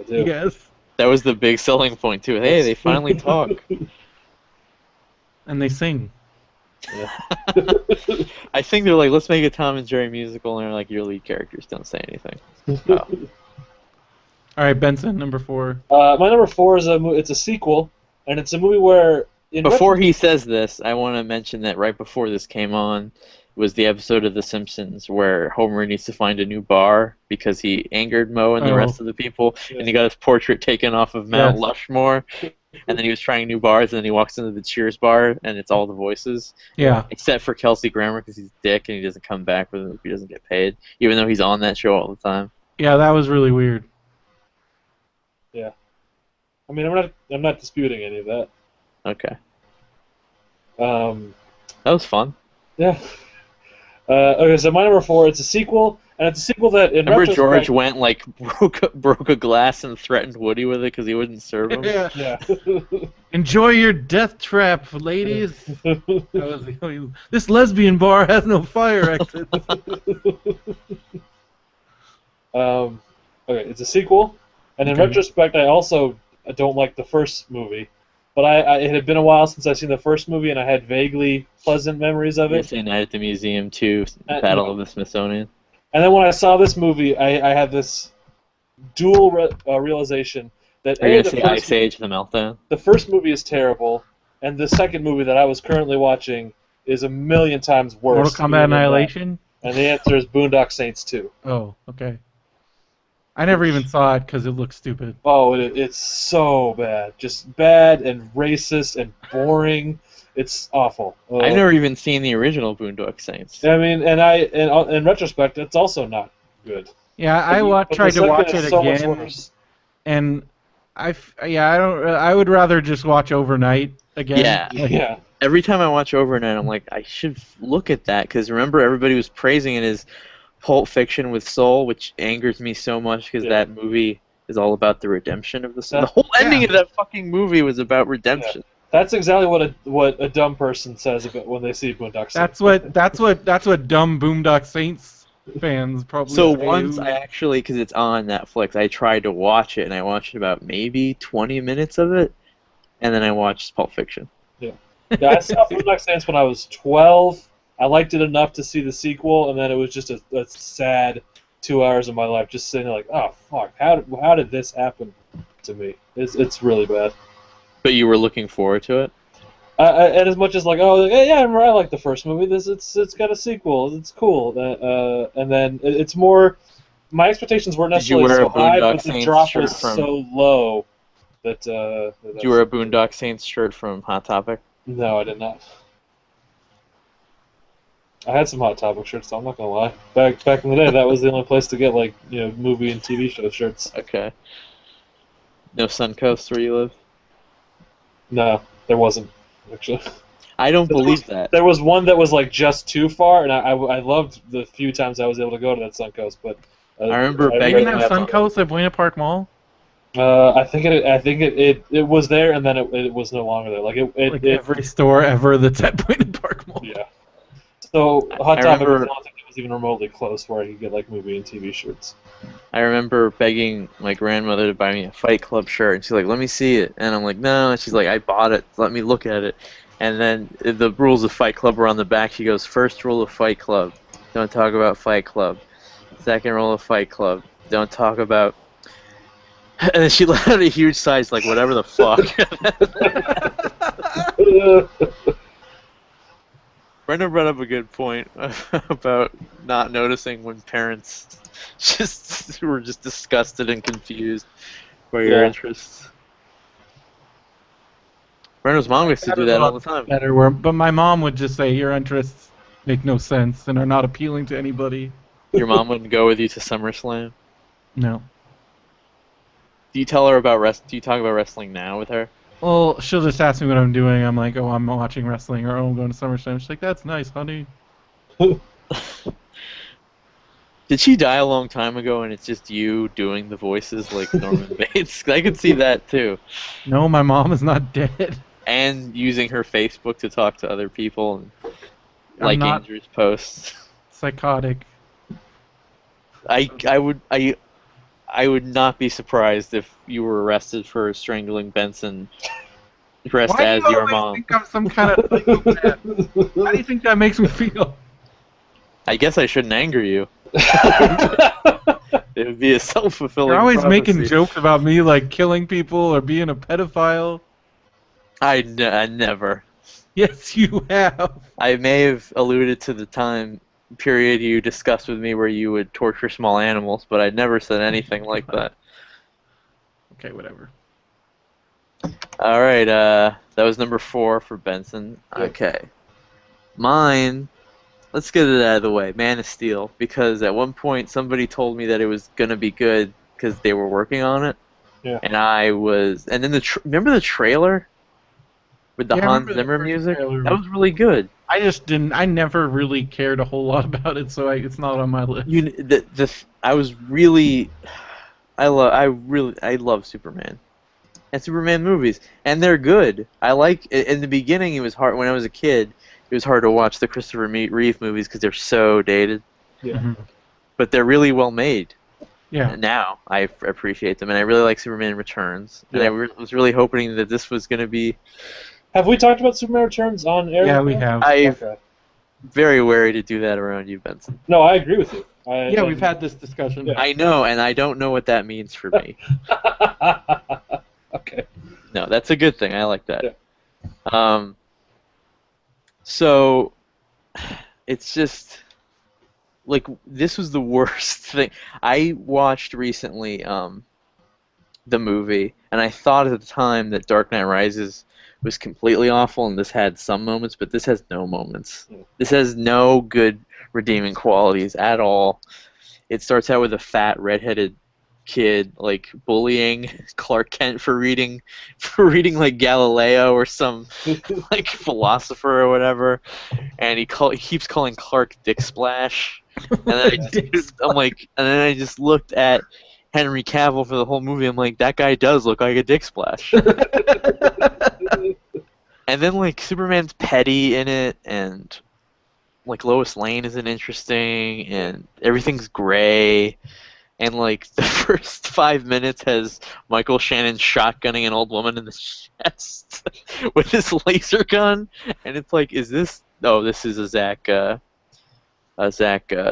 Yes. That was the big selling point too. Hey, they finally talk. And they sing. I think they're like, let's make a Tom and Jerry musical, and they're like, your lead characters don't say anything. Oh. All right, Benson, number 4. My number 4 is it's a sequel, and it's a movie where Before he says this, I want to mention that right before this came on was the episode of The Simpsons where Homer needs to find a new bar because he angered Moe and the rest of the people, and he got his portrait taken off of Mount Lushmore, and then he was trying new bars, and then he walks into the Cheers bar, and it's all the voices. Yeah. Except for Kelsey Grammer because he's a dick and he doesn't come back with him if he doesn't get paid, even though he's on that show all the time. Yeah, that was really weird. Yeah. I mean, I'm not disputing any of that. Okay. Um, That was fun. yeah. Okay, so my number 4, it's a sequel, and it's a sequel that in Remember retrospect, George went like broke a glass and threatened Woody with it because he wouldn't serve him? Yeah. Yeah. Enjoy your death trap, ladies. This lesbian bar has no fire exits. Okay, it's a sequel, and in retrospect, I also don't like the first movie. But it had been a while since I've seen the first movie, and I had vaguely pleasant memories of it. Say Night at the Museum 2, Battle of the Smithsonian. And then when I saw this movie, I had this dual realization that Are you going to say Ice Age, The Meltdown? the first movie is terrible, and the second movie that I was currently watching is a million times worse. Mortal Kombat Annihilation? And the answer is Boondock Saints 2. Oh, okay. I never even saw it because it looked stupid. Oh, it's so bad. Just bad and racist and boring. It's awful. I've never even seen the original Boondock Saints. I mean, and in retrospect, it's also not good. Yeah, I tried to watch it so much again, worse. and I would rather just watch Overnight again. Yeah. Yeah. Every time I watch Overnight, I'm like, I should look at that because remember everybody was praising it as Pulp Fiction with soul, which angers me so much because that movie is all about the redemption of the soul. The whole ending of that fucking movie was about redemption. Yeah. That's exactly what a dumb person says about when they see Boondock Saints. That's what dumb Boondock Saints fans probably. So say. once I actually, because it's on Netflix, I tried to watch it and I watched about maybe 20 minutes of it, and then I watched Pulp Fiction. Yeah, I saw Boondock Saints when I was 12. I liked it enough to see the sequel, and then it was just a sad 2 hours of my life just sitting there like, oh fuck, how did this happen to me? It's really bad. But you were looking forward to it? And as much as like, oh yeah, I remember I liked the first movie. It's got a sequel. It's cool. And then it's more. My expectations weren't necessarily so high, but the drop was so low that. Did you wear a Boondock Saints shirt from Hot Topic? No, I did not. I had some Hot Topic shirts, so I'm not gonna lie. Back in the day, that was the only place to get movie and TV show shirts. Okay. No Suncoast where you live? No, there wasn't actually. I don't believe that. There was one that was like just too far, and I loved the few times I was able to go to that Suncoast. But I remember begging. Didn't have Suncoast at Buena Park Mall. I think it was there, and then it was no longer there. Like every store ever that's at Buena Park Mall. Yeah. So Hot Topic was the only thing that was even remotely close where I could get like movie and TV shirts. I remember begging my grandmother to buy me a Fight Club shirt, and she's like, "Let me see it," and I'm like, "No," and she's like, "I bought it. Let me look at it." And then the rules of Fight Club were on the back. She goes, "First rule of Fight Club, don't talk about Fight Club. Second rule of Fight Club, don't talk about." And then she let out a huge sigh, like, "Whatever the fuck." Brenda brought up a good point about not noticing when parents were just disgusted and confused by your interests. Brenda's mom used to do that all the time. But my mom would just say, your interests make no sense and are not appealing to anybody. Your mom wouldn't go with you to SummerSlam? No. Do you tell her about Do you talk about wrestling now with her? Well, she'll just ask me what I'm doing. I'm like, oh, I'm watching wrestling, or oh, I'm going to SummerSlam. She's like, that's nice, honey. Did she die a long time ago and it's just you doing the voices like Norman Bates? I could see that too. No, my mom is not dead. And using her Facebook to talk to other people and like Andrew's posts. Psychotic. I would not be surprised if you were arrested for strangling Benson dressed as your mom. Why do you think I'm some kind of psychopath? How do you think that makes me feel? I guess I shouldn't anger you. It would be a self-fulfilling You're always making prophecy. jokes about me, like killing people or being a pedophile. I never. Yes, you have. I may have alluded to the time period you discussed with me where you would torture small animals, but I never said anything like that. Okay, whatever. All right, that was number 4 for Benson. Yep. Okay. Mine, let's get it out of the way. Man of Steel, because at one point somebody told me that it was going to be good because they were working on it. Yeah. And I was, and then remember the trailer with the Yeah, I Hans remember the Zimmer first music? trailer. That was really good. I just didn't. I never really cared a whole lot about it, so it's not on my list. I was really, I love Superman. And Superman movies, and they're good. I like. In the beginning, it was hard when I was a kid. It was hard to watch the Christopher Reeve movies because they're so dated. Yeah. Mhm. But they're really well made. Yeah. And now I appreciate them, and I really like Superman Returns. And Yeah. I was really hoping that this was going to be. Have we talked about Superman Returns on air? Yeah, we have. I'm Okay. very wary to do that around you, Benson. No, I agree with you. Yeah, we've had this discussion. Yeah. I know, and I don't know what that means for me. Okay. No, that's a good thing. I like that. Yeah. So it's just like this was the worst thing. I watched recently the movie, and I thought at the time that Dark Knight Rises was completely awful, and this had some moments, but this has no moments. Yeah. This has no good redeeming qualities at all. It starts out with a fat redheaded kid like bullying Clark Kent for reading like Galileo or some like philosopher or whatever, and he keeps calling Clark Dick Splash, and then I just looked at Henry Cavill for the whole movie. I'm like, that guy does look like a Dick Splash. And then like Superman's petty in it, and like Lois Lane isn't interesting, and everything's gray. And like the first 5 minutes has Michael Shannon shotgunning an old woman in the chest with his laser gun, and it's like, is this? Oh, this is a Zack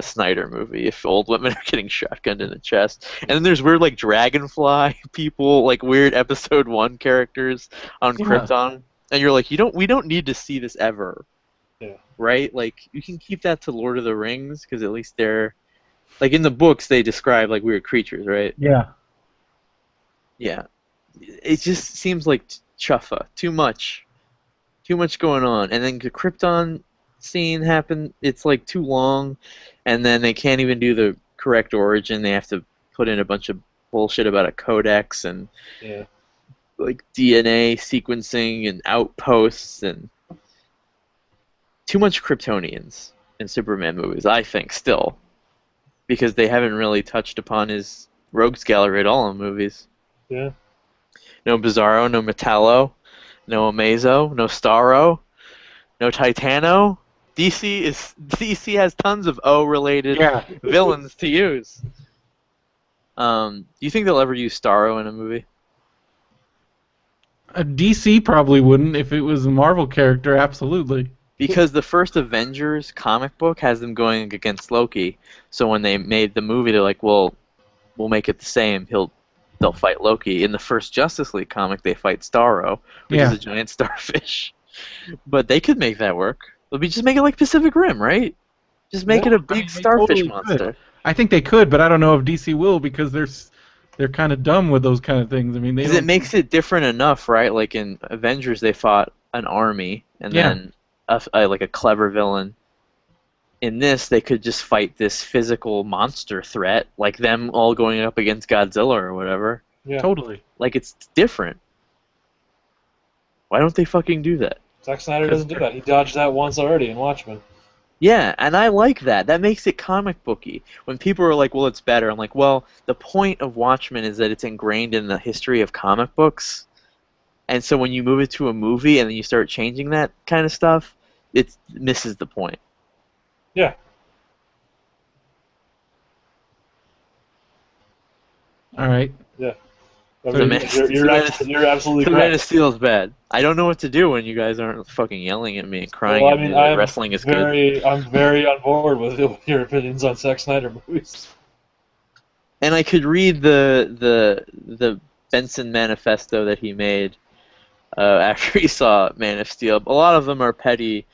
Snyder movie. If old women are getting shotgunned in the chest, and then there's weird like Dragonfly people, like weird Episode 1 characters on Krypton, and you're like, we don't need to see this ever, right? Like you can keep that to Lord of the Rings because at least they're. Like in the books, they describe like weird creatures, right? Yeah. Yeah. It just seems like chuffa. Too much going on. And then the Krypton scene happened. It's like too long, and then they can't even do the correct origin. They have to put in a bunch of bullshit about a codex and like DNA sequencing and outposts and too much Kryptonians in Superman movies. I think still. Because they haven't really touched upon his rogues gallery at all in movies. Yeah. No Bizarro, no Metallo, no Amazo, no Starro, no Titano. DC has tons of O-related villains to use. Do you think they'll ever use Starro in a movie? A DC probably wouldn't if it was a Marvel character. Absolutely. Because the first Avengers comic book has them going against Loki. So when they made the movie, they're like, well, we'll make it the same. They'll fight Loki. In the first Justice League comic, they fight Starro, which is a giant starfish. But they could make that work. Just make it like Pacific Rim, right? Just make it a big starfish monster. Could. I think they could, but I don't know if DC will because they're kind of dumb with those kind of things. I mean, because it makes it different enough, right? Like in Avengers, they fought an army, and then like a clever villain. In this, they could just fight this physical monster threat, like them all going up against Godzilla or whatever. Yeah. Totally. Like, it's different. Why don't they fucking do that? Zack Snyder doesn't do that. He dodged that once already in Watchmen. Yeah, and I like that. That makes it comic booky. When people are like, well, it's better, I'm like, well, the point of Watchmen is that it's ingrained in the history of comic books. And so when you move it to a movie and then you start changing that kind of stuff, it misses the point. Yeah. All right. Yeah. So You're absolutely The Man correct. of Steel is bad. I don't know what to do when you guys aren't fucking yelling at me and crying Well, at me that wrestling is good. I'm very on board with your opinions on Zack Snyder movies. and I could read the Benson manifesto that he made after he saw Man of Steel. A lot of them are petty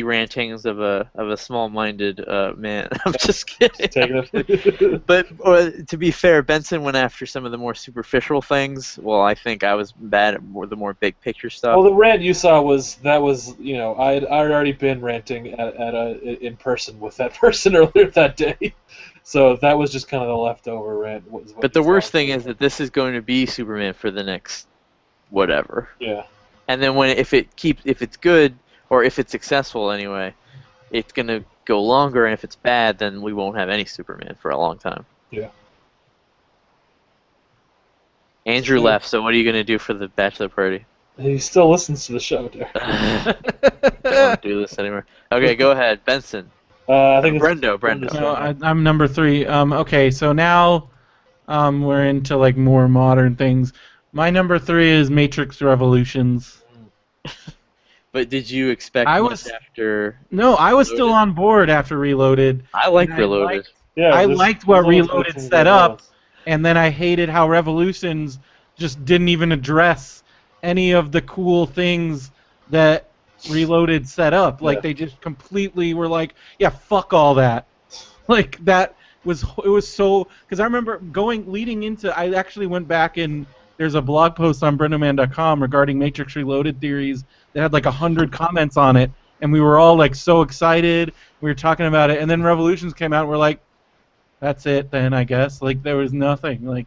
rantings of a small-minded man. I'm just kidding. Taking it. But to be fair, Benson went after some of the more superficial things. Well, I think I was bad at the more big picture stuff. Well, the rant you saw was I'd already been ranting in person with that person earlier that day, so that was just kind of the leftover rant. But the worst thing is that this is going to be Superman for the next whatever. Yeah. And then if it's good, or if it's successful anyway, it's going to go longer, and if it's bad, then we won't have any Superman for a long time. Yeah. Andrew left, so what are you going to do for the bachelor party? He still listens to the show, there. I don't want to do this anymore. Okay, go ahead. Benson. I think it's Brendo. No, I'm number 3. Okay, so now we're into like more modern things. My number 3 is Matrix Revolutions. But did you expect after? No, I was still on board after Reloaded. I like Reloaded. I liked what Reloaded set up, and then I hated how Revolutions just didn't even address any of the cool things that Reloaded set up. Like they just completely were like, yeah, fuck all that. Like it was so, because I remember leading into, I actually went back and there's a blog post on brendoman.com regarding Matrix Reloaded theories that had like 100 comments on it, and we were all like so excited. We were talking about it, and then Revolutions came out, and we're like, that's it then, I guess. Like there was nothing. Like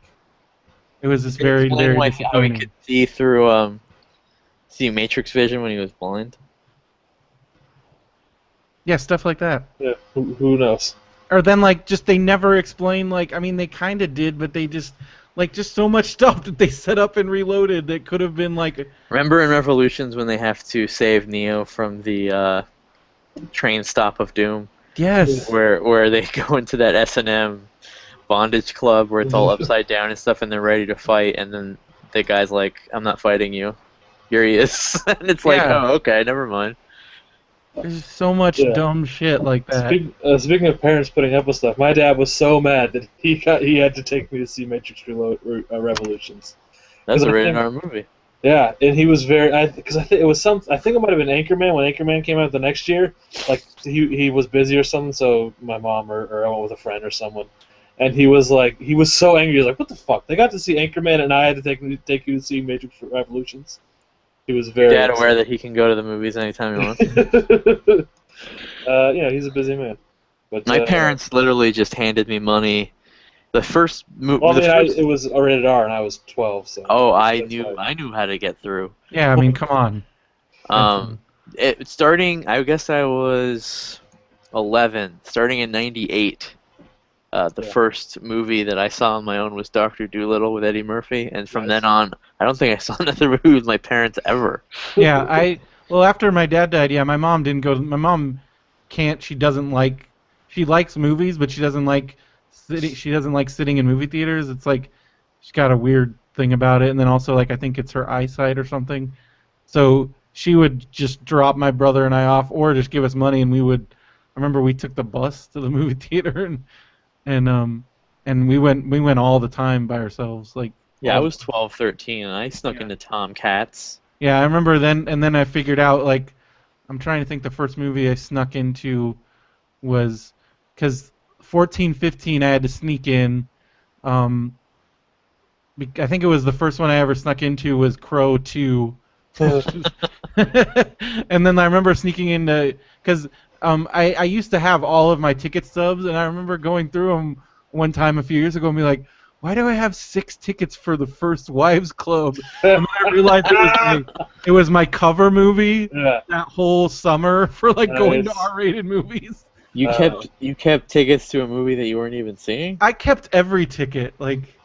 it was just very, very disappointing. How he could see through see Matrix vision when he was blind. Yeah, stuff like that. Yeah, who knows? Or then like just they never explained, like, I mean they kind of did, but they just so much stuff that they set up and Reloaded that could have been like. Remember in Revolutions when they have to save Neo from the train stop of doom? Yes. Where they go into that S&M bondage club where it's all upside down and stuff, and they're ready to fight, and then the guy's like, "I'm not fighting you." Here he is, and it's like, "Oh, okay, never mind." There's so much dumb shit like that. Speaking of parents putting up with stuff, my dad was so mad that he had to take me to see Matrix Revolutions. That's a rated R movie. Yeah, and he was very, because I think it might have been Anchorman when Anchorman came out the next year. Like he was busy or something, so my mom or I went with a friend or someone, and he was so angry. He was like, "What the fuck? They got to see Anchorman, and I had to take you to see Matrix Revolutions." He was very. Dad aware that he can go to the movies anytime he wants. Yeah, he's a busy man. But my parents literally just handed me money. The first movie. Well, it was a rated R, and I was 12. So. Oh, I knew how to get through. Yeah, I mean, come on. Starting, I guess I was 11. Starting in '98. The first movie that I saw on my own was Dr. Dolittle with Eddie Murphy, and from then on, I don't think I saw another movie with my parents ever. Yeah, well, after my dad died, my mom didn't go. My mom can't. She likes movies, but she doesn't like sitting in movie theaters. It's like she's got a weird thing about it, and then also like I think it's her eyesight or something. So she would just drop my brother and I off, or just give us money, and we would. I remember we took the bus to the movie theater and we went all the time by ourselves. Like I was 12, 13, and I snuck into Tom Katz. Yeah, I remember then I figured out, like, I'm trying to think the first movie I snuck into was, because 14, 15 I had to sneak in. I think it was the first one I ever snuck into was Crow 2. And then I remember sneaking into, because I used to have all of my ticket stubs, and I remember going through them one time a few years ago and be like, why do I have 6 tickets for the First Wives Club? And then I realized it was my cover movie that whole summer for like going to R-rated movies. You kept tickets to a movie that you weren't even seeing? I kept every ticket, like,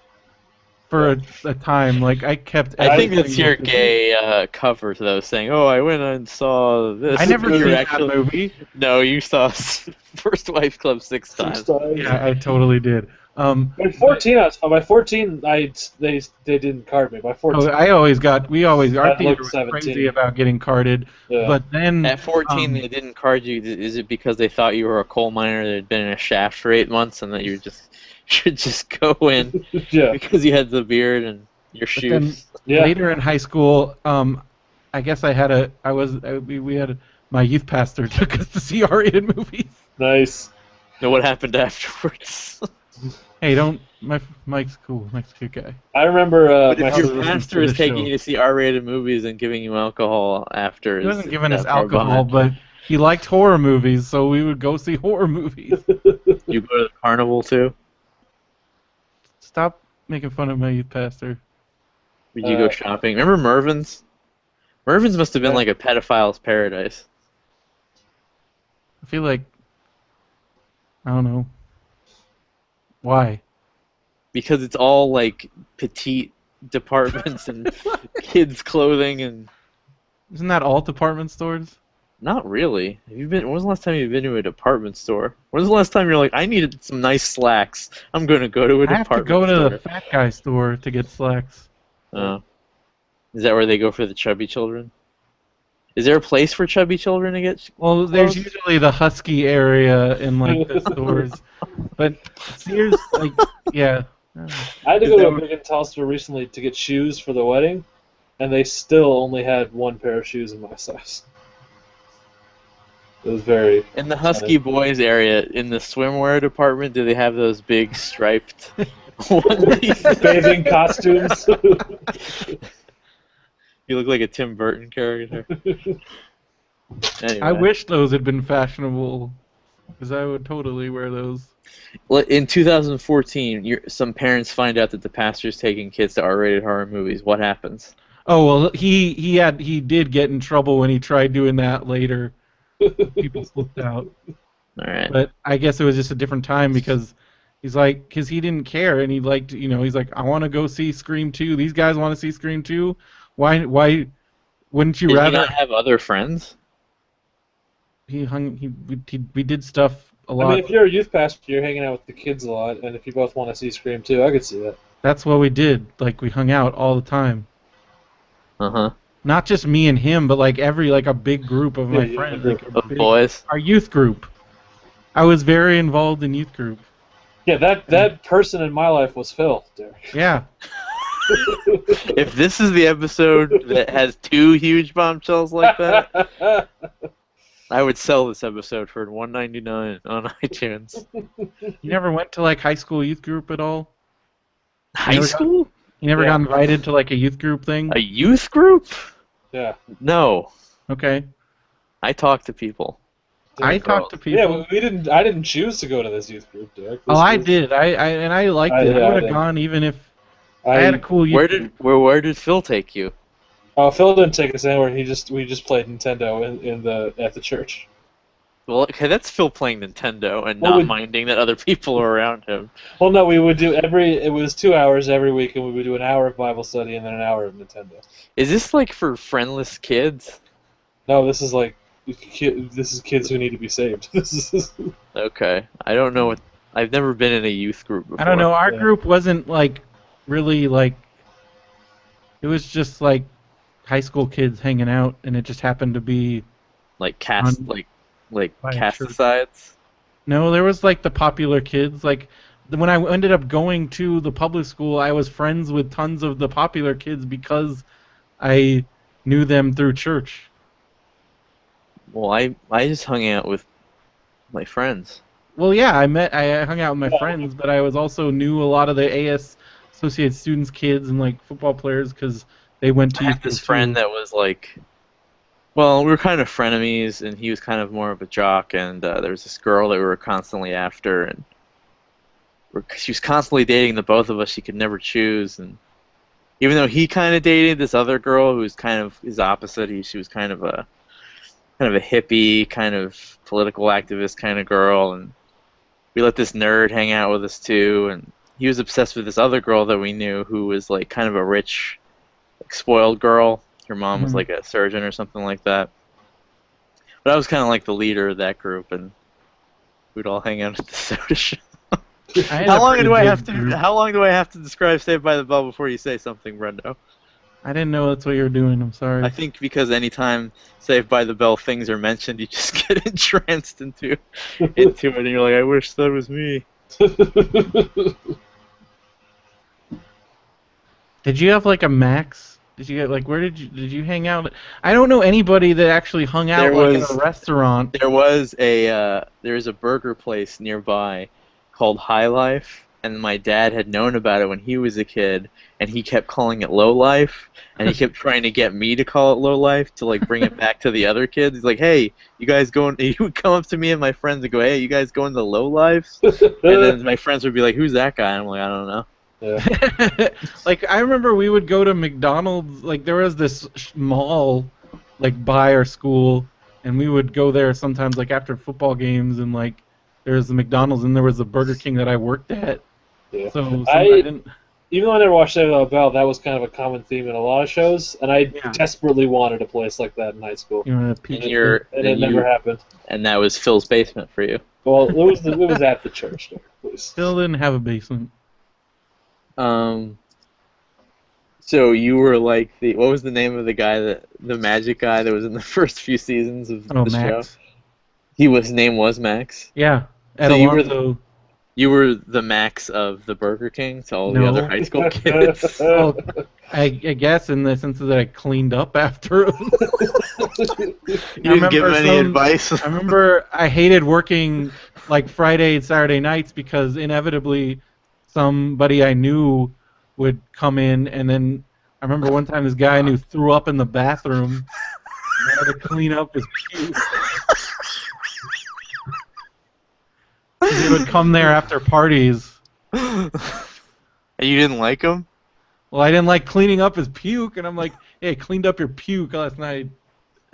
for a time. Like, I kept. I think that's your gay cover though, saying, "Oh, I went and saw this." I never seen that movie. No, you saw First Wives Club 6 times. Yeah, I totally did. By 14, I was fine. By 14, they didn't card me. By 14, our I theater looked was 17. crazy about getting carded, Yeah. but then At 14, they didn't card you. Is it because they thought you were a coal miner that had been in a shaft for 8 months and that you just should just go in Yeah. because you had the beard and your but then shoes? Yeah. later in high school, I guess we had my youth pastor took us to see R-rated movies. Nice. Now what happened afterwards? Hey, don't Mike's cool. Mike's a good guy. I remember But my if your listens pastor to is the taking show. you to see R-rated movies and giving you alcohol after, He wasn't giving us that far alcohol, behind? but he liked horror movies, so we would go see horror movies. You go to the carnival too? Stop making fun of my youth pastor. Did you go shopping? Remember Mervin's? Mervin's must have been like a pedophile's paradise. I feel like I don't know why. Because it's all like petite departments and kids' clothing and Isn't that all department stores? not really. Have you been? When was the last time you've been to a department store? When was the last time you're like, I needed some nice slacks. I'm gonna go to a I have department to go to store. the fat guy store to get slacks. Oh. Is that where they go for the chubby children? Is there a place for chubby children to get? Well, there's clothes? usually the husky area in like the stores, but Sears, like, yeah. I had to go to a big and tall store recently to get shoes for the wedding, and they still only had one pair of shoes in my size. It was very... In the husky boys area, in the swimwear department, do they have those big striped onesies? bathing costumes. You look like a Tim Burton character. Anyway. I wish those had been fashionable, because I would totally wear those. Well, in 2014, some parents find out that the pastor's taking kids to R-rated horror movies. What happens? Oh well, he did get in trouble when he tried doing that later. People flipped out. All right. But I guess it was just a different time because because he didn't care and he liked, he's like, I want to go see Scream 2. These guys want to see Scream 2. Why wouldn't you Did rather? he not have other friends? We did stuff a lot. I mean, if you're a youth pastor, you're hanging out with the kids a lot, and if you both want to see Scream 2, I could see that. That's what we did. Like, we hung out all the time. Uh-huh. Not just me and him, but like a big group of my friends. Like Of boys? Our youth group. I was very involved in youth group. Yeah, that person in my life was Phil, Derek. Yeah. If this is the episode that has 2 huge bombshells like that, I would sell this episode for $1.99 on iTunes. You never went to like high school youth group at all? High school? You never got invited to like a youth group thing? A youth group? Yeah. No. Okay. I talk to people. I talked to people. Yeah, well, I didn't choose to go to this youth group, Derek. I did. I liked it. I would have gone even if I had a cool youth group. Where did Phil take you? Phil didn't take us anywhere. We just played Nintendo at the church. Well, okay, that's Phil playing Nintendo and not minding that other people are around him. Well, no, we would do it was 2 hours every week, and we would do an hour of Bible study and then an hour of Nintendo. Is this like for friendless kids? No, this is like this is kids who need to be saved. This is Okay, I don't know what. I've never been in a youth group before. I don't know. Our group wasn't like really like. It was just like high school kids hanging out, and it just happened to be like cast like casticides. No, there was like the popular kids. Like when I ended up going to the public school, I was friends with tons of the popular kids because I knew them through church. Well, I just hung out with my friends. Well, yeah, I hung out with my friends, but I was also knew a lot of the AS Associated Students kids and like football players because they went to. I had this friend that was like, well, we were kind of frenemies, and he was kind of more of a jock, and there was this girl that we were constantly after, and she was constantly dating the both of us. She could never choose, and even though he kind of dated this other girl who was kind of his opposite, she was kind of a hippie, kind of political activist kind of girl, and we let this nerd hang out with us too, and he was obsessed with this other girl that we knew who was like kind of a rich, like, spoiled girl. Her mom was like a surgeon or something like that. But I was kind of like the leader of that group, and we'd all hang out at the soda shop. How long do I have to describe Saved by the Bell before you say something, Brendo? I didn't know that's what you were doing. I'm sorry. I think because anytime Saved by the Bell things are mentioned, you just get entranced into it, and you're like, I wish that was me. Did you have like a Max? Did you get like where did you hang out? I don't know anybody that actually hung out in a restaurant. There's a burger place nearby called High Life, and my dad had known about it when he was a kid, and he kept calling it Low Life, and he kept trying to get me to call it Low Life to like bring it back to the other kids. He's like, "Hey, you guys going?" He would come up to me and my friends and go, "Hey, you guys going to Low Life?" And then my friends would be like, "Who's that guy?" And I'm like, "I don't know." Yeah. Like I remember we would go to McDonald's. Like there was this mall, like by our school, and we would go there sometimes, like after football games, and like there was the McDonald's and there was the Burger King that I worked at. Yeah. So I didn't. Even though I never watched Saved by the Bell, that was kind of a common theme in a lot of shows, and I desperately wanted a place like that in high school. You know, peek and it never happened. And that was Phil's basement for you. Well, it was at the church there, please. Still didn't have a basement. So you were like what was the name of the guy the magic guy that was in the first few seasons of the Max. show? His name was Max. Yeah. So you were the Max of the Burger King to all the other high school kids. Well, I guess in the sense that I cleaned up after him. You didn't give him any advice. I remember I hated working like Friday and Saturday nights because inevitably somebody I knew would come in, and then I remember one time this guy I knew threw up in the bathroom, and I had to clean up his puke. He would come there after parties. And you didn't like him? Well, I didn't like cleaning up his puke, and I'm like, hey, I cleaned up your puke last night,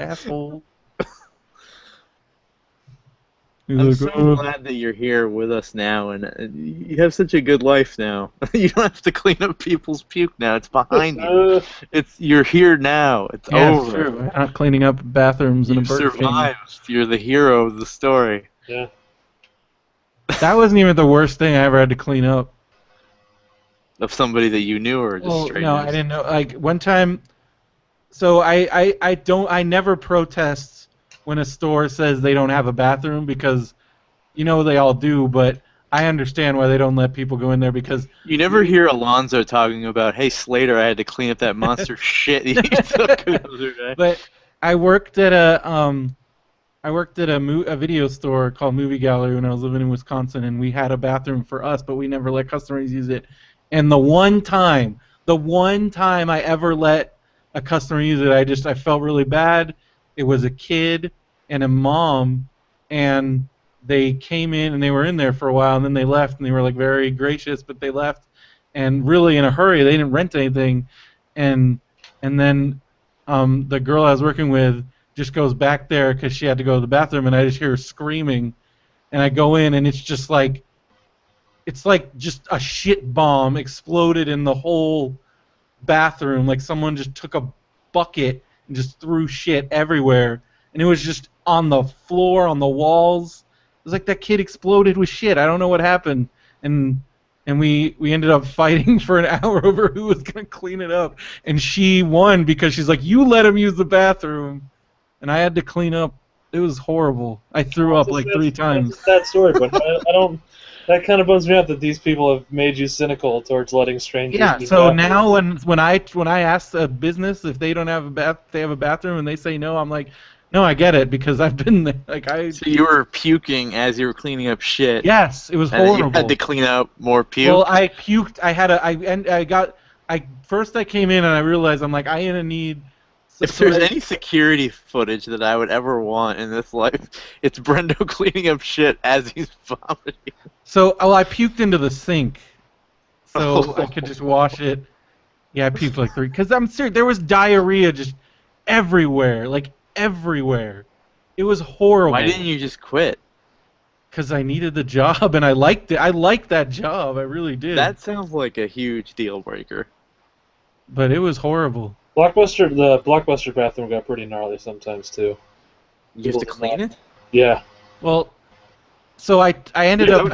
asshole. I'm so glad that you're here with us now, and you have such a good life now. You don't have to clean up people's puke now. It's behind you. You're here now. It's over. It's true. I'm not cleaning up bathrooms in a Burger King. You survived. You're the hero of the story. Yeah. That wasn't even the worst thing I ever had to clean up. Of somebody that you knew, or just strangers? No, I didn't know. Like one time, so I never protest when a store says they don't have a bathroom because, you know, they all do, but I understand why they don't let people go in there because... You never hear Alonzo talking about, hey, Slater, I had to clean up that monster shit you took the other day. But I worked at a video store called Movie Gallery when I was living in Wisconsin, and we had a bathroom for us, but we never let customers use it. And the one time I ever let a customer use it, I felt really bad. It was a kid and a mom, and they came in and they were in there for a while, and then they left, and they were like very gracious, but they left, and really in a hurry. They didn't rent anything, and then the girl I was working with just goes back there because she had to go to the bathroom, and I just hear her screaming, and I go in, and it's like just a shit bomb exploded in the whole bathroom, like someone just took a bucket and just threw shit everywhere, and it was just on the floor, on the walls. It was like that kid exploded with shit. I don't know what happened, and we ended up fighting for an hour over who was gonna clean it up, and she won because she's like, you let him use the bathroom, and I had to clean up. It was horrible. I threw up like 3 times. That's a sad story, but I don't. That kind of bums me out that these people have made you cynical towards letting strangers. Yeah. So now when I ask a business if they don't have they have a bathroom and they say no, I'm like, no, I get it because I've been there. So you were puking as you were cleaning up shit. Yes, it was horrible. You had to clean up more puke. Well, I puked. First I came in and I realized I'm like I need. If there's any security footage that I would ever want in this life, it's Brendo cleaning up shit as he's vomiting. So, I puked into the sink, so I could just wash it. Yeah, I puked like 3. Because I'm serious, there was diarrhea just everywhere, like everywhere. It was horrible. Why didn't you just quit? Because I needed the job and I liked it. I liked that job, I really did. That sounds like a huge deal breaker. But it was horrible. The Blockbuster bathroom got pretty gnarly sometimes too. You have to clean it? Yeah. Well, so I ended up.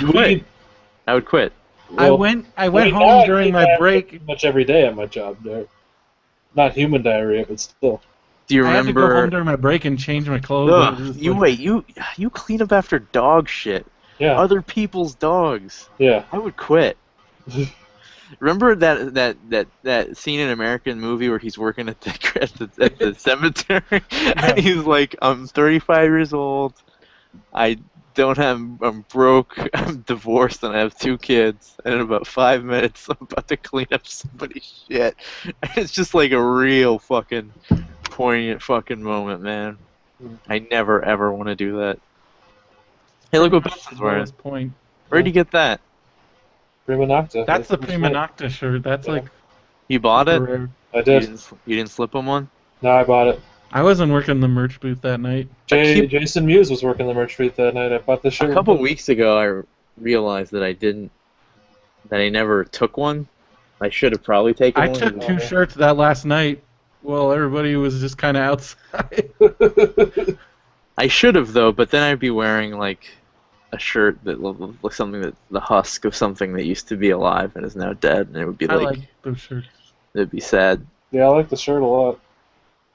I would quit. I Well, went now home I during eat my diarrhea break. pretty much every day at my job there. Not human diarrhea, but still. Do you I had to go home remember? during my break and change my clothes. Ugh, It was just you like, wait. You clean up after dog shit. Yeah. Other people's dogs. Yeah. I would quit. Remember that scene in American movie where he's working at the cemetery and he's like, I'm 35 years old. I'm broke. I'm divorced and I have 2 kids. And in about 5 minutes, I'm about to clean up somebody's shit. And it's just like a real fucking poignant fucking moment, man. I never ever want to do that. Hey, look what Benson's wearing. lowest point. Where'd you get that? Prima Nocta. That's the Prima Nocta shirt. That's Yeah. like You bought it? rare. I You did. didn't slip him one? No, I bought it. I wasn't working the merch booth that night. Jason Mewes was working the merch booth that night. I bought the shirt. A couple weeks ago, I realized that I never took one. I should have probably taken I one. took 2 shirts that last night while everybody was just kind of outside. I I should have though, but then I'd be wearing like a shirt that looked like something that the husk of something that used to be alive and is now dead, and it would be I like like those shirts. it'd be sad. Yeah, I like the shirt a lot.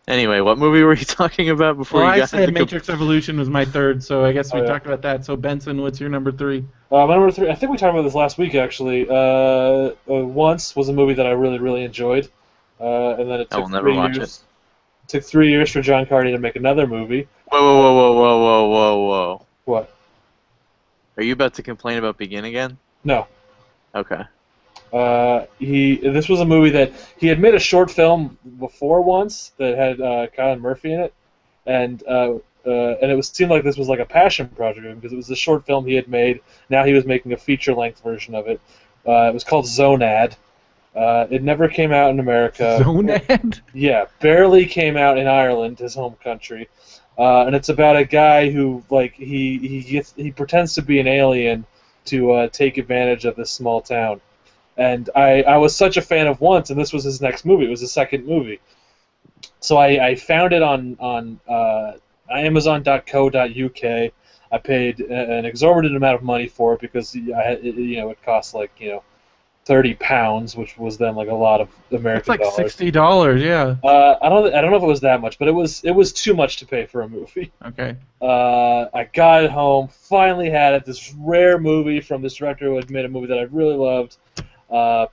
Anyway, what movie were you talking about before Well, you I got said into Matrix Evolution was my third, so I guess we Oh, yeah. talked about that. So Benson, what's your number 3? My number 3, I think we talked about this last week, actually. Once was a movie that I really, really enjoyed. And then it I took will never 3 watch years. Took 3 years for John Carney to make another movie. Whoa. What? Are you about to complain about Begin again? No. Okay. This was a movie that he had made a short film before once that had Kylan Murphy in it, and it seemed like this was like a passion project for him because it was a short film he had made. Now he was making a feature-length version of it. It was called Zonad. It never came out in America. Zonad? Yeah, barely came out in Ireland, his home country. And it's about a guy who like he pretends to be an alien to take advantage of this small town. And I was such a fan of Once, and this was his next movie. It was his second movie. So I found it on Amazon.co.uk. I paid an exorbitant amount of money for it because it cost like £30, which was then like a lot of American It's like dollars. $60, yeah. I don't know if it was that much, but it was too much to pay for a movie. Okay. I got it home, finally had it. This rare movie from this director who had made a movie that I really loved.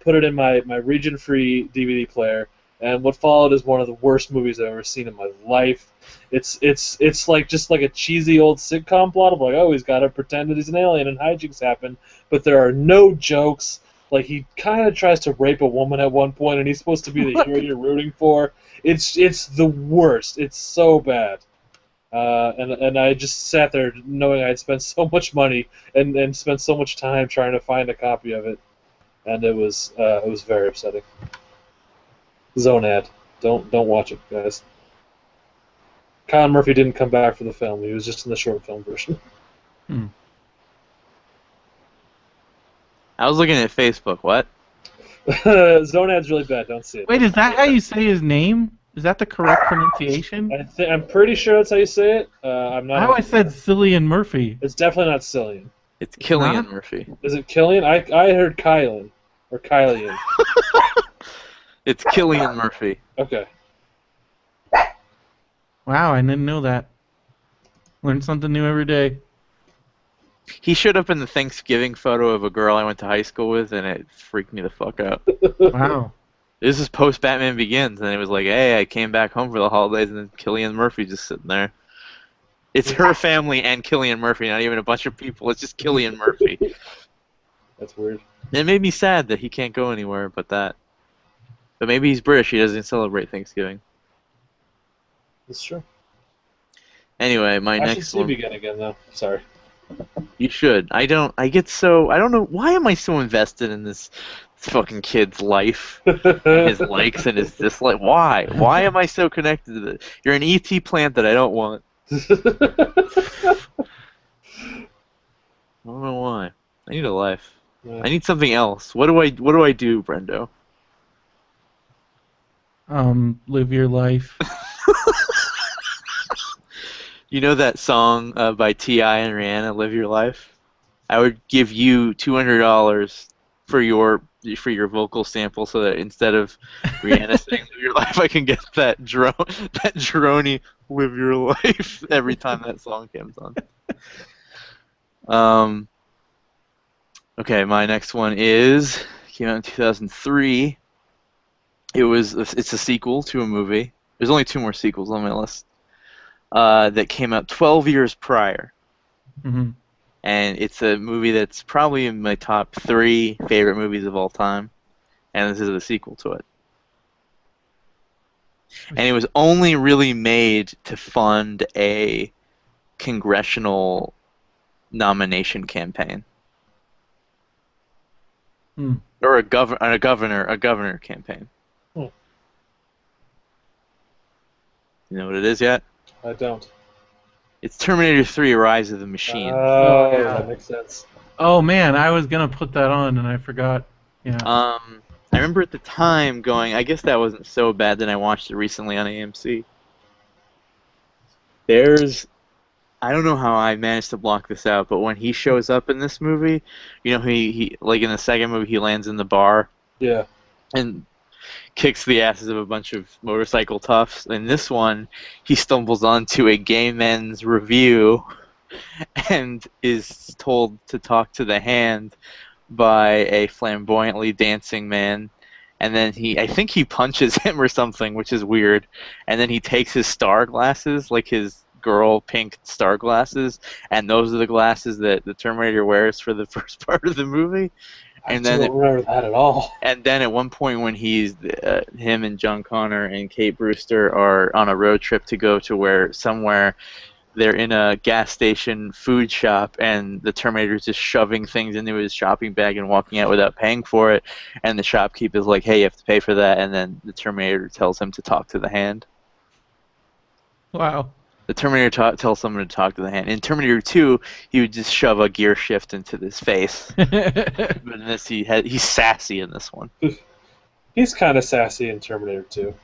Put it in my region-free DVD player, and what followed is one of the worst movies I've ever seen in my life. It's like just like a cheesy old sitcom plot of like, oh, he's got to pretend that he's an alien and hijinks happen, but there are no jokes. Like he kind of tries to rape a woman at one point, and he's supposed to be the hero you're rooting for. It's the worst. It's so bad. And I just sat there knowing I had spent so much money and spent so much time trying to find a copy of it. And it was very upsetting. Zonad. Don't watch it, guys. Colin Murphy didn't come back for the film. He was just in the short film version. I was looking at Facebook. What? Zonad's really bad. Don't see it. Wait, is that how you say his name? Is that the correct pronunciation? I'm pretty sure that's how you say it. I'm not. I always said Cillian Murphy. It's definitely not Cillian. It's Killian Not? Murphy. Is it Killian? I heard Kylan or Kylian. It's Killian Murphy. Okay. Wow, I didn't know that. Learn something new every day. He showed up in the Thanksgiving photo of a girl I went to high school with, and it freaked me the fuck out. Wow. This is post Batman Begins, and it was like, hey, I came back home for the holidays, and then Killian Murphy just sitting there. It's her family and Killian Murphy, not even a bunch of people. It's just Killian Murphy. That's weird. It made me sad that he can't go anywhere but that. But maybe he's British. He doesn't celebrate Thanksgiving. That's true. Anyway, my I should next see one. Begin again, though. Sorry. You should. I don't know. Why am I so invested in this fucking kid's life? His likes and his dislikes. Why? Why am I so connected to this? You're an ET plant that I don't want. I don't know why. I need a life. Yeah. I need something else. What do I do, Brendo? Live your life. You know that song by T.I. and Rihanna, Live Your Life? I would give you $200 for your vocal sample, so that instead of Rihanna saying "Live Your Life," I can get that droney "Live Your Life" every time that song comes on. Okay, my next one came out in 2003. It's a sequel to a movie. There's only 2 more sequels on my list that came out 12 years prior. Mm-hmm. And it's a movie that's probably in my top 3 favorite movies of all time, and this is the sequel to it. And it was only really made to fund a congressional nomination campaign, or a governor campaign. Hmm. You know what it is yet? I don't. It's Terminator 3: Rise of the Machines. Oh, yeah. that makes sense. Oh man, I was gonna put that on and I forgot. Yeah. I remember at the time going, I guess that wasn't so bad. Then I watched it recently on AMC. I don't know how I managed to block this out, but when he shows up in this movie, you know, he like in the second movie, he lands in the bar. Yeah. And kicks the asses of a bunch of motorcycle toughs. In this one, he stumbles onto a gay men's review and is told to talk to the hand by a flamboyantly dancing man. And then I think he punches him or something, which is weird. And then he takes his star glasses, like his girl pink star glasses, and those are the glasses that the Terminator wears for the first part of the movie. I don't remember that at all. And then at one point when him and John Connor and Kate Brewster are on a road trip to go to somewhere, they're in a gas station food shop, and the Terminator's just shoving things into his shopping bag and walking out without paying for it. And the shopkeeper's like, "Hey, you have to pay for that." And then the Terminator tells him to talk to the hand. Wow. The Terminator tells someone to talk to the hand. In Terminator 2, he would just shove a gear shift into his face. But in this, he's sassy in this one. He's kind of sassy in Terminator 2.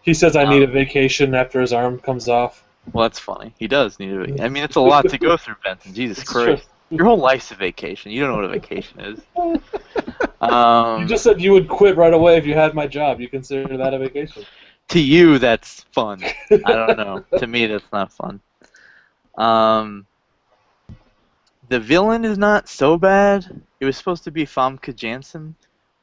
He says, "I need a vacation" after his arm comes off. Well, that's funny. He does need a vacation. I mean, it's a lot to go through, Benson. Jesus It's Christ. true. Your whole life's a vacation. You don't know what a vacation is. You just said you would quit right away if you had my job. You consider that a vacation? To you, that's fun. I don't know. To me, that's not fun. The villain is not so bad. It was supposed to be Famke Janssen,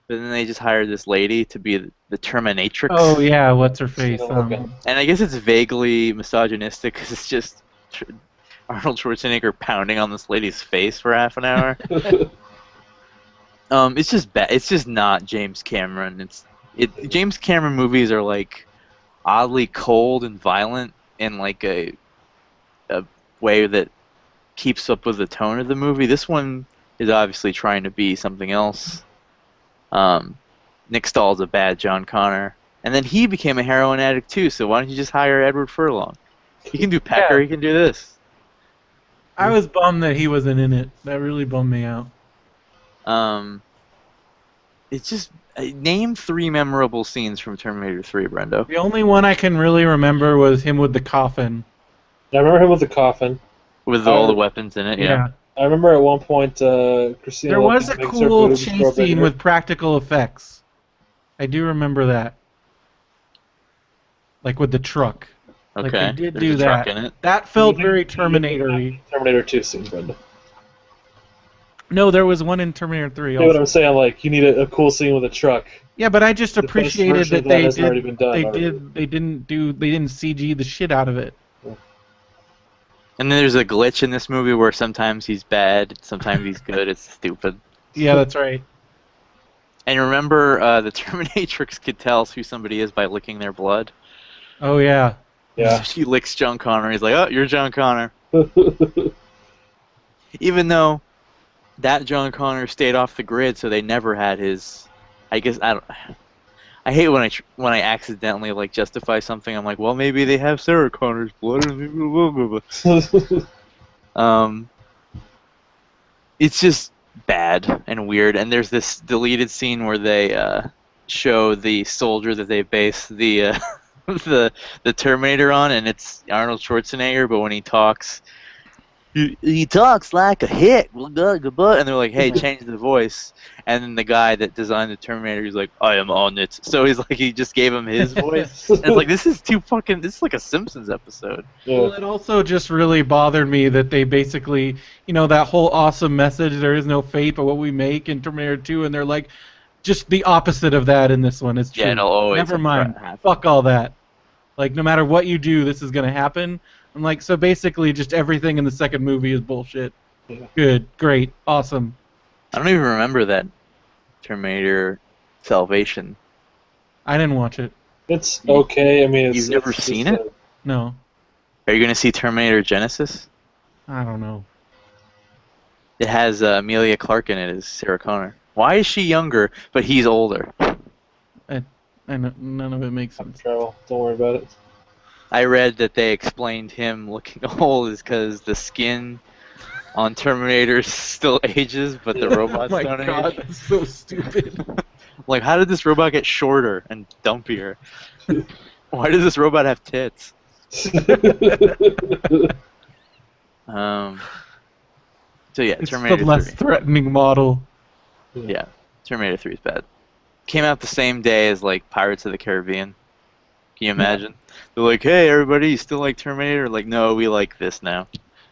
but then they just hired this lady to be the Terminatrix. Oh yeah, what's her face? And I guess it's vaguely misogynistic because it's just Arnold Schwarzenegger pounding on this lady's face for half an hour. It's just bad. It's just not James Cameron. James Cameron movies are like oddly cold and violent in like a way that keeps up with the tone of the movie. This one is obviously trying to be something else. Nick Stahl's a bad John Connor, and then he became a heroin addict too. So why don't you just hire Edward Furlong? He can do Pecker. He can do this. I was bummed that he wasn't in it. That really bummed me out. It's just name 3 memorable scenes from Terminator 3, Brendo. The only one I can really remember was him with the coffin. I remember him with the coffin. With all the weapons in it, yeah. I remember at one point, Christina. There was a cool chase scene with practical effects. I do remember that. Like with the truck. Okay. Like they did There's do a that. truck in it. That felt very Terminator-y. Terminator 2 scene, Brenda. No, there was one in Terminator 3 You know what I'm saying? Like, you need a cool scene with a truck. Yeah, but I just appreciated that they didn't CG the shit out of it. And then there's a glitch in this movie where sometimes he's bad, sometimes he's good. It's stupid. Yeah, that's right. And remember, the Terminatrix could tell who somebody is by licking their blood. Oh yeah. Yeah. She licks John Connor. He's like, "Oh, you're John Connor." Even though that John Connor stayed off the grid, so they never had his. I guess I don't. I hate when I accidentally like justify something. I'm like, well, maybe they have Sarah Connor's blood. It's just bad and weird. And there's this deleted scene where they show the soldier that they base the the Terminator on, and it's Arnold Schwarzenegger. But when he talks, he talks like a hick, and they're like, hey, change the voice. And then the guy that designed the Terminator, he's like, I am on it. So he's like, he just gave him his voice. And it's like, this is like a Simpsons episode. Yeah. Well, it also just really bothered me that they basically, that whole awesome message, there is no fate but what we make in Terminator 2, and they're like, just the opposite of that in this one is true. Yeah, it'll always Never mind. happen. Fuck all that. Like, no matter what you do, this is going to happen. I'm like, so basically just everything in the second movie is bullshit. Yeah. Good, great, awesome. I don't even remember that Terminator Salvation. I didn't watch it. It's okay. I mean, You've never seen it? No. Are you going to see Terminator Genesis? I don't know. It has Amelia Clarke in it as Sarah Connor. Why is she younger, but he's older? None of it makes sense. Travel. Don't worry about it. I read that they explained him looking old is because the skin on Terminator still ages, but the robots Oh my don't god, age. that's so stupid. Like, how did this robot get shorter and dumpier? Why does this robot have tits? So yeah, It's Terminator the less 3. threatening model. Yeah, Terminator 3 is bad. Came out the same day as like Pirates of the Caribbean. Can you imagine? They're like, hey everybody, you still like Terminator? Like, no, we like this now.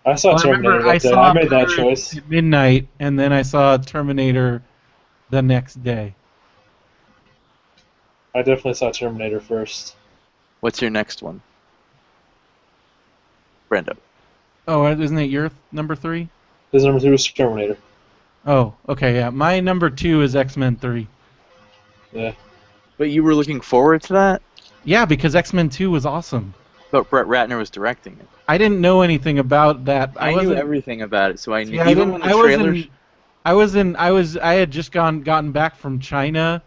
I saw Well, I Terminator remember I that day. saw I made that Pirates choice. at midnight, and then I saw Terminator the next day. I definitely saw Terminator first. What's your next one? Brendo. Oh, isn't it your number 3? His number 3 was Terminator. Oh, okay, yeah. My number 2 is X-Men 3. Yeah. But you were looking forward to that? Yeah, because X-Men 2 was awesome. But Brett Ratner was directing it. I didn't know anything about that. I knew wasn't- everything about it, so I knew. Yeah, Even when the trailers. I had just gotten back from China,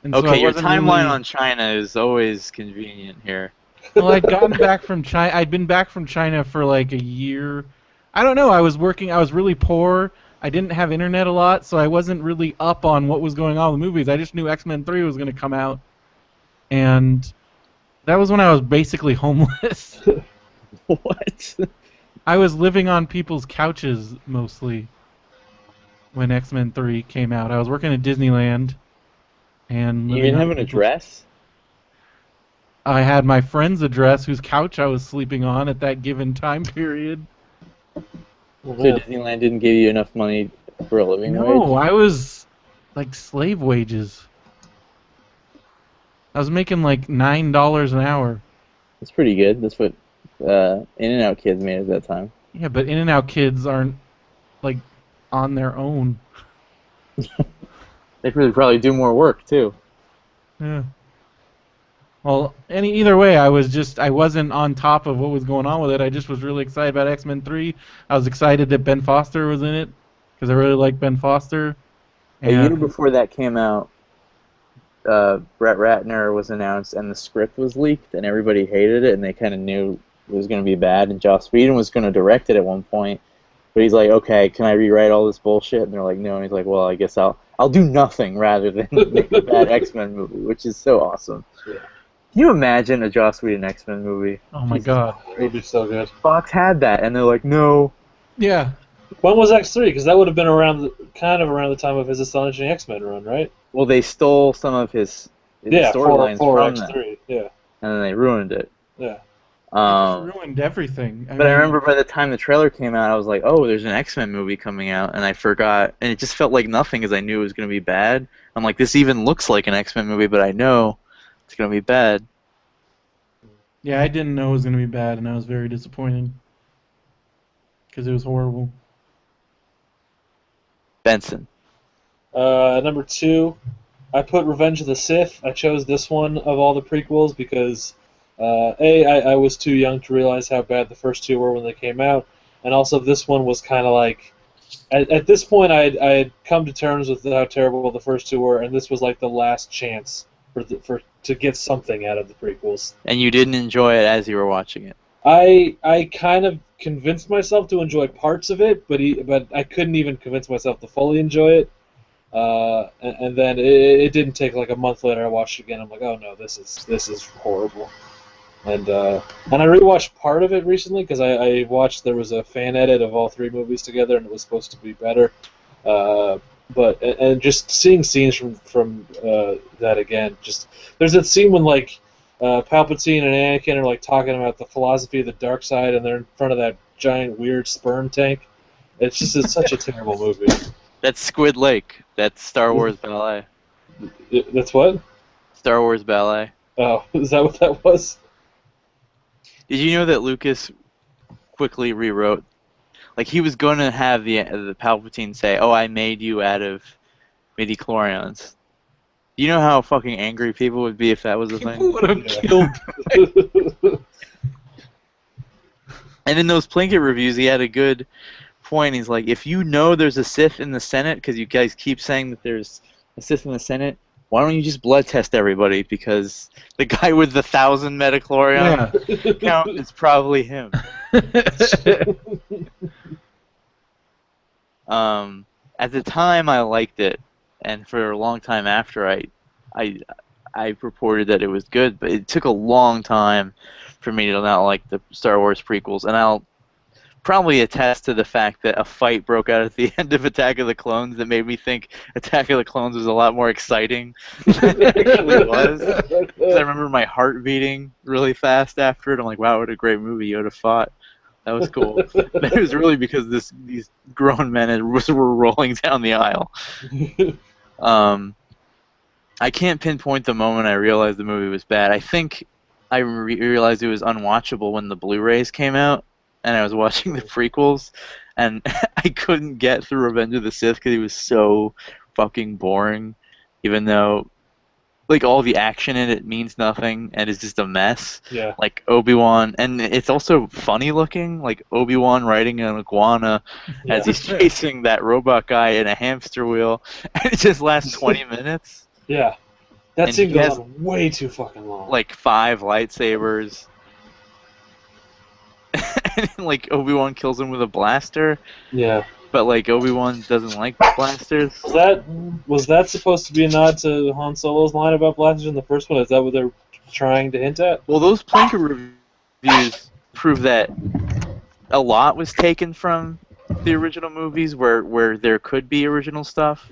and so Okay, I your wasn't timeline really, on China is always convenient here. Well, I'd gotten back from China. I'd been back from China for like a year. I don't know. I was working. I was really poor. I didn't have internet a lot, so I wasn't really up on what was going on with the movies. I just knew X-Men 3 was going to come out, and that was when I was basically homeless. What? I was living on people's couches mostly when X-Men 3 came out. I was working at Disneyland, and You living didn't on have an people's- address? I had my friend's address, whose couch I was sleeping on at that given time period. Oh, So man. Disneyland didn't give you enough money for a living No, wage? I was like slave wages. I was making like $9 an hour. That's pretty good. That's what In-N-Out kids made at that time. Yeah, but In-N-Out kids aren't like on their own. They could probably do more work, too. Yeah. Well, either way, I wasn't on top of what was going on with it. I just was really excited about X-Men 3. I was excited that Ben Foster was in it because I really like Ben Foster. A year before that came out, Brett Ratner was announced and the script was leaked and everybody hated it and they kind of knew it was going to be bad, and Joss Whedon was going to direct it at one point, but he's like, okay, can I rewrite all this bullshit? And they're like, no, and he's like, well, I guess I'll do nothing rather than make a bad X-Men movie, which is so awesome. Yeah. Can you imagine a Joss Whedon X-Men movie? Oh my god. It would be so good. Fox had that, and they're like, no. Yeah. When was X3? Because that would have been around the time of his Astonishing X-Men run, right? Well, they stole some of his Yeah, storylines for from X3. that, Yeah, and then they ruined it. yeah. It just ruined everything. But I remember by the time the trailer came out, I was like, oh, there's an X-Men movie coming out, and I forgot, and it just felt like nothing because I knew it was going to be bad. I'm like, this even looks like an X-Men movie, but I know it's going to be bad. Yeah, I didn't know it was going to be bad, and I was very disappointed because it was horrible. Benson. Number 2, I put Revenge of the Sith. I chose this one of all the prequels because, I was too young to realize how bad the first 2 were when they came out, and also this one was kind of like, at this point I had come to terms with how terrible the first 2 were, and this was like the last chance to get something out of the prequels. And you didn't enjoy it as you were watching it. I kind of convinced myself to enjoy parts of it, but I couldn't even convince myself to fully enjoy it. And then it didn't take like a month later. I watched it again. I'm like, oh no, this is horrible. And I rewatched part of it recently because I watched there was a fan edit of all three movies together and it was supposed to be better. But just seeing scenes from that again, just there's that scene when like Palpatine and Anakin are like talking about the philosophy of the dark side and they're in front of that giant weird sperm tank. It's such a terrible movie. That's Squid Lake. That's Star Wars Ballet. That's what? Star Wars Ballet. Oh, is that what that was? Did you know that Lucas quickly rewrote? Like, he was going to have the Palpatine say, "Oh, I made you out of midi-chlorians." You know how fucking angry people would be if that was a thing? People would have killed. And in those Plinkett reviews, he had a good point. He's like, if you know there's a Sith in the Senate, because you guys keep saying that there's a Sith in the Senate, why don't you just blood test everybody? Because the guy with the 1,000 metachlorian count is probably him. At the time, I liked it, and for a long time after, I reported that it was good, but it took a long time for me to not like the Star Wars prequels, and I'll probably attest to the fact that a fight broke out at the end of Attack of the Clones that made me think Attack of the Clones was a lot more exciting than it actually was. 'Cause I remember my heart beating really fast after it. I'm like, wow, what a great movie Yoda fought. That was cool. But it was really because these grown men were rolling down the aisle. I can't pinpoint the moment I realized the movie was bad. I think I realized it was unwatchable when the Blu-rays came out, and I was watching the prequels, and I couldn't get through Revenge of the Sith because it was so fucking boring, even though like all the action in it means nothing and is just a mess. Yeah. Like Obi-Wan, and it's also funny looking, like Obi-Wan riding an iguana as he's chasing that robot guy in a hamster wheel, and it just lasts 20 minutes. Yeah. That And scene he goes has, on way too fucking long. like 5 lightsabers. And like Obi-Wan kills him with a blaster, Yeah. but like Obi-Wan doesn't like blasters. Was that supposed to be a nod to Han Solo's line about blasters in the first one? Is that what they're trying to hint at? Well, those Plinkett reviews prove that a lot was taken from the original movies where there could be original stuff.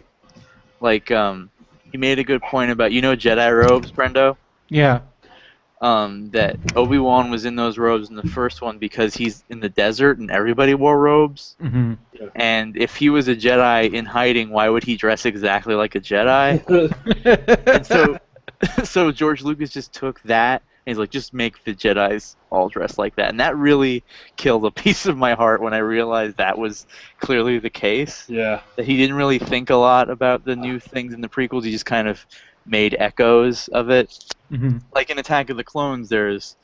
Like, he made a good point about, you know, Jedi robes, Brendo? Yeah. That Obi-Wan was in those robes in the first one because he's in the desert and everybody wore robes. Mm-hmm. And if he was a Jedi in hiding, why would he dress exactly like a Jedi? And so George Lucas just took that and he's like, just make the Jedis all dressed like that. And that really killed a piece of my heart when I realized that was clearly the case. Yeah. That he didn't really think a lot about the new things in the prequels. He just kind of made echoes of it. Mm-hmm. Like in Attack of the Clones, there's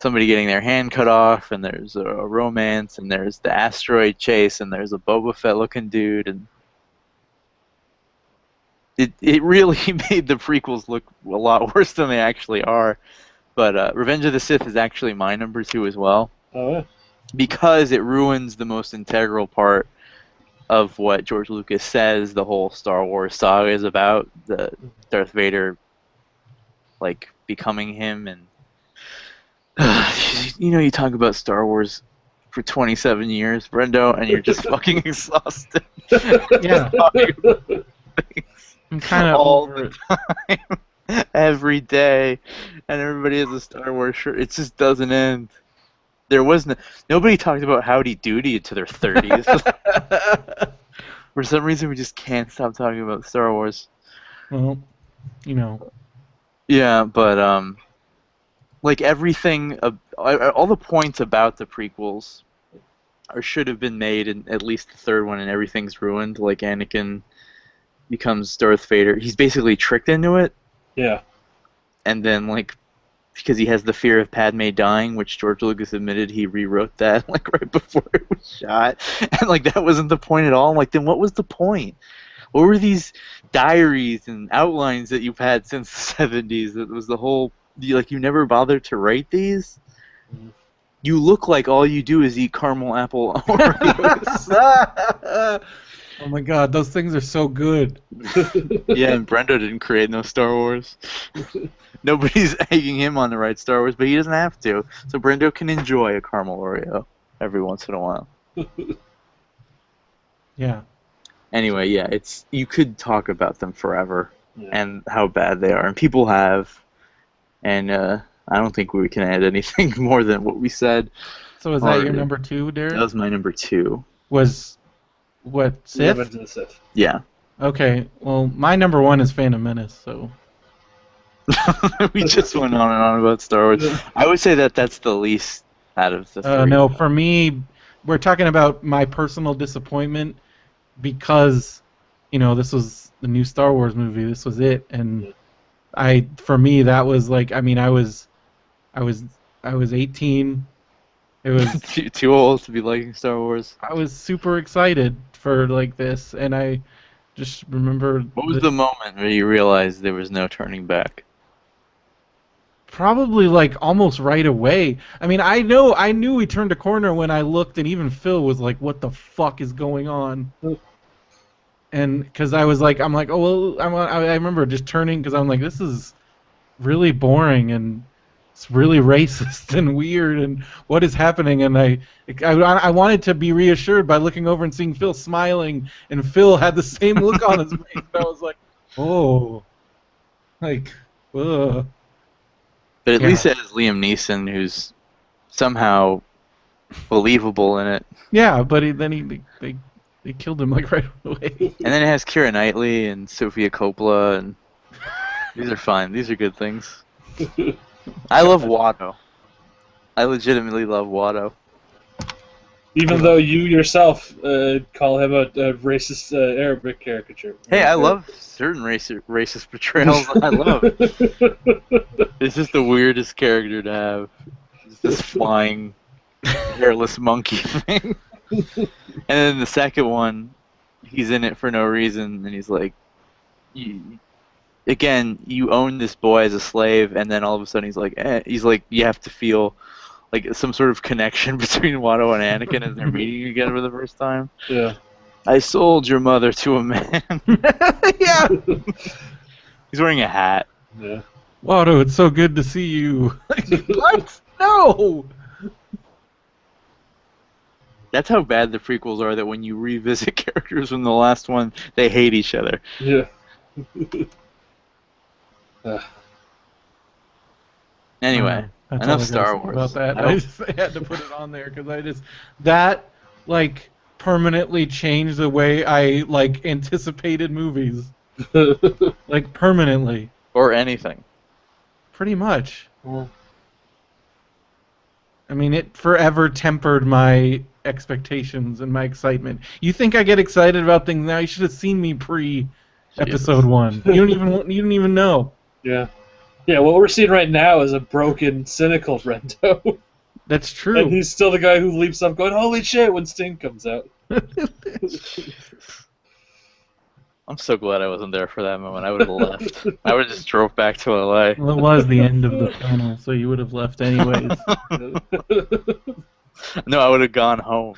somebody getting their hand cut off, and there's a romance, and there's the asteroid chase, and there's a Boba Fett looking dude, and it really made the prequels look a lot worse than they actually are. But Revenge of the Sith is actually my number 2 as well. Oh, yeah. Because it ruins the most integral part of what George Lucas says the whole Star Wars saga is about, the Darth Vader like becoming him. And you know, you talk about Star Wars for 27 years, Brendo, and you're just fucking exhausted. Yeah. I'm kind of all over the time, every day, and everybody has a Star Wars shirt. It just doesn't end. There wasn't. Nobody talked about Howdy Doody into their 30s. For some reason, we just can't stop talking about Star Wars. Well, you know. Yeah, but like everything, all the points about the prequels should have been made in at least the third one, and everything's ruined. Like Anakin becomes Darth Vader. He's basically tricked into it. Yeah. And then, like, because he has the fear of Padme dying, which George Lucas admitted he rewrote that, like, right before it was shot. And, like, that wasn't the point at all. I'm like, then what was the point? What were these diaries and outlines that you've had since the 70s? That was the whole, like, you never bothered to write these? You look like all you do is eat caramel apple Oreos. Oh my god, those things are so good. Yeah, and Brendo didn't create no Star Wars. Nobody's egging him on to write Star Wars, but he doesn't have to. So Brendo can enjoy a caramel Oreo every once in a while. Yeah. Anyway, yeah, you could talk about them forever Yeah. and how bad they are, and people have, and I don't think we can add anything more than what we said. So is that your number 2, Derek? That was my number 2. Was what, Sith? Revenge of the Sith. Yeah. Okay, well, my number 1 is Phantom Menace, so... We just went on and on about Star Wars. I would say that that's the least out of the 3. No, for me, we're talking about my personal disappointment because, this was the new Star Wars movie. This was it, and for me, that was like, I mean, I was 18. It was too old to be liking Star Wars. I was super excited for like this, and I just remember. What was the moment where you realized there was no turning back? Probably like almost right away. I mean, I knew we turned a corner when I looked, and even Phil was like, "What the fuck is going on?" And because I'm like, oh well, I remember just turning because I'm like, this is really boring and it's really racist and weird and what is happening? And I wanted to be reassured by looking over and seeing Phil smiling, and Phil had the same look on his face. And I was like, oh, like, ugh. But at least it has Liam Neeson, who's somehow believable in it. Yeah, but they killed him like right away. And then it has Keira Knightley and Sofia Coppola, and these are fine. These are good things. I love Watto. I legitimately love Watto. Even though you yourself call him a racist Arabic caricature. Hey, I love certain racist portrayals. I love. It's just the weirdest character to have. It's this flying, hairless monkey thing. And then the second one, he's in it for no reason, and he's like, you own this boy as a slave, and then all of a sudden he's like, you have to feel like some sort of connection between Watto and Anakin as they're meeting again for the first time. Yeah. I sold your mother to a man. Yeah. He's wearing a hat. Yeah. Watto, it's so good to see you. What? No. That's how bad the prequels are, that when you revisit characters from the last one, they hate each other. Yeah. Anyway, That's enough all I Star gotta say Wars. about that. I just had to put it on there because that like permanently changed the way I like anticipated movies. Like permanently. Or anything. Pretty much. Well, I mean, it forever tempered my expectations and my excitement. You think I get excited about things now? You should have seen me pre-episode 1. You don't even know. yeah. Yeah, what we're seeing right now is a broken, cynical Brendo. That's true. And he's still the guy who leaps up going, holy shit, when Sting comes out. I'm so glad I wasn't there for that moment. I would have left. I would have just drove back to LA. Well, it was the end of the tunnel, so you would have left anyways. No, I would have gone home.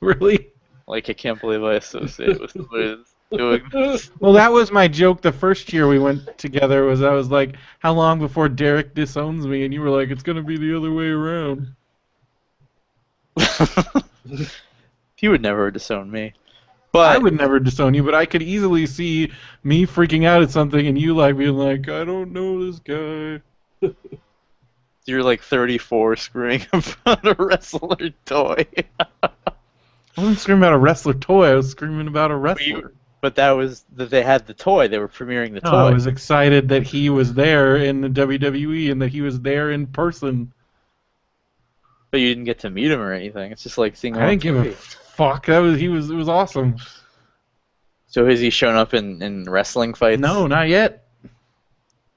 Really? Like, I can't believe I associate with somebody that's doing this. Well, that was my joke the first year we went together. I was like, how long before Derek disowns me? And you were like, it's going to be the other way around. He would never disown me. But I would never disown you, but I could easily see me freaking out at something and you like being like, I don't know this guy. you're like 34 screaming about a wrestler toy. I wasn't screaming about a wrestler toy. I was screaming about a wrestler. But that was that they had the toy. They were premiering the No, toy. I was excited that he was there in the WWE and that he was there in person. But you didn't get to meet him or anything. It's just like seeing him I on didn't give a TV. fuck. It was awesome. So has he shown up in wrestling fights? No, not yet.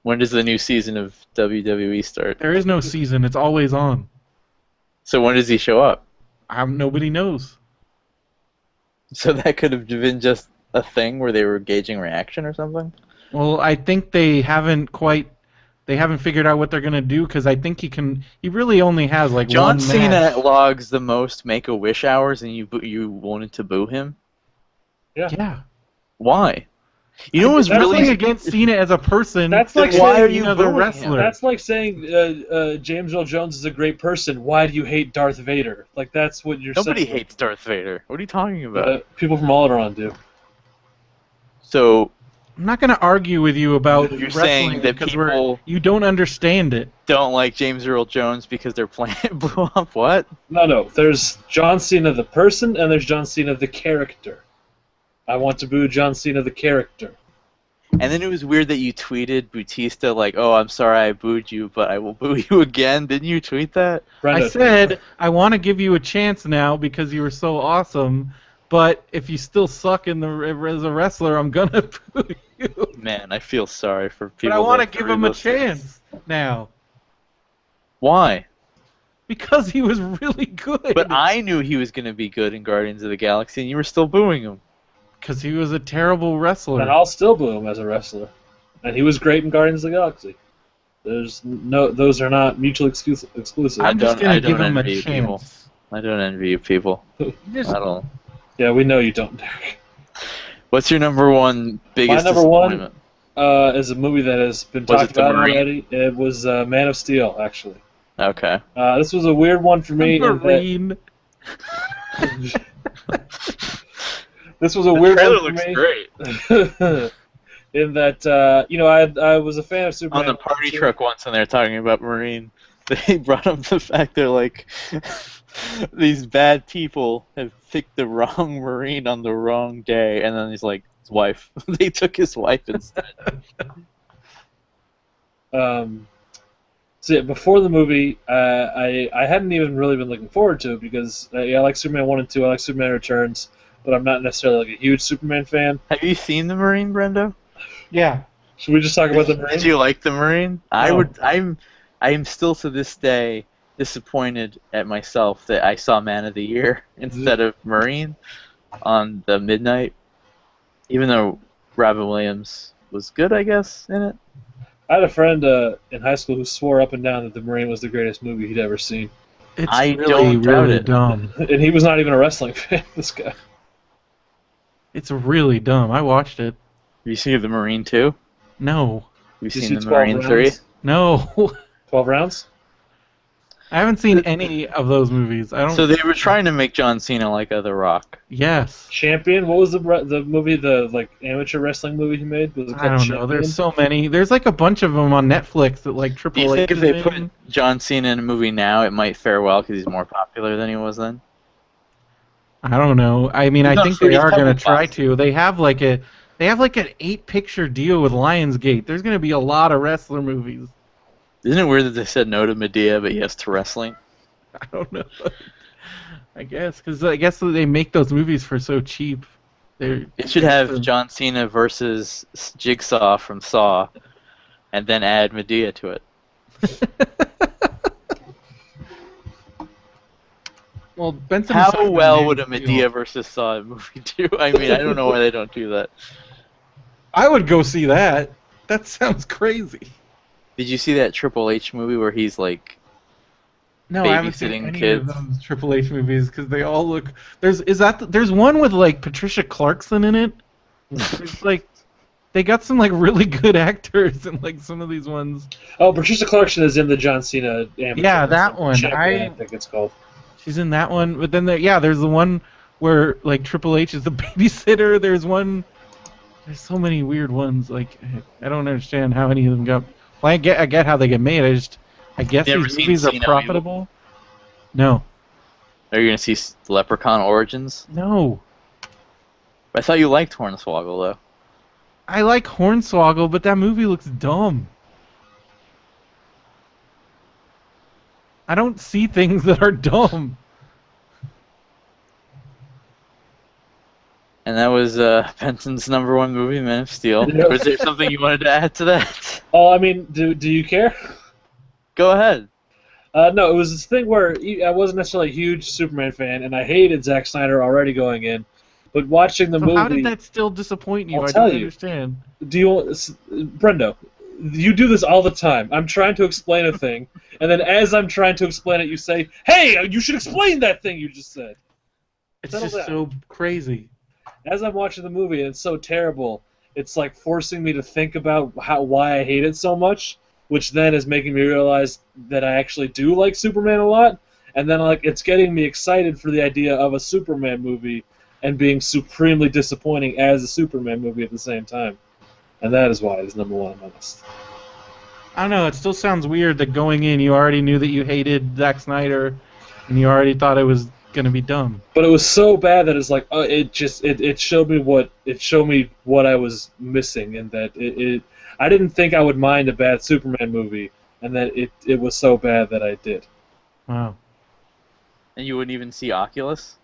When does the new season of WWE start? There is no season. It's always on. So when does he show up? Nobody knows. So that could have been just a thing where they were gauging reaction or something? Well, I think they haven't figured out what they're gonna do because I think he really only has like John one Cena match. logs the most Make-A-Wish hours and you wanted to boo him? Yeah. Why? You know what's That's really like against Cena as a person. That's like why are saying, you the booing wrestler? him? That's like saying James Earl Jones is a great person. Why do you hate Darth Vader? Like, that's what you're Nobody saying. hates Darth Vader. What are you talking about? People from Alderaan do. So I'm not going to argue with you about you're wrestling saying that because people you don't understand it. don't like James Earl Jones because their planet blew up? What? No. There's John Cena the person, and there's John Cena the character. I want to boo John Cena the character. And then it was weird that you tweeted Bautista like, "Oh, I'm sorry I booed you, but I will boo you again." Didn't you tweet that? Brenda, I said, I want to give you a chance now because you were so awesome, but if you still suck as a wrestler, I'm going to boo you. Man, I feel sorry for people. But I want to that give him a read those things. chance now Why? because he was really good. But I knew he was going to be good in Guardians of the Galaxy, and you were still booing him. Because he was a terrible wrestler. and I'll still boo him as a wrestler. And he was great in Guardians of the Galaxy. Those are not mutually exclusive. I'm just going to give him a envy you people. chance. I don't envy you people. Just- I don't. Yeah, we know you don't, Derek. What's your number one biggest My number one- disappointment? Is a movie that has been Was talked it The about Marine? already. It was Man of Steel, actually. Okay. This was a weird one for me. in that- Marine. This was a weird trailer one for looks me. great. In that, I was a fan of Superman. On the party truck once, when they were talking about Marine, they brought up the fact they're like, these bad people have picked the wrong Marine on the wrong day, and then he's like, his wife. They took his wife instead. So yeah, before the movie, I hadn't even really been looking forward to it because I like Superman 1 and 2, I like Superman Returns, but I'm not necessarily like a huge Superman fan. Have you seen the Marine, Brendo? Yeah. Should we just talk about the Marine? Did you like the Marine? No. I'm still to this day disappointed at myself that I saw Man of the Year instead of Marine on the midnight. Even though Robin Williams was good, I guess, in it. I had a friend in high school who swore up and down that the Marine was the greatest movie he'd ever seen. It's I really, don't doubt really it. dumb. And he was not even a wrestling fan, this guy. It's really dumb. I watched it. Have you seen the Marine 2? No. Have you Did you seen see the 12 Marine rounds? 3? No. 12 rounds? I haven't seen any of those movies. I don't. So they were trying to make John Cena like The Rock. Yes. Champion? What was the movie, the like amateur wrestling movie he made? Was it I called don't Champion? know. There's so many. There's like a bunch of them on Netflix that like Do Triple you H think if is they put in. John Cena in a movie now, it might fare well because he's more popular than he was then? I don't know. I mean, He's I not think free they of are going to couple try classes. to. They have like an 8-picture deal with Lionsgate. There's going to be a lot of wrestler movies. Isn't it weird that they said no to Medea, but yes to wrestling? I don't know. I guess because I guess they make those movies for so cheap. They're It should have John Cena versus Jigsaw from Saw, and then add Medea to it. Well, Benson. How well would a Medea versus Saw movie do? I mean, I don't know why they don't do that. I would go see that. That sounds crazy. Did you see that Triple H movie where he's like, No, I haven't seen babysitting any kids? of those Triple H movies because they all look. There's one with like Patricia Clarkson in it. It's like they got some like really good actors in like some of these ones. Oh, Patricia Clarkson is in the John Cena amateur. Yeah, that one. Champion, I think it's called. She's in that one, but then there's the one where like Triple H is the babysitter. There's so many weird ones. Like I don't understand how any of them got. Well, I get how they get made. I guess You ever these seen movies are Cena profitable. No, Are you gonna see Leprechaun Origins? no. I thought you liked Hornswoggle though. I like Hornswoggle, but that movie looks dumb. I don't see things that are dumb. And that was Benson's number one movie, Man of Steel. Yeah. Was there something you wanted to add to that? Oh, I mean, do you care? Go ahead. No, it was this thing where I wasn't necessarily a huge Superman fan, and I hated Zack Snyder already going in. But watching the So movie, how did that still disappoint you? I'll I tell don't you. understand. do you, Brendo? You do this all the time. I'm trying to explain a thing, and then as I'm trying to explain it, you say, "Hey, you should explain that thing you just said." It's Settle just down. so crazy. as I'm watching the movie and it's so terrible, it's like forcing me to think about why I hate it so much, which then is making me realize that I actually do like Superman a lot, and then like it's getting me excited for the idea of a Superman movie and being supremely disappointing as a Superman movie at the same time. And that is why it's number 1 on my list. I don't know. It still sounds weird that going in, you already knew that you hated Zack Snyder, and you already thought it was gonna be dumb. But it was so bad that it's like it showed me what I was missing, and that I didn't think I would mind a bad Superman movie, and that it was so bad that I did. Wow. And you wouldn't even see Oculus?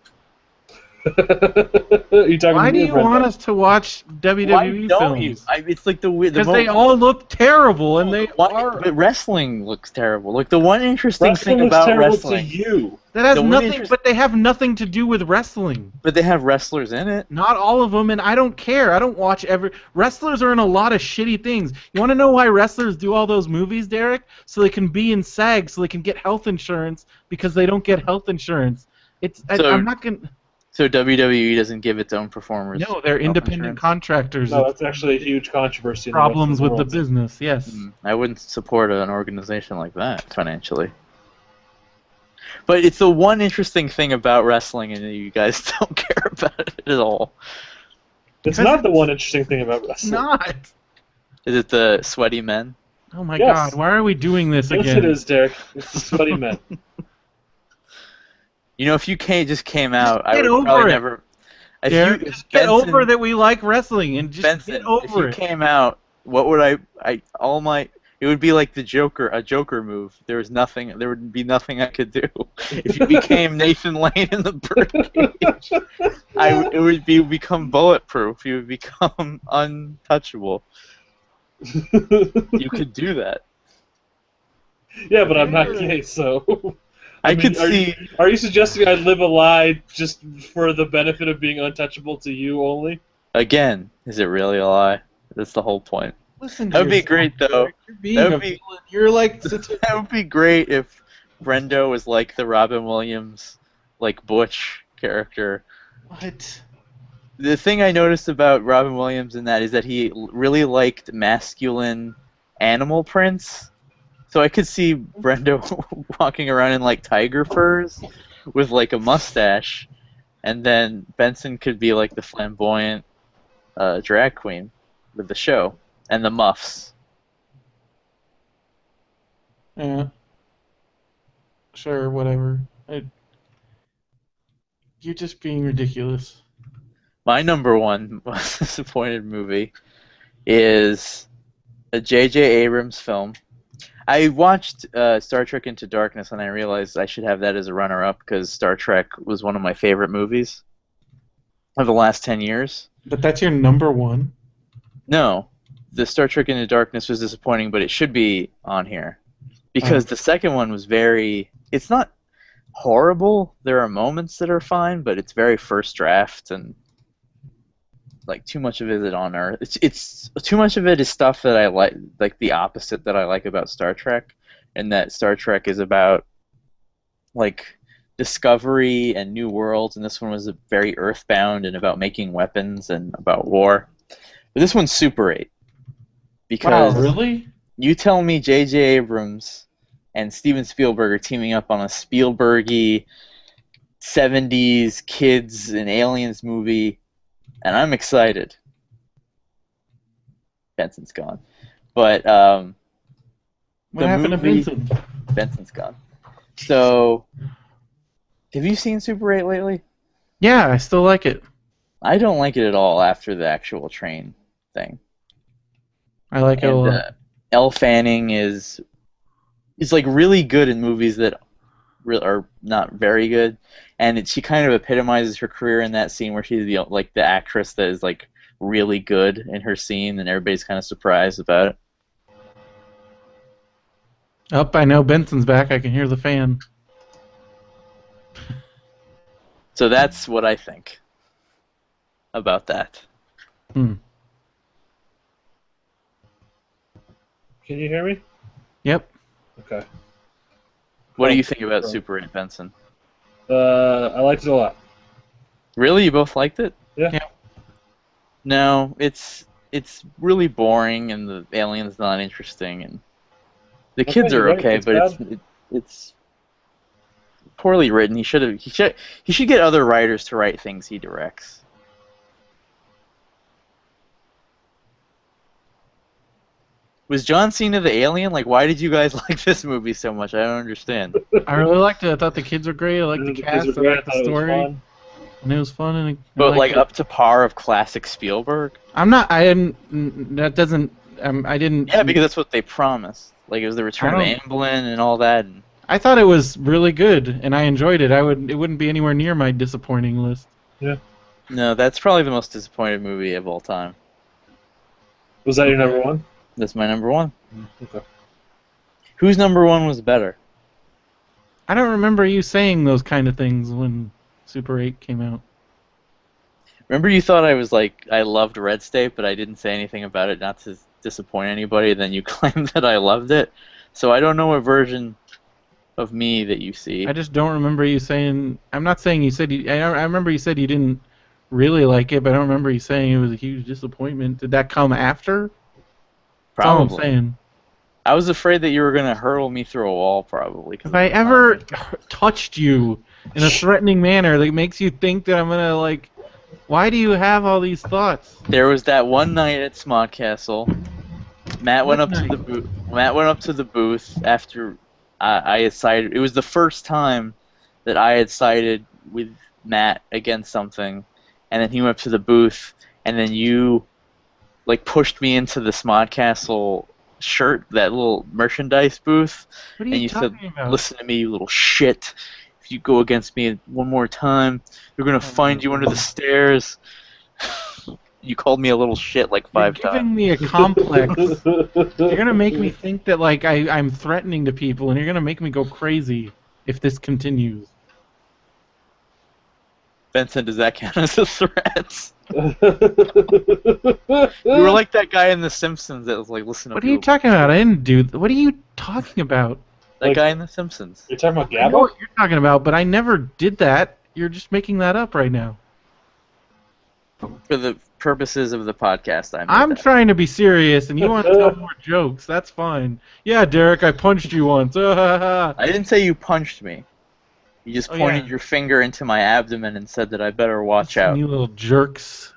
You talking Why to do me, you Brenda? want us to watch WWE Why don't you? films? It's like the Because they all look terrible, and they are. But wrestling looks terrible. Like the one interesting Wrestling thing looks about terrible wrestling, to you. That has the one nothing, but they have nothing to do with wrestling. but they have wrestlers in it. Not all of them, and I don't care. I don't watch every. Wrestlers are in a lot of shitty things. You want to know why wrestlers do all those movies, Derek? So they can be in SAG, so they can get health insurance because they don't get health insurance. I'm not gonna. So WWE doesn't give its own performers. No, they're health independent insurance? No, contractors. It's that's actually a huge controversy. In problems the with the world. business. Yes. I wouldn't support an organization like that financially. But it's the one interesting thing about wrestling, and you guys don't care about it at all. It's Because not the it's one interesting thing about It's wrestling. not. Is it the sweaty men? Oh my Yes. God! Why are we doing this Yes, again? it is, Derek. It's the sweaty men. You know, if you just came out, I get would over probably it. never. If Derek, you, just get over that we like wrestling and just Benson, get if over you it. came out, what would it would be like the Joker, a Joker move. There would be nothing I could do. If you became Nathan Lane in the birdcage, it would become bulletproof. You would become untouchable. You could do that. Yeah, but I'm not gay, so. I mean, could see. Are you suggesting I live a lie just for the benefit of being untouchable to you only? Again, is it really a lie? That's the whole point. Listen to That would be yourself, great, though. Derek. You're being That a would be- villain. You're like such a That would be great if Brendo was like the Robin Williams, like Butch character. what? The thing I noticed about Robin Williams in that is that he really liked masculine animal prints. So I could see Brendo walking around in like tiger furs with like a mustache, and then Benson could be like the flamboyant drag queen with the show and the muffs. Yeah. Sure, whatever. You're just being ridiculous. My number one most disappointed movie is a J.J. Abrams film. I watched Star Trek Into Darkness, and I realized I should have that as a runner-up because Star Trek was one of my favorite movies of the last 10 years. But that's your number one? No, the Star Trek Into Darkness was disappointing, but it should be on here because the second one was it's not horrible. There are moments that are fine, but it's very first draft, and like too much of it is on Earth. It's too much of it is stuff that I like the opposite that I like about Star Trek, and that Star Trek is about like discovery and new worlds, and this one was very earthbound and about making weapons and about war. But this one's Super 8 because Wow, really? you tell me J.J. Abrams and Steven Spielberg are teaming up on a Spielbergy 70s kids and aliens movie, and I'm excited. Benson's gone. But What happened to Benson? Benson's gone. So, have you seen Super 8 lately? Yeah, I still like it. I don't like it at all after the actual train thing. I like it a And lot. Elle Fanning is like really good in movies that are not very good, and she kind of epitomizes her career in that scene where she's the actress that is like really good in her scene, and everybody's kind of surprised about it. I know Benson's back. I can hear the fan. So that's what I think about that. Hmm. Can you hear me? Yep. Okay. What do you think about Super 8, Benson? I liked it a lot. Really, you both liked it? Yeah. Yeah. No, it's really boring, and the alien's not interesting, and the kids Okay, you're are right. okay, It's but bad. it's poorly written. He should get other writers to write things he directs. Was John Cena the alien? Like, why did you guys like this movie so much? I don't understand. I really liked it. I thought the kids were great. I liked the The kids were cast. I great. I liked the thought it was story, fun. and it was fun. And I But liked like it. up to par of classic Spielberg? I'm not. I didn't. That doesn't. I didn't. Yeah, because that's what they promised. Like it was the I return of don't. Amblin and all that. And I thought it was really good, and I enjoyed it. I would. It wouldn't be anywhere near my disappointing list. no, that's probably the most disappointed movie of all time. Was that your number one? That's my number one. Okay. Whose number one was better? I don't remember you saying those kind of things when Super 8 came out. Remember you thought I was like, I loved Red State, but I didn't say anything about it not to disappoint anybody, then you claimed that I loved it. So I don't know what version of me that you see. I just don't remember you saying. I'm not saying you said you. I remember you said you didn't really like it, but I don't remember you saying it was a huge disappointment. Did that come after? That's all I'm Probably. saying. I was afraid that you were going to hurl me through a wall, probably. If I ever touched you in a threatening manner that makes you think that I'm gonna like, why do you have all these thoughts? There was that one night at Smod Castle. Matt went What up to the night? booth. Matt went up to the booth after I had sided. It was the first time that I had sided with Matt against something, and then he went up to the booth, and then you like pushed me into the Smod Castle shirt, that little merchandise booth, What are and you you said, talking about? "Listen to me, you little shit. If you go against me one more time, they're gonna find you under the stairs." You called me a little shit like You're 5 giving times. me a complex. You're gonna make me think that like I'm threatening to people, and you're gonna make me go crazy if this continues. Benson, does that count as a threat? You You were like that guy in The Simpsons that was like, listen up. What are you talking about? I didn't do. What are you talking about? That Like- guy in The Simpsons. You're talking about I know Gabba? what you're talking about, but I never did that. You're just making that up right now. For the purposes of the podcast, I made I'm that. trying to be serious, and you want to tell more jokes. That's fine. Yeah, Derek, I punched you once. I didn't say you punched me. You just Oh, pointed yeah. your finger into my abdomen and said that I better watch out. You little jerks.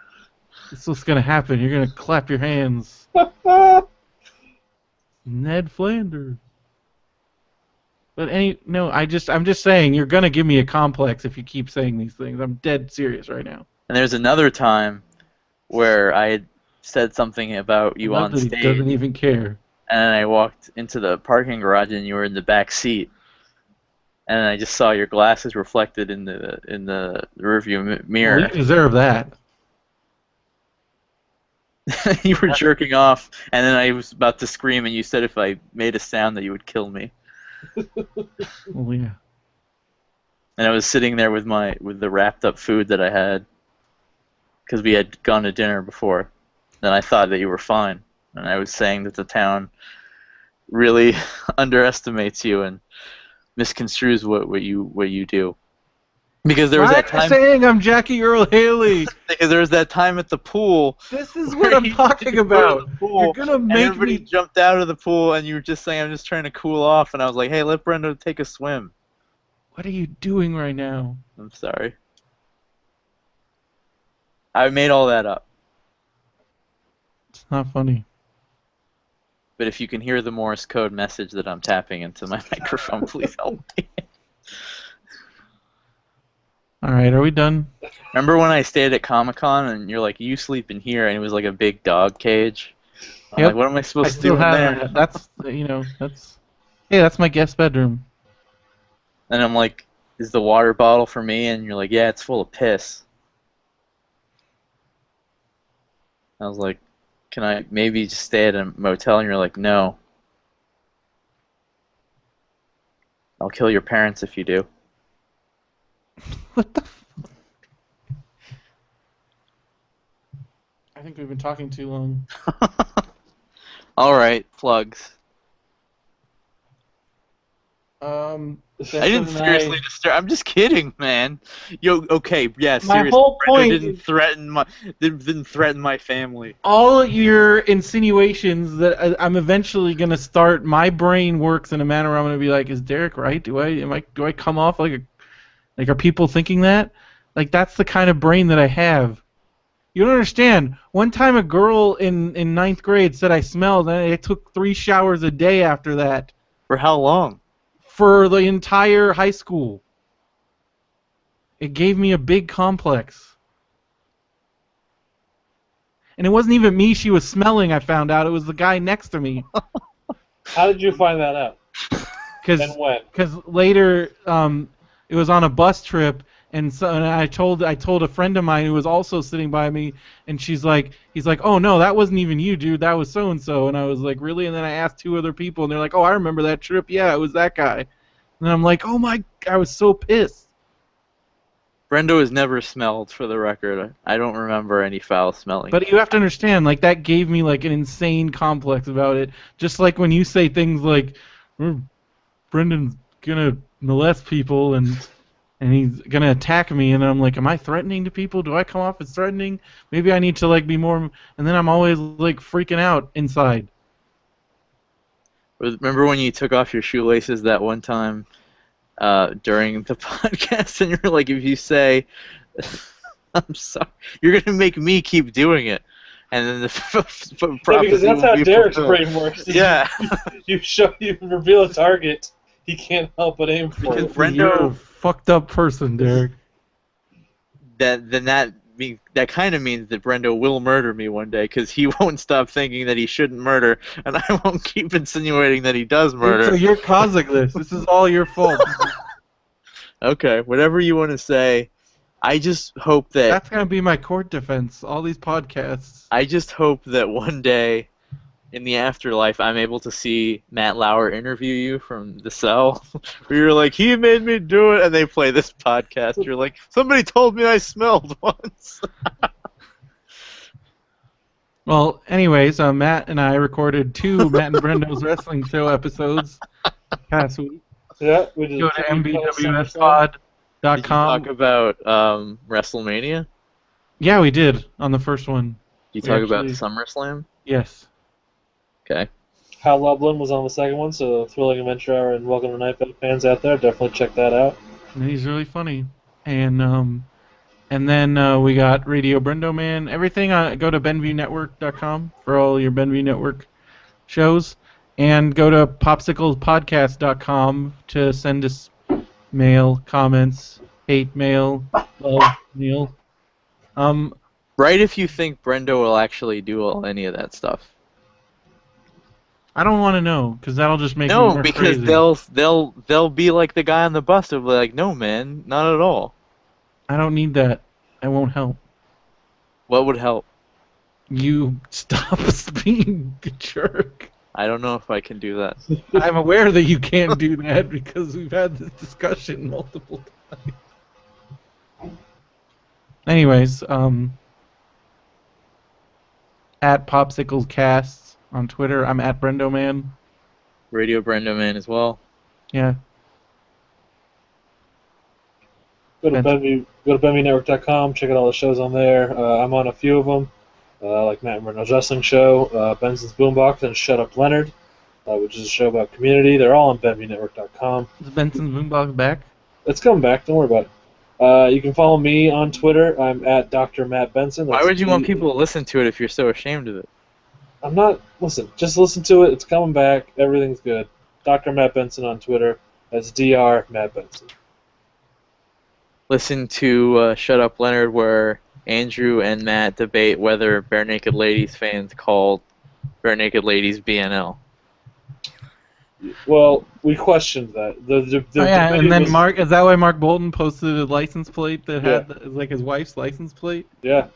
This is what's gonna happen. You're gonna clap your hands. Ned Flanders. But I'm just saying you're gonna give me a complex if you keep saying these things. I'm dead serious right now. And there's another time where I had said something about you I love on that he stage, doesn't even care. and I walked into the parking garage and you were in the back seat, and I just saw your glasses reflected in the rearview mirror. Well, you deserve that. You were jerking off, and then I was about to scream, and you said if I made a sound that you would kill me. Well, yeah. And I was sitting there with the wrapped up food that I had, because we had gone to dinner before. And I thought that you were fine, and I was saying that the town really underestimates you and misconstrues what you do. Because there was Why that am I time. saying I'm Jackie Earl Haley? Because there was that time at the pool. This is where what I'm you talking didn't go to about. the pool, You're gonna and make everybody me. jumped out of the pool, and you were just saying, "I'm just trying to cool off," and I was like, "Hey, let Brenda take a swim." What are you doing right now? I'm sorry. I made all that up. It's not funny. But if you can hear the Morse code message that I'm tapping into my microphone, please help me. All right, are we done? Remember when I stayed at Comic-Con and you're like, you sleep in here, and it was like a big dog cage? I'm Yep. like, what am I I supposed to do still in have there? that. That's that's. Hey, that's my guest bedroom. And I'm like, is the water bottle for me? And you're like, yeah, it's full of piss. I was like, can I maybe just stay at a motel? And you're like, no. I'll kill your parents if you do. What the? I think we've been talking too long. All right, plugs. I didn't seriously disturb. I'm just kidding, man. Yo, okay, yeah, My seriously. whole point didn't threaten my family. all your insinuations that I'm eventually gonna start. My brain works in a manner where I'm gonna be like, "Is Derek right? Do I come off like are people thinking that? Like that's the kind of brain that I have." You don't understand. One time a girl in ninth grade said I smelled, and I took 3 showers a day after that For how long? for the entire high school. It gave me a big complex. And it wasn't even me she was smelling, I found out. It was the guy next to me. How did you find that out? And when? Because later, it was on a bus trip, and I told a friend of mine who was also sitting by me, and he's like, "Oh no, that wasn't even you, dude. That was so and so." And I was like, "Really?" And then I asked 2 other people, and they're like, "Oh, I remember that trip. Yeah, it was that guy." And I'm like, "Oh my!" I was so pissed. Brendo has never smelled, for the record. I don't remember any foul smelling. But you have to understand, like that gave me like an insane complex about it. Just like when you say things like, "Brendan's gonna molest people and he's gonna attack me," and I'm like, "Am I threatening to people? Do I come off as threatening? Maybe I need to like be more." And then I'm always like freaking out inside. Remember when you took off your shoelaces that one time during the podcast, and you're like, if you say, "I'm sorry," you're gonna make me keep doing it, and then the prophecy because that's will how be Derek's fulfilled. brain works. Yeah. You reveal a target, he can't help but aim for Because it. You're a Brendo, fucked up person, Derek. that kind of means that Brendo will murder me one day, because he won't stop thinking that he shouldn't murder, and I won't keep insinuating that he does murder. So you're causing this. This is all your fault. Okay, whatever you want to say. I just hope that That's gonna be my court defense. All these podcasts. I just hope that one day in the afterlife I'm able to see Matt Lauer interview you from the cell, where you're like, "He made me do it," and they play this podcast. You're like, "Somebody told me I smelled once." Well, anyways, Matt and I recorded 2 Matt and Brendo's wrestling show episodes past week. Yeah, we did. Go to Did you mbwspod.com. talk about WrestleMania? Yeah, we did on the first one. Did you We talk about actually- SummerSlam? Yes. Okay. Hal Lublin was on the second one, so Thrilling Adventure Hour and Welcome to Night Vale fans out there, definitely check that out. And he's really funny. And then we got Radio Brendo Man. Everything go to BenviewNetwork.com for all your Benview Network shows. And go to Popsiclespodcast.com to send us mail, comments, hate mail, love mail. Right if you think Brendo will actually do any of that stuff. I don't want to know, because that'll just make me No, more because crazy. they'll be like the guy on the bus. They'll be like, "No, man, not at all." I don't need that. I won't help. What would help? You stop being a jerk. I don't know if I can do that. I'm aware that you can't do that because we've had this discussion multiple times. Anyways, at PopsiclesCasts on Twitter. I'm at BrendoMan. Radio Brendo Man as well. Yeah. Go to BenviewNetwork.com, check out all the shows on there. I'm on a few of them, like Matt and Brendo's Wrestling Show, Benson's Boombox, and Shut Up Leonard, which is a show about community. They're all on BenviewNetwork.com. Is Benson's Boombox back? It's coming back, don't worry about it. You can follow me on Twitter. I'm at Dr. Matt Benson. Why would you want people to listen to it if you're so ashamed of it? I'm not. Listen, just listen to it. It's coming back. Everything's good. Dr. Matt Benson on Twitter. That's Dr. Matt Benson. Listen to Shut Up Leonard, where Andrew and Matt debate whether Bare Naked Ladies fans called Bare Naked Ladies BNL. Well, we questioned that. Yeah, and then was- Mark, is that why Mark Bolton posted a license plate that had like his wife's license plate? Yeah.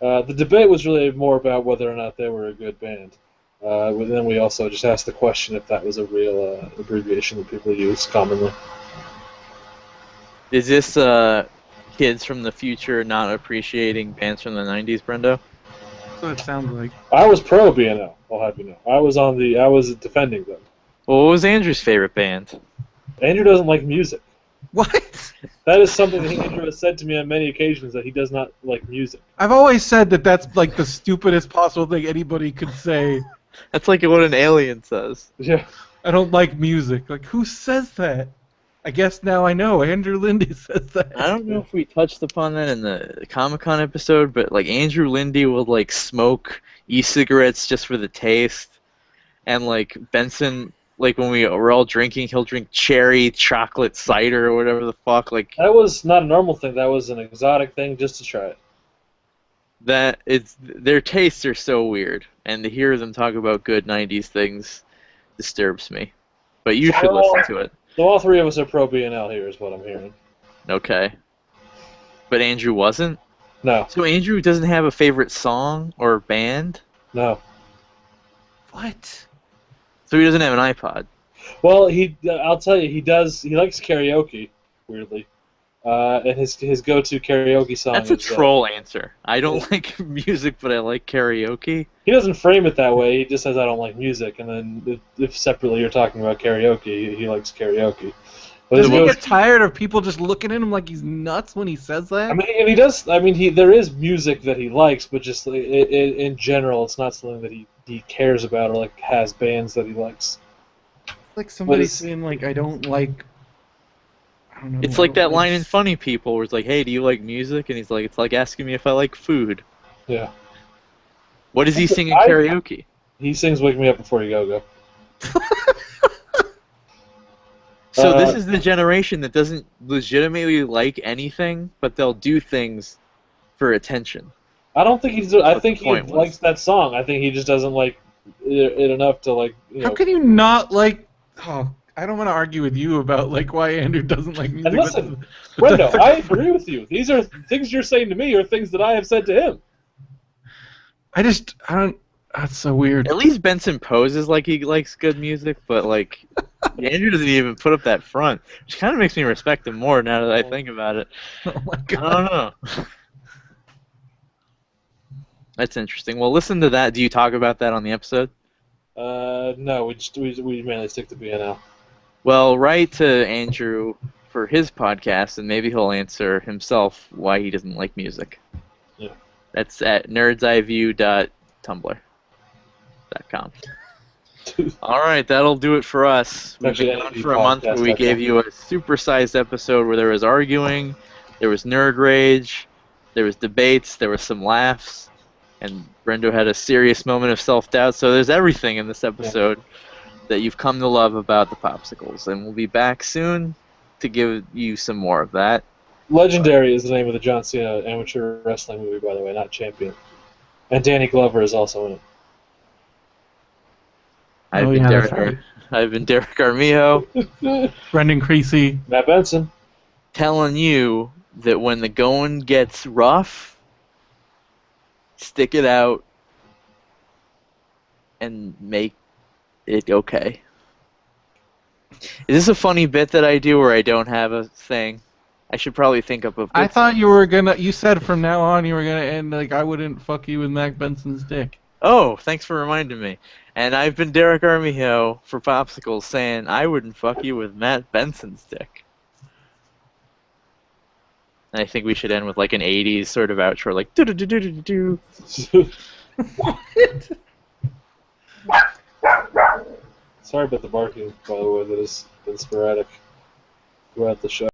The debate was really more about whether or not they were a good band. Then we also just asked the question if that was a real abbreviation that people use commonly. Is this kids from the future not appreciating bands from the 90s, Brendo? That's what it sounds like. I was pro BNL, I'll have you know. I was defending them. Well, what was Andrew's favorite band? Andrew doesn't like music. What? That is something that Andrew has said to me on many occasions, that he does not like music. I've always said that that's like the stupidest possible thing anybody could say. That's like what an alien says. Yeah. I don't like music. Like, who says that? I guess now I know. Andrew Lindy says that. I don't know if we touched upon that in the Comic-Con episode, but like Andrew Lindy will like smoke e-cigarettes just for the taste, and like Benson, like when we're all drinking, he'll drink cherry chocolate cider or whatever the fuck. Like That was not a normal thing. That was an exotic thing just to try it. that, it's their tastes are so weird, and to hear them talk about good '90s things disturbs me. But you should listen to it. So all three of us are pro BNL here, is what I'm hearing. Okay. But Andrew wasn't? No, So Andrew doesn't have a favorite song or band? no. What? So he doesn't have an iPod? Well, I'll tell you, he does. He likes karaoke, weirdly. And his go-to karaoke song That's a is... troll answer. I don't like music, but I like karaoke. He doesn't frame it that way. He just says, I don't like music. And then if separately you're talking about karaoke, he likes karaoke. But Does his he go- get tired of people just looking at him like he's nuts when he says that? I mean, and he does. I mean, there is music that he likes, but just in general, it's not something that he cares about or like has bands that he likes. Like somebody it's- saying like I don't like. I don't know. It's I like don't that line in Funny People where it's like, hey, do you like music? And he's like, it's like asking me if I like food. Yeah. What does he sing in I- karaoke? He sings "Wake Me Up Before You Go." So this is the generation that doesn't legitimately like anything, but they'll do things for attention. I don't think he's. I what think the he point was. likes that song. I think he just doesn't like it enough to like. How can you not like? Oh, I don't want to argue with you about like why Andrew doesn't like music. And listen, Brendo, I agree with you. These are things you're saying to me, or things that I have said to him. I don't. That's so weird. At least Benson poses like he likes good music, but like Andrew doesn't even put up that front, which kind of makes me respect him more now that I think about it. Oh my I god. don't know. That's interesting. Well, listen to that. Do you talk about that on the episode? No, we mainly stick to BNL. Well, write to Andrew for his podcast, and maybe he'll answer himself why he doesn't like music. Yeah. That's at nerdseyeView.tumblr.com. All right, that'll do it for us. We've Actually, been gone NAV for a month, but we podcast, gave you a supersized episode where there was arguing, there was nerd rage, there was debates, there was some laughs, and Brendo had a serious moment of self-doubt. So there's everything in this episode that you've come to love about the Popsicles, and we'll be back soon to give you some more of that. Legendary is the name of the John Cena amateur wrestling movie, by the way, not Champion. And Danny Glover is also in it. I've Oh, been yeah, Derek. that's right. I've been Derek Armijo, Brendan Creasy. Matt Benson. telling you that when the going gets rough, stick it out and make it okay. Is this a funny bit that I do where I don't have a thing? I should probably think up of. I thought you were gonna. You said from now on you were gonna end like I wouldn't fuck you with Mac Benson's dick. Oh, thanks for reminding me. And I've been Derek Armijo for Popsicles saying I wouldn't fuck you with Matt Benson's dick. And I think we should end with like an 80s sort of outro, like do do do do do do. Sorry about the barking, by the way, that has been sporadic throughout the show.